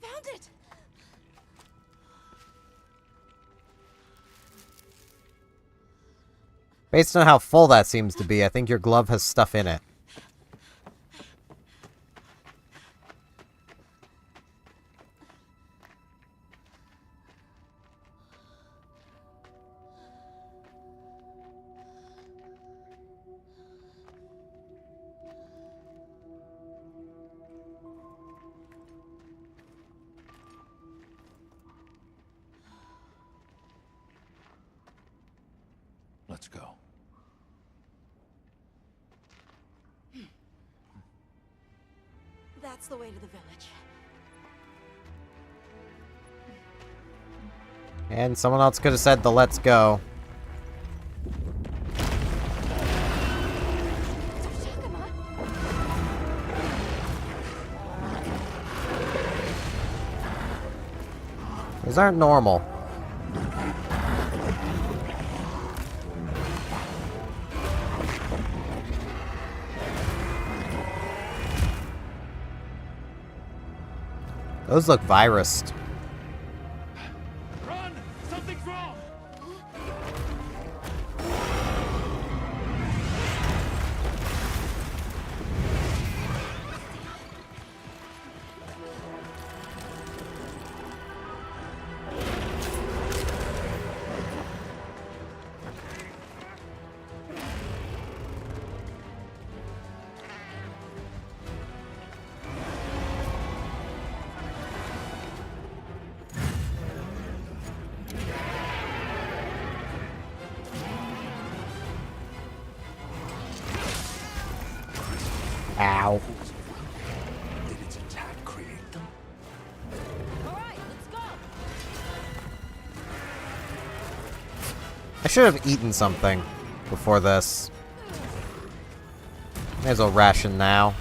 Found it. Based on how full that seems to be, I think your glove has stuff in it. Let's go. That's the way to the village. And someone else could have said the let's go. These aren't normal. Those look virused. Run! Something's wrong! Ow. Did its attack create them? Alright, let's go. I should have eaten something before this. May as well ration now.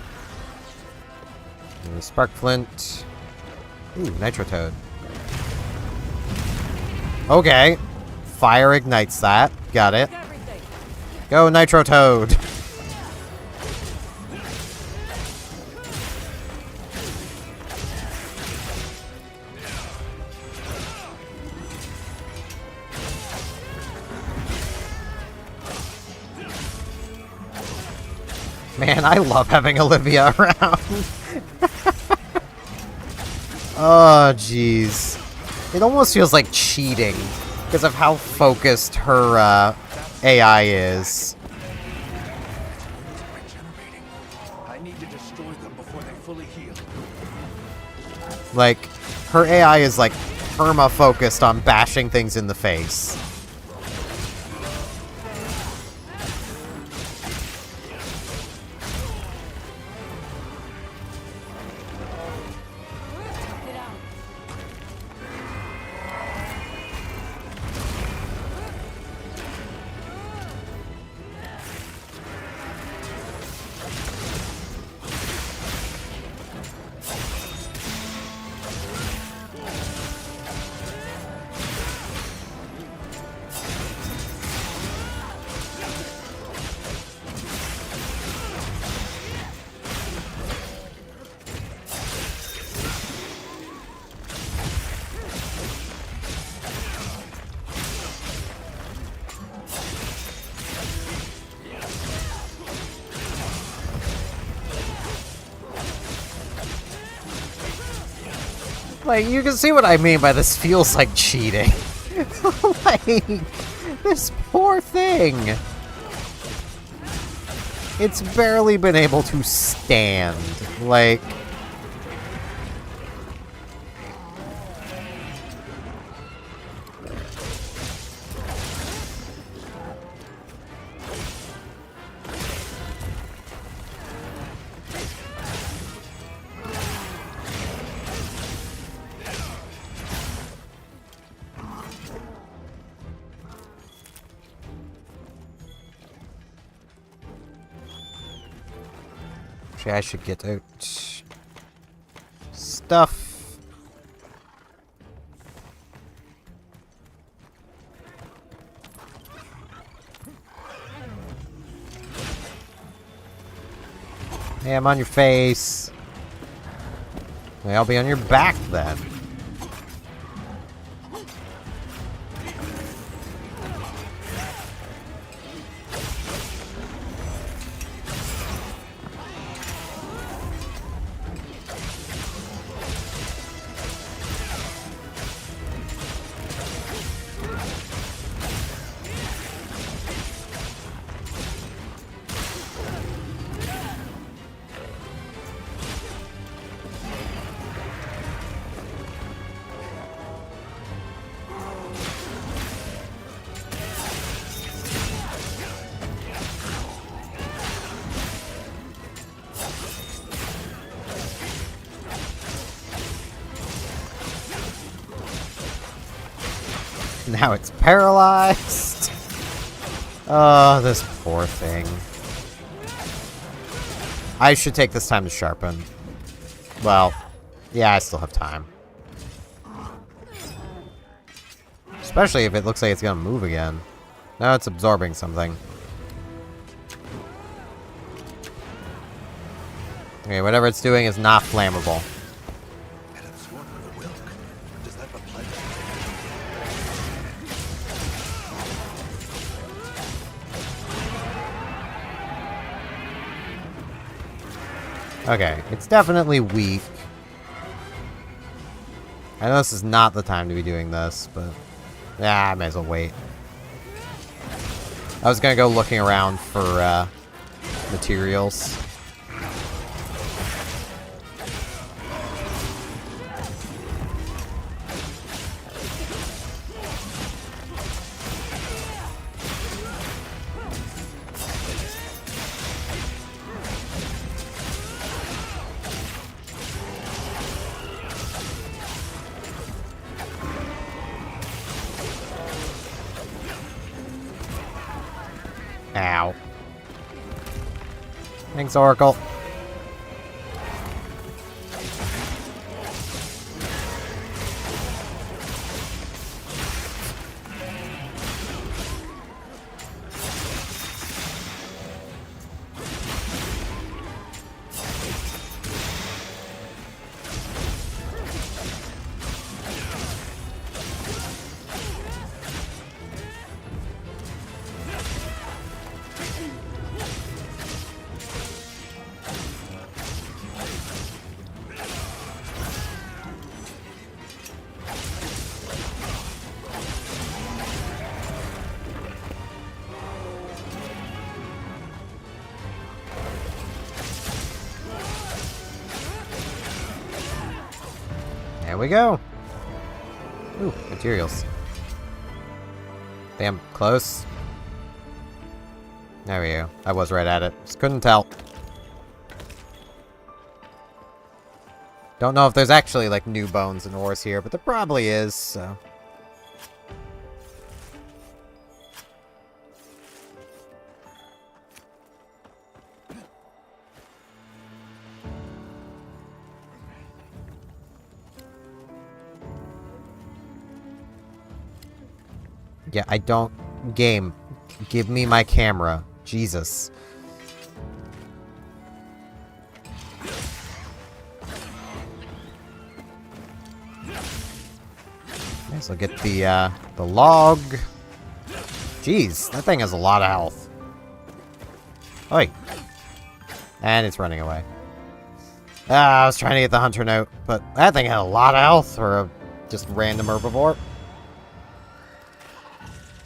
And spark flint. Ooh, nitro toad. Okay. Fire ignites that. Got it. Go, nitro toad. Man, I love having Olivia around. Oh, jeez. It almost feels like cheating because of how focused her AI is. I need to destroy them before they fully heal. Like, her AI is like perma-focused on bashing things in the face. Like, you can see what I mean by this feels like cheating. Like, this poor thing. It's barely been able to stand. Like... Actually, I should get out stuff. Hey, I'm on your face. Hey, I'll be on your back then. Now it's paralyzed. Oh, this poor thing. I should take this time to sharpen. Well, yeah, I still have time. Especially if it looks like it's gonna move again. Now it's absorbing something. Okay, whatever it's doing is not flammable. It absorbed the Wylk. Does that apply? Okay, it's definitely weak. I know this is not the time to be doing this, but yeah, I may as well wait. I was gonna go looking around for materials. Ow. Thanks, Oracle. There we go. Ooh, materials. Damn, close. There we go. I was right at it. Just couldn't tell. Don't know if there's actually, like, new bones and ores here, but there probably is, so... Yeah, I don't... Game. Give me my camera. Jesus. Guess I'll get the log. Jeez, that thing has a lot of health. Oi. And it's running away. I was trying to get the hunter note, but that thing had a lot of health for a just random herbivore.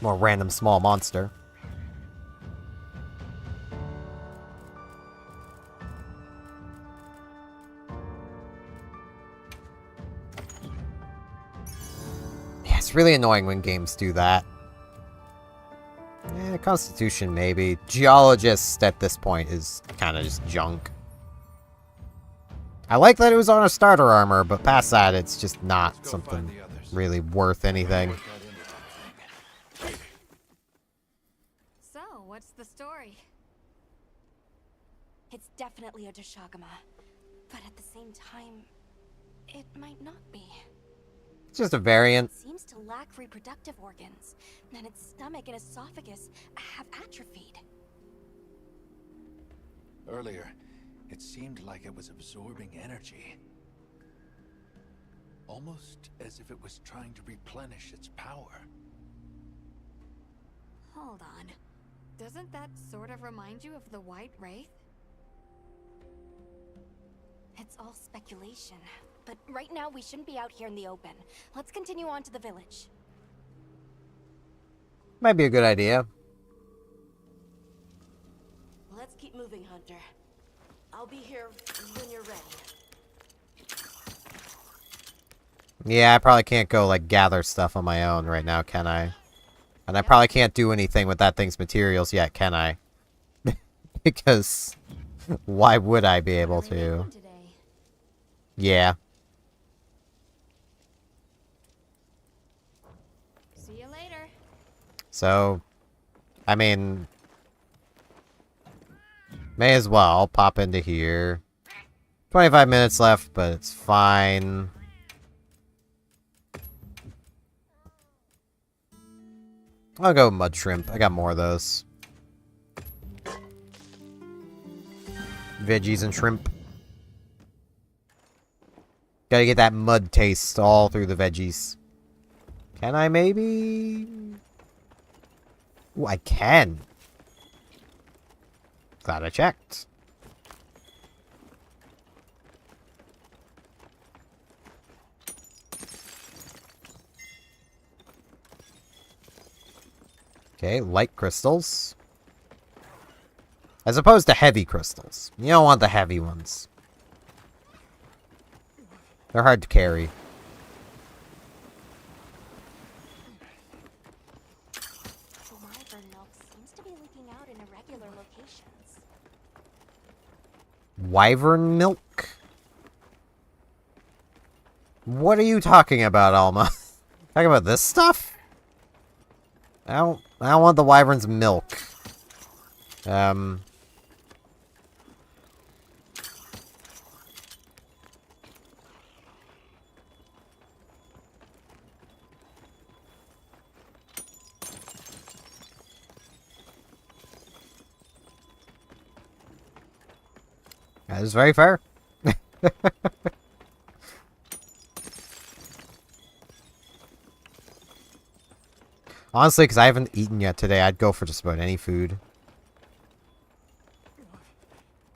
More random small monster. Yeah, it's really annoying when games do that. Yeah, Constitution maybe. Geologist at this point is kind of just junk. I like that it was on a starter armor, but past that it's just not something really worth anything. So, what's the story? It's definitely a Deshagama. But at the same time, it might not be. It's just a variant. It seems to lack reproductive organs, and its stomach and esophagus have atrophied. Earlier, it seemed like it was absorbing energy. Almost as if it was trying to replenish its power. Hold on. Doesn't that sort of remind you of the White Wraith? It's all speculation. But right now, we shouldn't be out here in the open. Let's continue on to the village. Might be a good idea. Let's keep moving, Hunter. I'll be here when you're ready. Yeah, I probably can't go, like, gather stuff on my own right now, can I? And I probably can't do anything with that thing's materials yet, can I? Because why would I be able to? Yeah. See you later. So, I mean, may as well pop into here. 25 minutes left, but it's fine. I'll go mud shrimp. I got more of those. Veggies and shrimp. Gotta get that mud taste all through the veggies. Can I maybe? Ooh, I can. Glad I checked. Okay, light crystals. As opposed to heavy crystals. You don't want the heavy ones. They're hard to carry. The wyvern milk seems to be leaking out in irregular locations. Wyvern milk? What are you talking about, Alma? Talking about this stuff? I don't want the wyvern's milk. That is very fair. Honestly, because I haven't eaten yet today, I'd go for just about any food.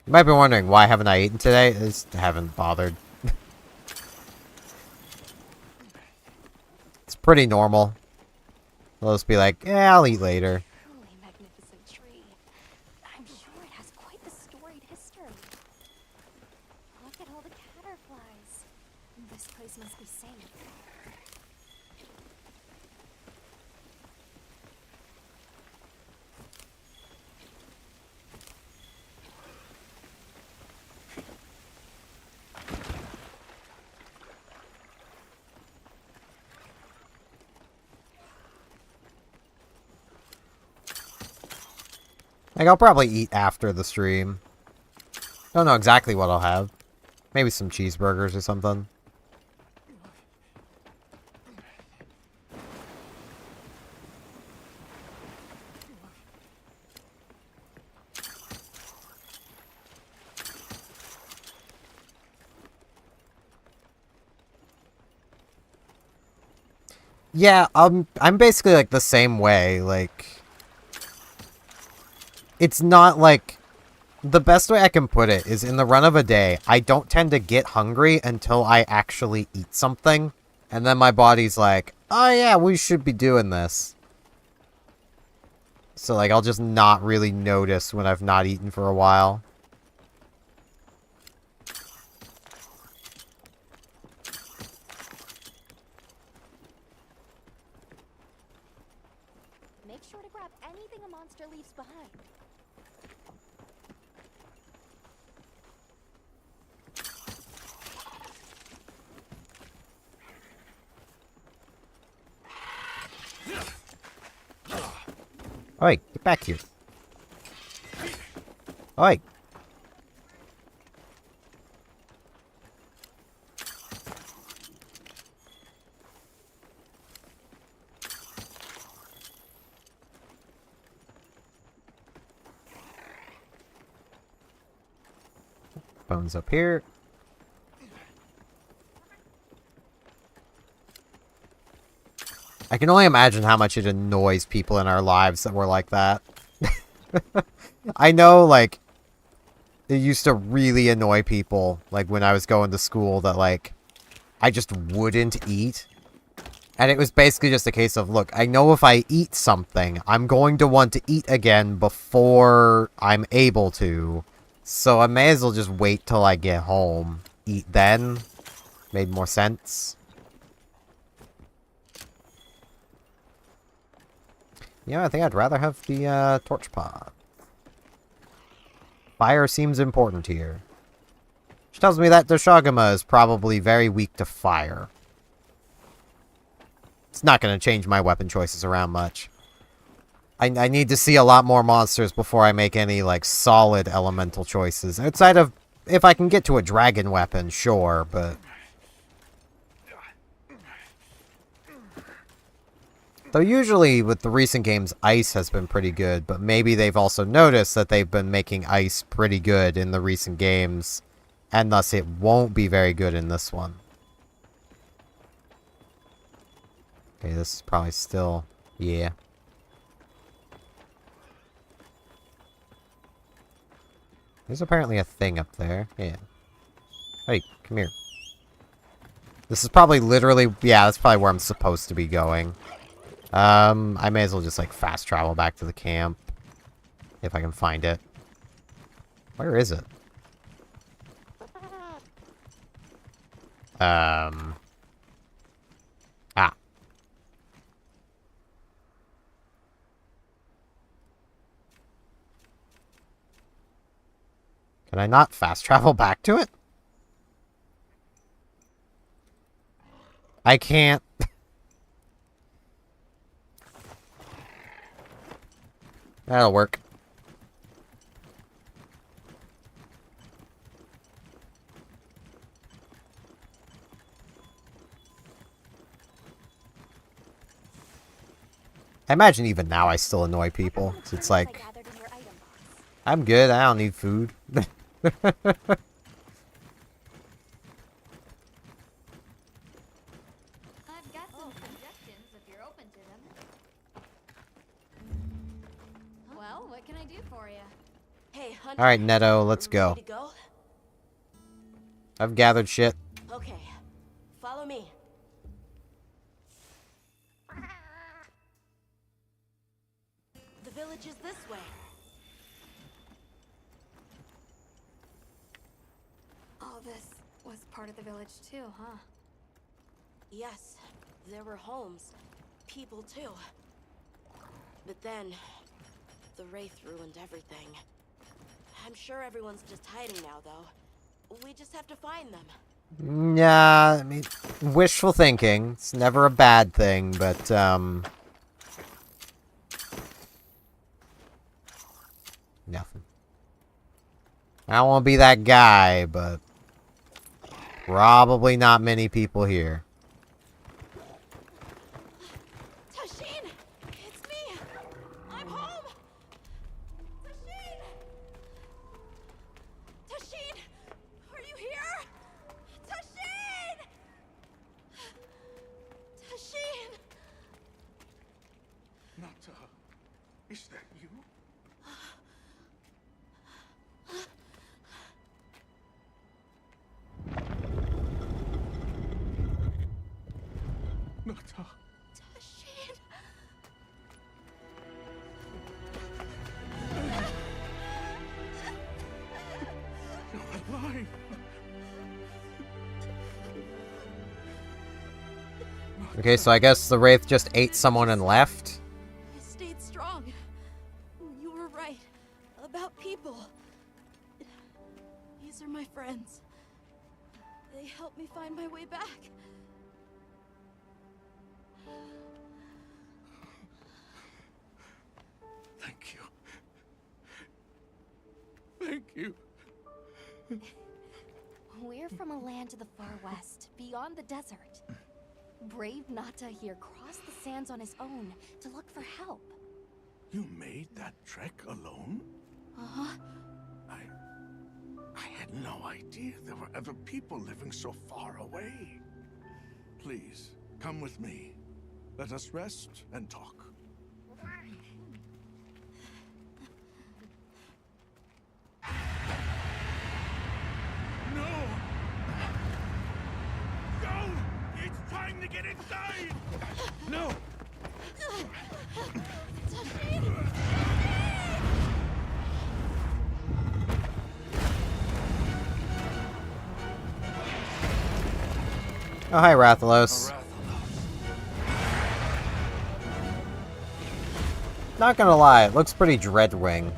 You might be wondering, why haven't I eaten today? I just haven't bothered. It's pretty normal. I'll just be like, yeah, I'll eat later. Truly magnificent tree. I'm sure it has quite the storied history. Look at all the caterflies. This place must be safe. Like, I'll probably eat after the stream. Don't know exactly what I'll have. Maybe some cheeseburgers or something. Yeah, I'm basically like the same way, like... It's not like... The best way I can put it is in the run of a day, I don't tend to get hungry until I actually eat something. And then my body's like, oh yeah, we should be doing this. So like, I'll just not really notice when I've not eaten for a while. Make sure to grab anything a monster leaves behind. Oi, get back here. Oi. Bones up here. I can only imagine how much it annoys people in our lives that were like that. I know, like, it used to really annoy people, like, when I was going to school, that, like, I just wouldn't eat. And it was basically just a case of, look, I know if I eat something, I'm going to want to eat again before I'm able to. So I may as well just wait till I get home. Eat then. Made more sense. Yeah, I think I'd rather have the torch pod. Fire seems important here. Which tells me that Doshaguma is probably very weak to fire. It's not going to change my weapon choices around much. I need to see a lot more monsters before I make any, like, solid elemental choices. Outside of, if I can get to a dragon weapon, sure, but... Though usually, with the recent games, ice has been pretty good, but maybe they've also noticed that they've been making ice pretty good in the recent games, and thus it won't be very good in this one. Okay, this is probably still... yeah. There's apparently a thing up there. Yeah. Hey, come here. This is probably literally... yeah, that's probably where I'm supposed to be going. I may as well just, like, fast travel back to the camp. If I can find it. Where is it? Ah. Can I not fast travel back to it? I can't. That'll work. I imagine even now I still annoy people. So it's like, I'm good, I don't need food. I've got some suggestions if you're open to them. Well, what can I do for you? Hey, Hunter. Alright, Neto, let's go. Ready to go? I've gathered shit. Okay, follow me. The village is this way. All this was part of the village too, huh? Yes, there were homes, people too. But then, the Wraith ruined everything. I'm sure everyone's just hiding now, though. We just have to find them. Yeah, I mean, wishful thinking. It's never a bad thing, but, nothing. I don't want to be that guy, but probably not many people here. Tashin! It's me! I'm home! Tashin! Tashin! Are you here? Tashin! Tashin! Nata, is that you? Nata. Tashin! You're alive. Okay, so I guess the Wraith just ate someone and left? I stayed strong. You were right. About people. These are my friends. They helped me find my way back. Thank you. Thank you. We're from a land to the far west, beyond the desert. Brave Nata here crossed the sands on his own to look for help. You made that trek alone? Uh-huh. I had no idea there were other people living so far away. Please, come with me. Let us rest and talk. No! Go! It's trying to get inside! No! Oh, hi, Rathalos. Not gonna lie, it looks pretty Dreadwing.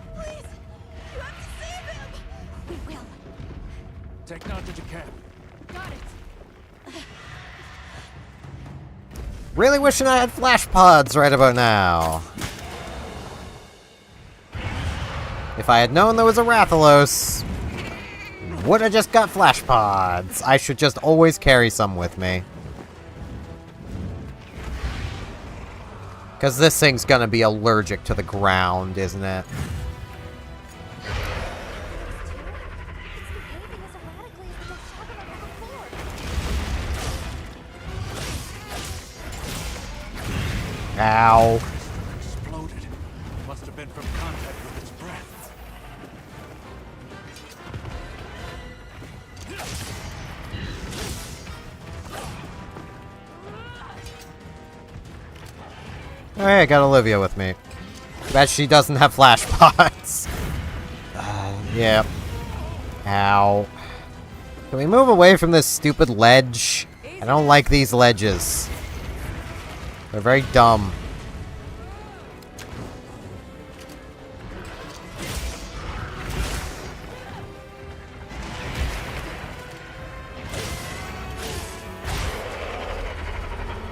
Take Nanta to camp. Got it. Really wishing I had flash pods right about now. If I had known there was a Rathalos, would have just got flash pods. I should just always carry some with me. Because this thing's gonna be allergic to the ground, isn't it? Ow. Exploded. Must have been from contact with its breath. Oh, hey, I got Olivia with me. Bet she doesn't have flash pods. Yeah. Ow. Can we move away from this stupid ledge? I don't like these ledges. They're very dumb.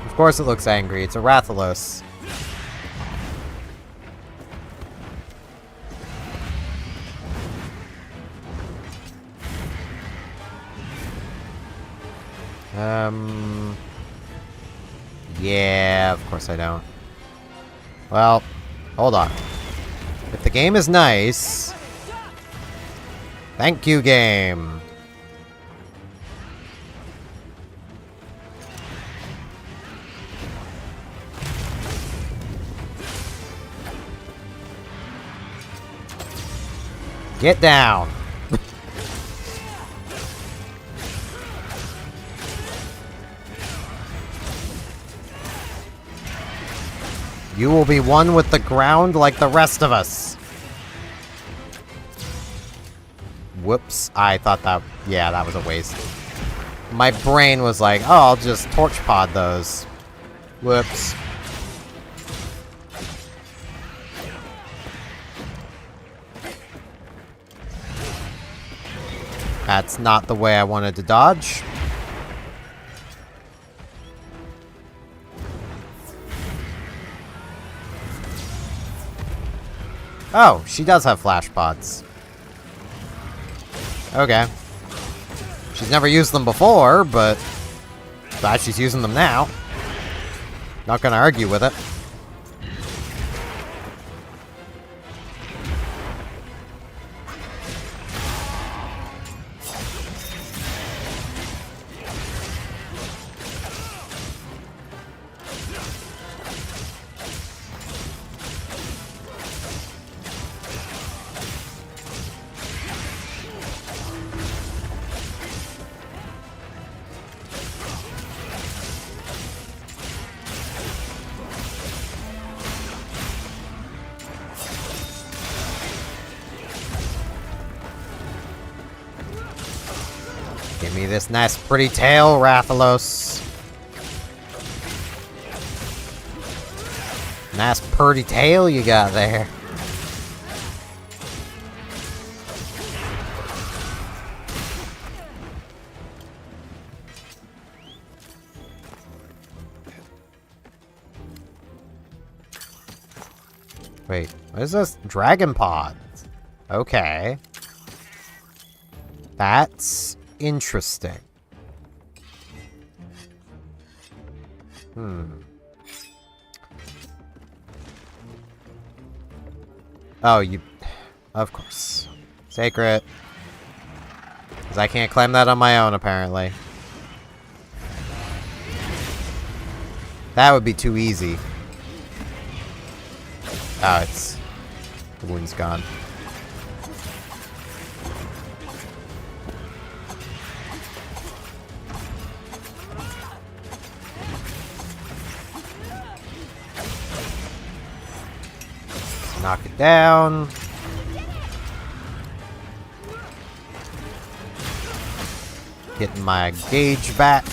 Of course it looks angry. It's a Rathalos. Yeah, of course I don't. Well, hold on. If the game is nice... Thank you, game. Get down. You will be one with the ground like the rest of us. Whoops. I thought that... Yeah, that was a waste. My brain was like, oh, I'll just torch pod those. Whoops. That's not the way I wanted to dodge. Oh, she does have flash pods. Okay. She's never used them before, but glad she's using them now. Not gonna argue with it. Give me this nice pretty tail, Rathalos. Nice pretty tail you got there. Wait, what is this? Dragon pods. Okay. That's interesting. Oh, you... Of course. Sacred. Because I can't climb that on my own, apparently. That would be too easy. Oh, it's... the wound's gone. Knock it down. Getting my gauge back.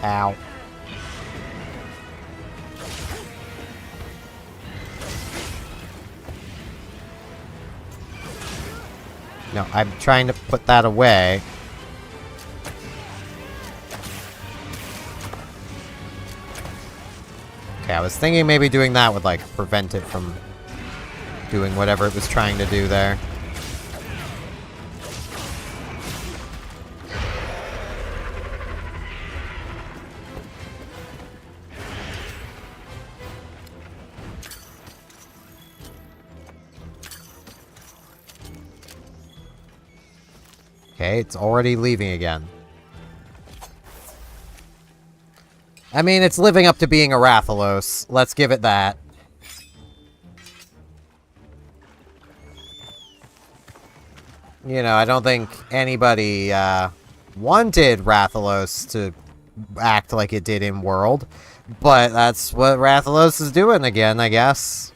Ow. No, I'm trying to put that away. Okay, I was thinking maybe doing that would, like, prevent it from doing whatever it was trying to do there. Okay, it's already leaving again. I mean, it's living up to being a Rathalos. Let's give it that. You know, I don't think anybody wanted Rathalos to act like it did in World, but that's what Rathalos is doing again, I guess.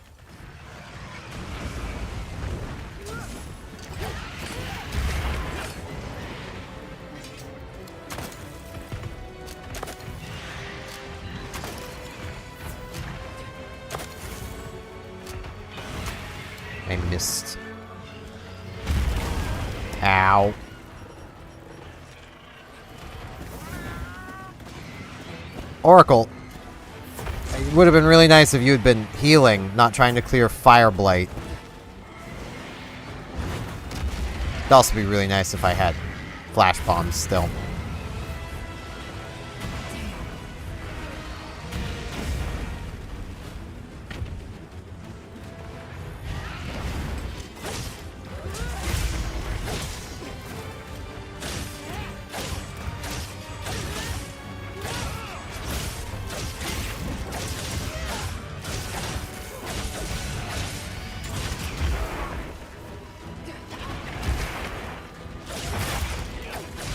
I missed. Ow. Oracle. It would have been really nice if you had been healing, not trying to clear Fire Blight. It'd also be really nice if I had Flash Bombs still.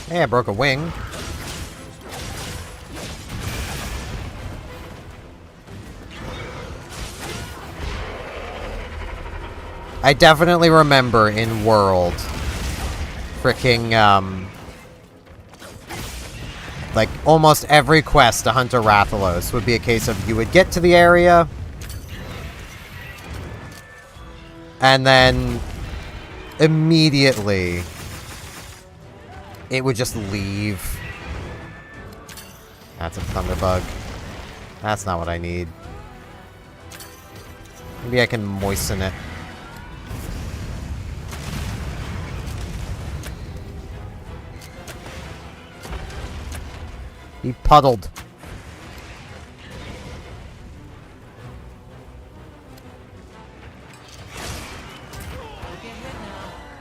Hey, I broke a wing. I definitely remember in World, fricking, like, almost every quest to hunt a Rathalos would be a case of you would get to the area, and then immediately it would just leave. That's a Thunderbug. That's not what I need. Maybe I can moisten it. He puddled.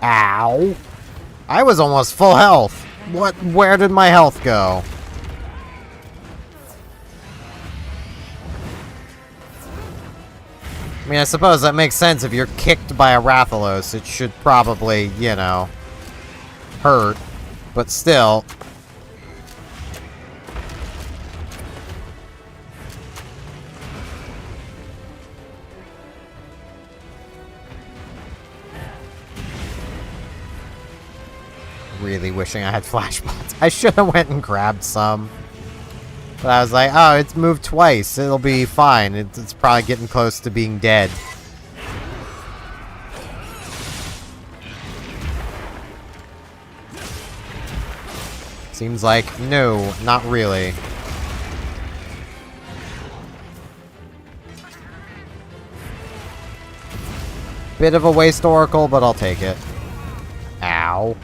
Ow. I was almost full health. What? Where did my health go? I mean, I suppose that makes sense. If you're kicked by a Rathalos, it should probably, you know, hurt. But still. Really wishing I had flashbots. I should have went and grabbed some. But I was like, oh, it's moved twice. It'll be fine. It's probably getting close to being dead. Seems like, no, not really. Bit of a waste Oracle, but I'll take it. Ow.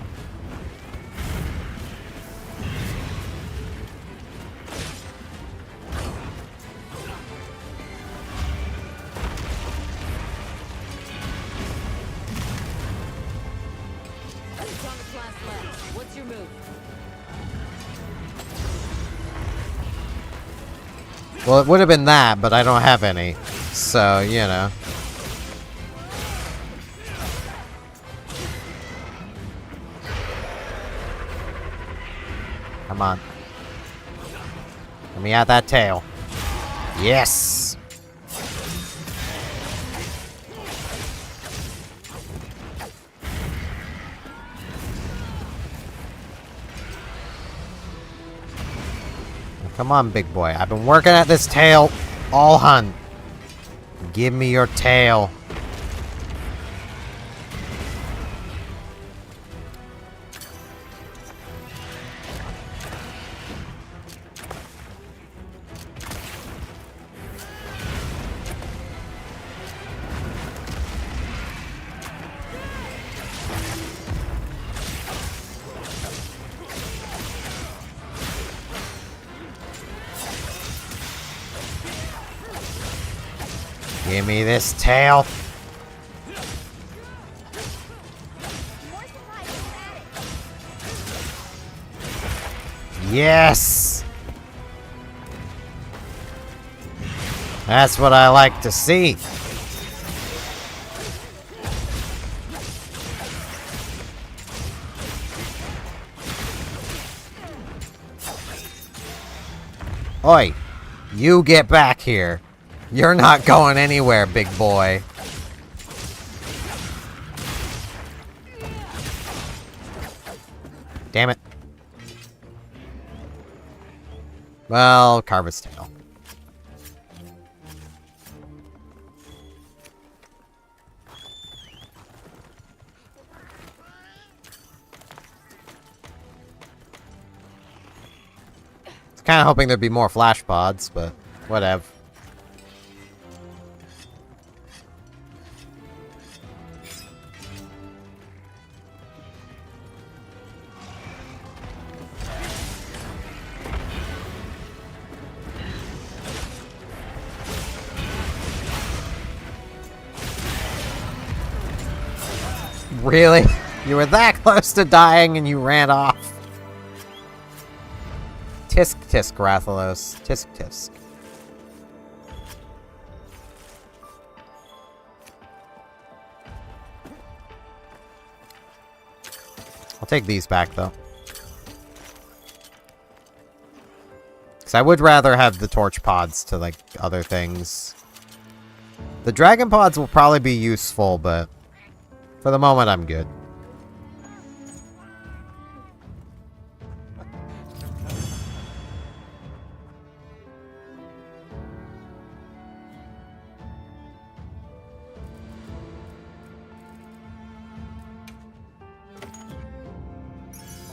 What's your move? Well, it would have been that, but I don't have any. So, you know. Come on. Let me out that tail. Yes! Come on, big boy. I've been working at this tail all hunt. Give me your tail. Give me this tail. Yes! That's what I like to see. Oi, you get back here. You're not going anywhere, big boy. Damn it. Well, carve his tail. I was kind of hoping there'd be more flash pods, but whatever. Really? You were that close to dying and you ran off. Tisk tisk, Rathalos. Tisk tisk. I'll take these back, though. Because I would rather have the torch pods to, like, other things. The dragon pods will probably be useful, but for the moment, I'm good.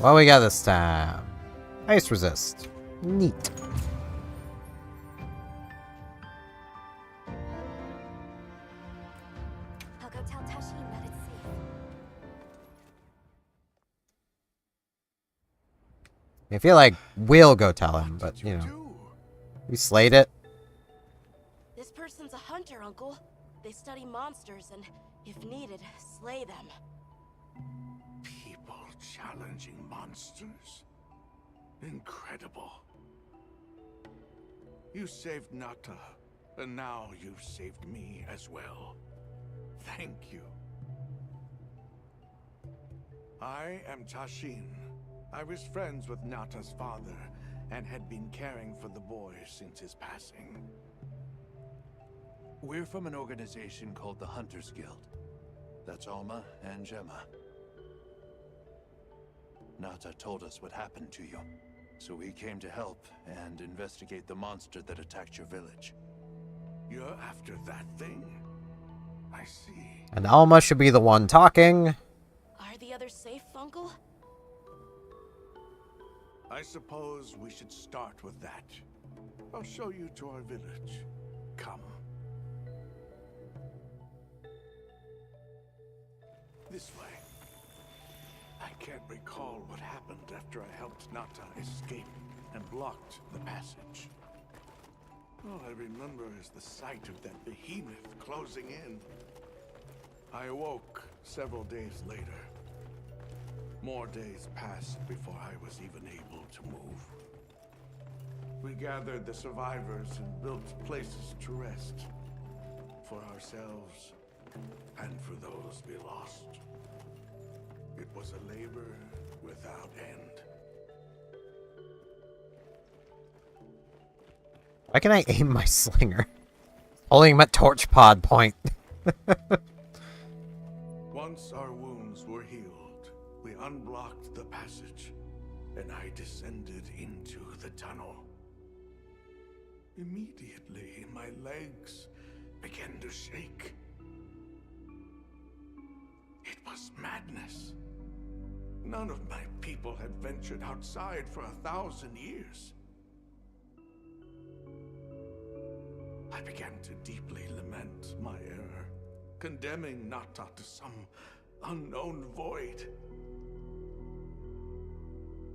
What we got this time? Ice resist. Neat. I'll go tell Tashin that it's safe. I feel like we'll go tell him, but, you know. We slayed it. This person's a hunter, Uncle. They study monsters and, if needed, slay them. People challenging monsters? Incredible. You saved Nata, and now you've saved me as well. Thank you. I am Tashin. I was friends with Nata's father, and had been caring for the boy since his passing. We're from an organization called the Hunters Guild. That's Alma and Gemma. Nata told us what happened to you, so we came to help and investigate the monster that attacked your village. You're after that thing? I see. And Alma should be the one talking. Are the others safe, Uncle? I suppose we should start with that. I'll show you to our village. Come. This way. I can't recall what happened after I helped Nata escape and blocked the passage. All I remember is the sight of that behemoth closing in. I awoke several days later. More days passed before I was even able to move. We gathered the survivors and built places to rest. For ourselves, and for those we lost. It was a labor without end. Why can I aim my slinger? Holding him at torch pod point. Once our wounds were healed, we unblocked the passage, and I descended into the tunnel. Immediately, my legs began to shake. It was madness. None of my people had ventured outside for 1,000 years. I began to deeply lament my error, condemning Nata to some unknown void.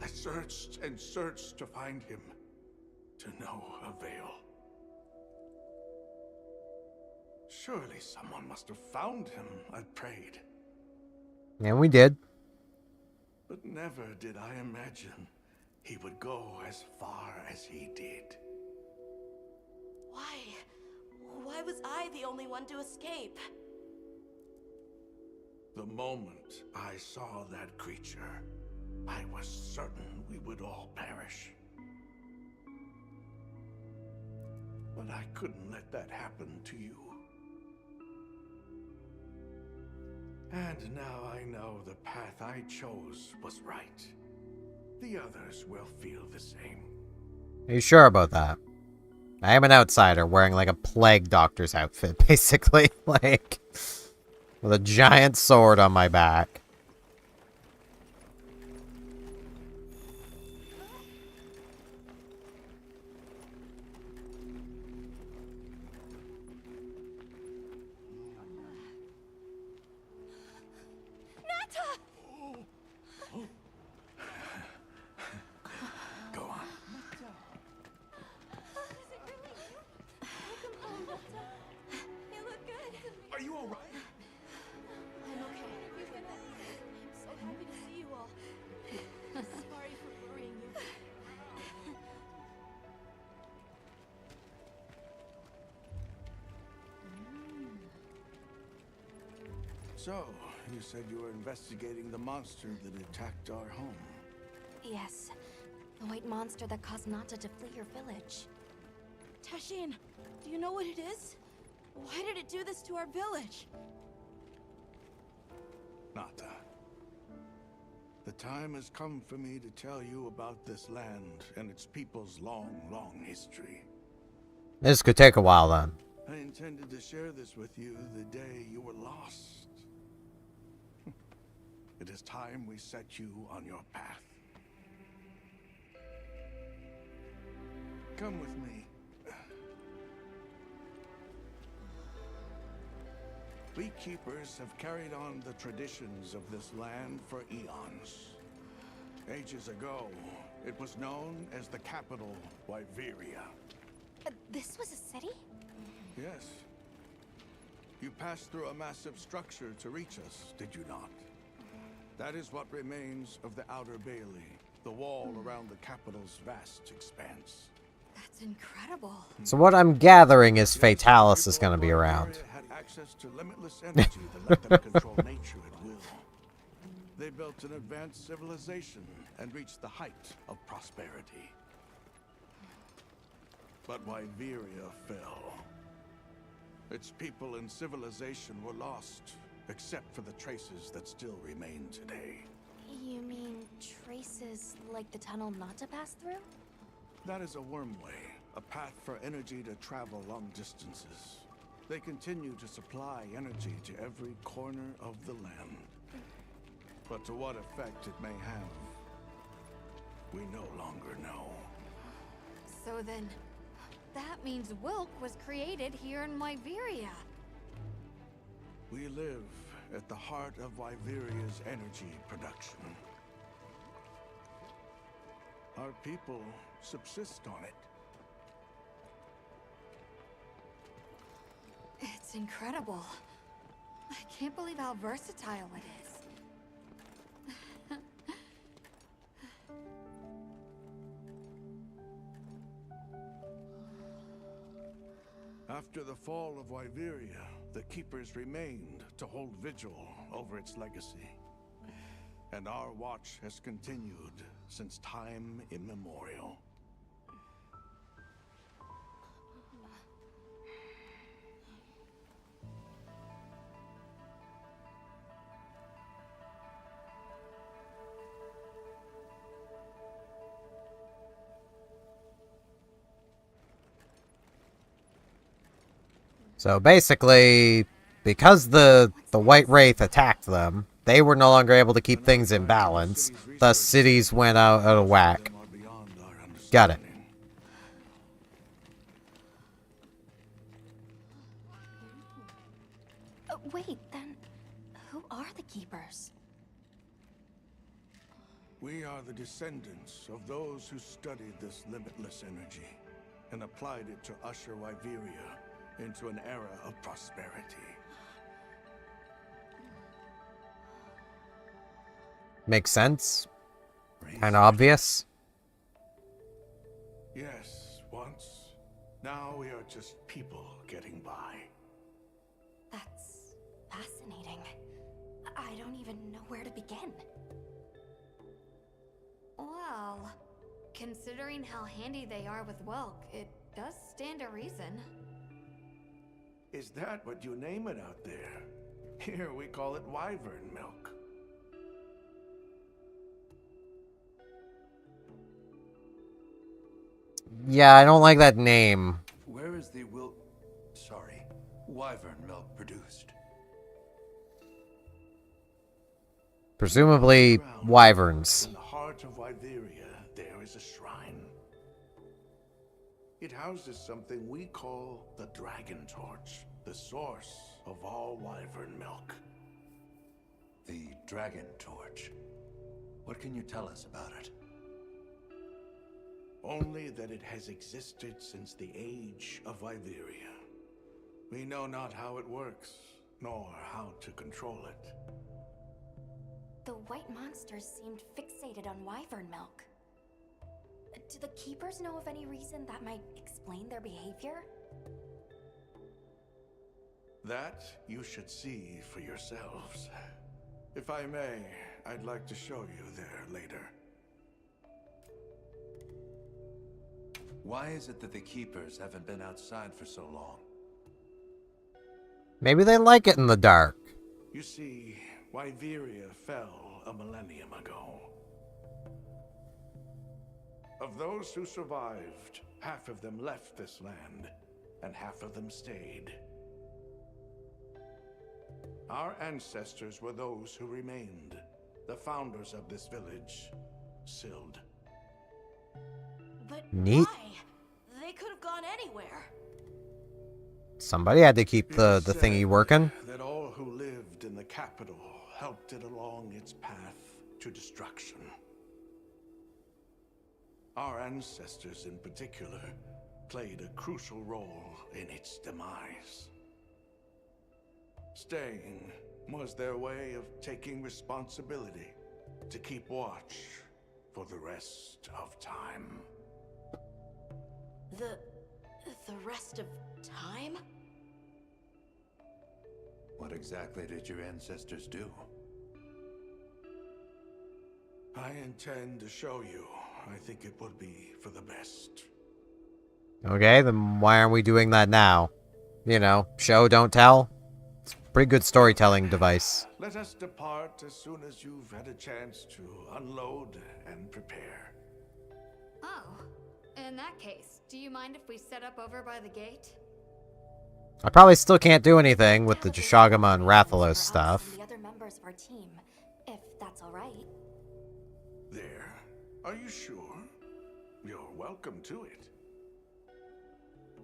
I searched and searched to find him, to no avail. Surely someone must have found him, I prayed. And we did. But never did I imagine he would go as far as he did. Why? Why was I the only one to escape? The moment I saw that creature, I was certain we would all perish. But I couldn't let that happen to you. And now I know the path I chose was right. The others will feel the same. Are you sure about that? I am an outsider wearing like a plague doctor's outfit, basically. Like, with a giant sword on my back. Are you all right? I'm okay. I'm so happy to see you all. Sorry for worrying you. So, you said you were investigating the monster that attacked our home. Yes. The white monster that caused Nata to flee your village. Tashin, do you know what it is? Why did it do this to our village? Nata. The time has come for me to tell you about this land and its people's long, long history. This could take a while then. I intended to share this with you the day you were lost. It is time we set you on your path. Come with me. We keepers have carried on the traditions of this land for eons. Ages ago, it was known as the capital, Wyveria. This was a city? Yes. You passed through a massive structure to reach us, did you not? That is what remains of the Outer Bailey, the wall around the capital's vast expanse. That's incredible. So what I'm gathering is Fatalis is going to be around. Had access to limitless energy that let them control nature at will. They built an advanced civilization and reached the height of prosperity. But Wyveria fell. Its people and civilization were lost, except for the traces that still remain today. You mean traces like the tunnel Nata passed through? That is a wormway, a path for energy to travel long distances. They continue to supply energy to every corner of the land. But to what effect it may have, we no longer know. So then, that means Wylk was created here in Wyveria. We live at the heart of Wyveria's energy production. Our people subsist on it. It's incredible. I can't believe how versatile it is. After the fall of Wyveria, the Keepers remained to hold vigil over its legacy. And our watch has continued since time immemorial. So basically, because the White Wraith attacked them, they were no longer able to keep things in balance. Thus, cities went out of whack. Got it. Wait, then who are the Keepers? We are the descendants of those who studied this limitless energy and applied it to usher Wyveria into an era of prosperity. Makes sense. Kind of obvious. Yes, once. Now we are just people getting by. That's fascinating. I don't even know where to begin. Well, considering how handy they are with Wylk, it does stand to reason. Is that what you name it out there? Here we call it wyvern milk. Yeah, I don't like that name. Where is the wyvern milk produced? Presumably, wyverns. In the heart of Wyveria, there is a shrine. It houses something we call the Dragon Torch, the source of all wyvern milk. The Dragon Torch. What can you tell us about it? Only that it has existed since the age of Wyveria. We know not how it works, nor how to control it. The white monsters seemed fixated on wyvern milk. Do the Keepers know of any reason that might explain their behavior? That you should see for yourselves. If I may, I'd like to show you there later. Why is it that the Keepers haven't been outside for so long? Maybe they like it in the dark. You see, Wyveria fell a millennium ago. Of those who survived, half of them left this land, and half of them stayed. Our ancestors were those who remained, the founders of this village, Sild. But Neat. why? They could have gone anywhere. Somebody had to keep the thingy working. That all who lived in the capital helped it along its path to destruction. Our ancestors in particular played a crucial role in its demise. Staying was their way of taking responsibility to keep watch for the rest of time. The rest of time? What exactly did your ancestors do? I intend to show you. I think it would be for the best. Okay, then why aren't we doing that now? You know, show, don't tell. It's a pretty good storytelling device. Let us depart as soon as you've had a chance to unload and prepare. Oh, in that case, do you mind if we set up over by the gate? I probably still can't do anything with the Jashagama and Rathalos stuff. The other members of our team, if that's all right. There. Are you sure? You're welcome to it.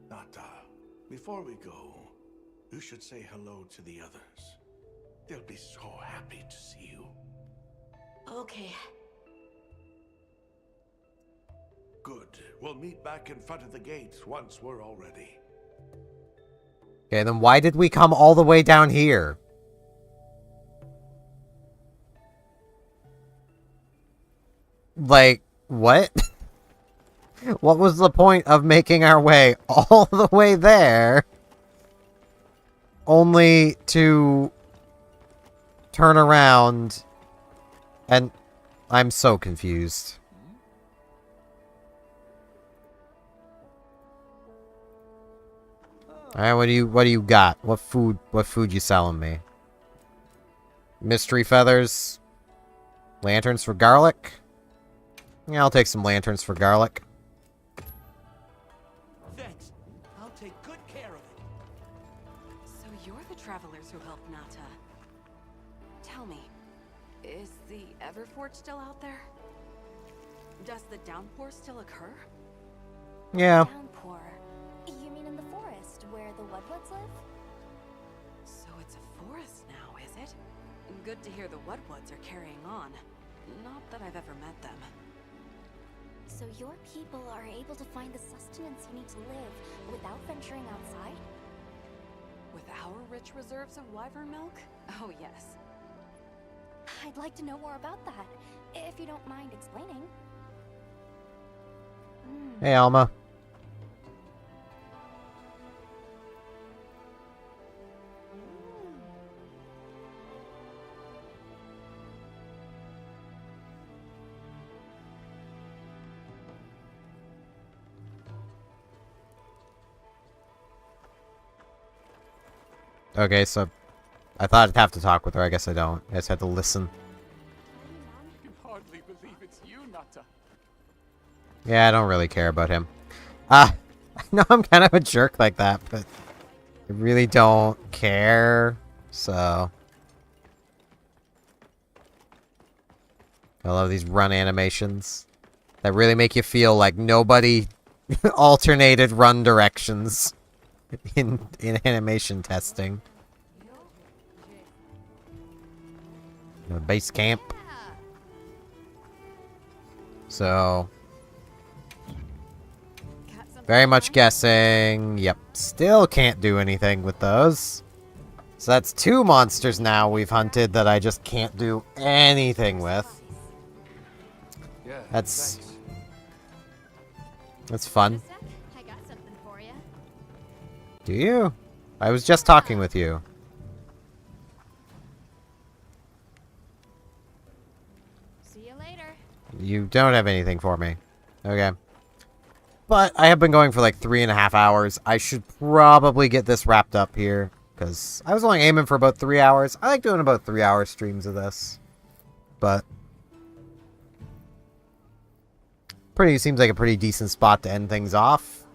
Nata, before we go, you should say hello to the others. They'll be so happy to see you. Okay. Good. We'll meet back in front of the gate once we're all ready. Okay, then why did we come all the way down here? Like, what? What was the point of making our way all the way there only to turn around and I'm so confused. Alright, what do you got? What food you selling me? Mystery feathers? Lanterns for garlic? Yeah, I'll take some lanterns for garlic. Thanks. I'll take good care of it. So you're the travelers who helped Nata. Tell me, is the Everforge still out there? Does the downpour still occur? Yeah. Downpour. You mean in the forest where the Woodwoods live? So it's a forest now, is it? Good to hear the Woodwoods are carrying on. Not that I've ever met them. So your people are able to find the sustenance you need to live without venturing outside? With our rich reserves of wyvern milk? Oh, yes. I'd like to know more about that, if you don't mind explaining. Hey, Alma. Okay, so I thought I'd have to talk with her. I guess I don't. I just had to listen. I can hardly believe it's you, Nata. Yeah, I don't really care about him. I know I'm kind of a jerk like that, but I really don't care, so... I love these run animations that really make you feel like nobody alternated run directions in animation testing. Base camp. So... very much guessing. Yep. Still can't do anything with those. So that's 2 monsters now we've hunted that I just can't do anything with. Yeah, That's fun. I got something for you. Do you? I was just talking with you. See you later. You don't have anything for me. Okay. But I have been going for like 3.5 hours. I should probably get this wrapped up here. Because I was only aiming for about 3 hours. I like doing about 3-hour streams of this. But... seems like a pretty decent spot to end things off.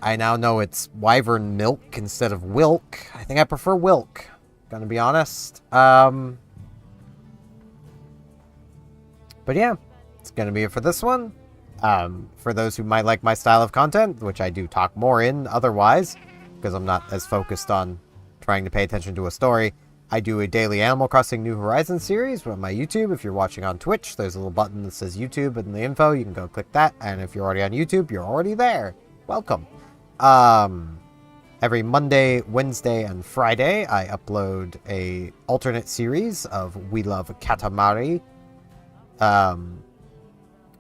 I now know it's wyvern milk instead of Wylk. I think I prefer Wylk, gonna be honest. But yeah, it's gonna be it for this one. For those who might like my style of content, which I do talk more in otherwise, because I'm not as focused on trying to pay attention to a story, I do a daily Animal Crossing New Horizons series on my YouTube. If you're watching on Twitch, there's a little button that says YouTube in the info. You can go click that. And if you're already on YouTube, you're already there. Welcome. Every Monday, Wednesday, and Friday, I upload a alternate series of We Love Katamari,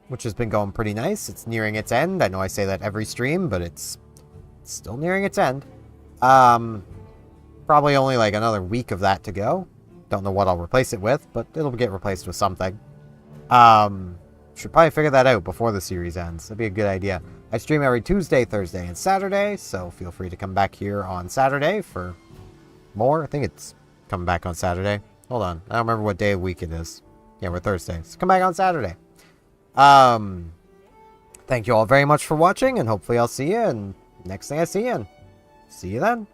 which has been going pretty nice. It's nearing its end. I know I say that every stream, but it's still nearing its end. Probably only like another week of that to go. Don't know what I'll replace it with, but it'll get replaced with something. Should probably figure that out before the series ends. That'd be a good idea. I stream every Tuesday, Thursday, and Saturday, so feel free to come back here on Saturday for more. I think it's coming back on Saturday. Hold on. I don't remember what day of the week it is. Yeah, we're Thursday. So come back on Saturday. Thank you all very much for watching, and hopefully I'll see you, and next thing I see you, and see you then.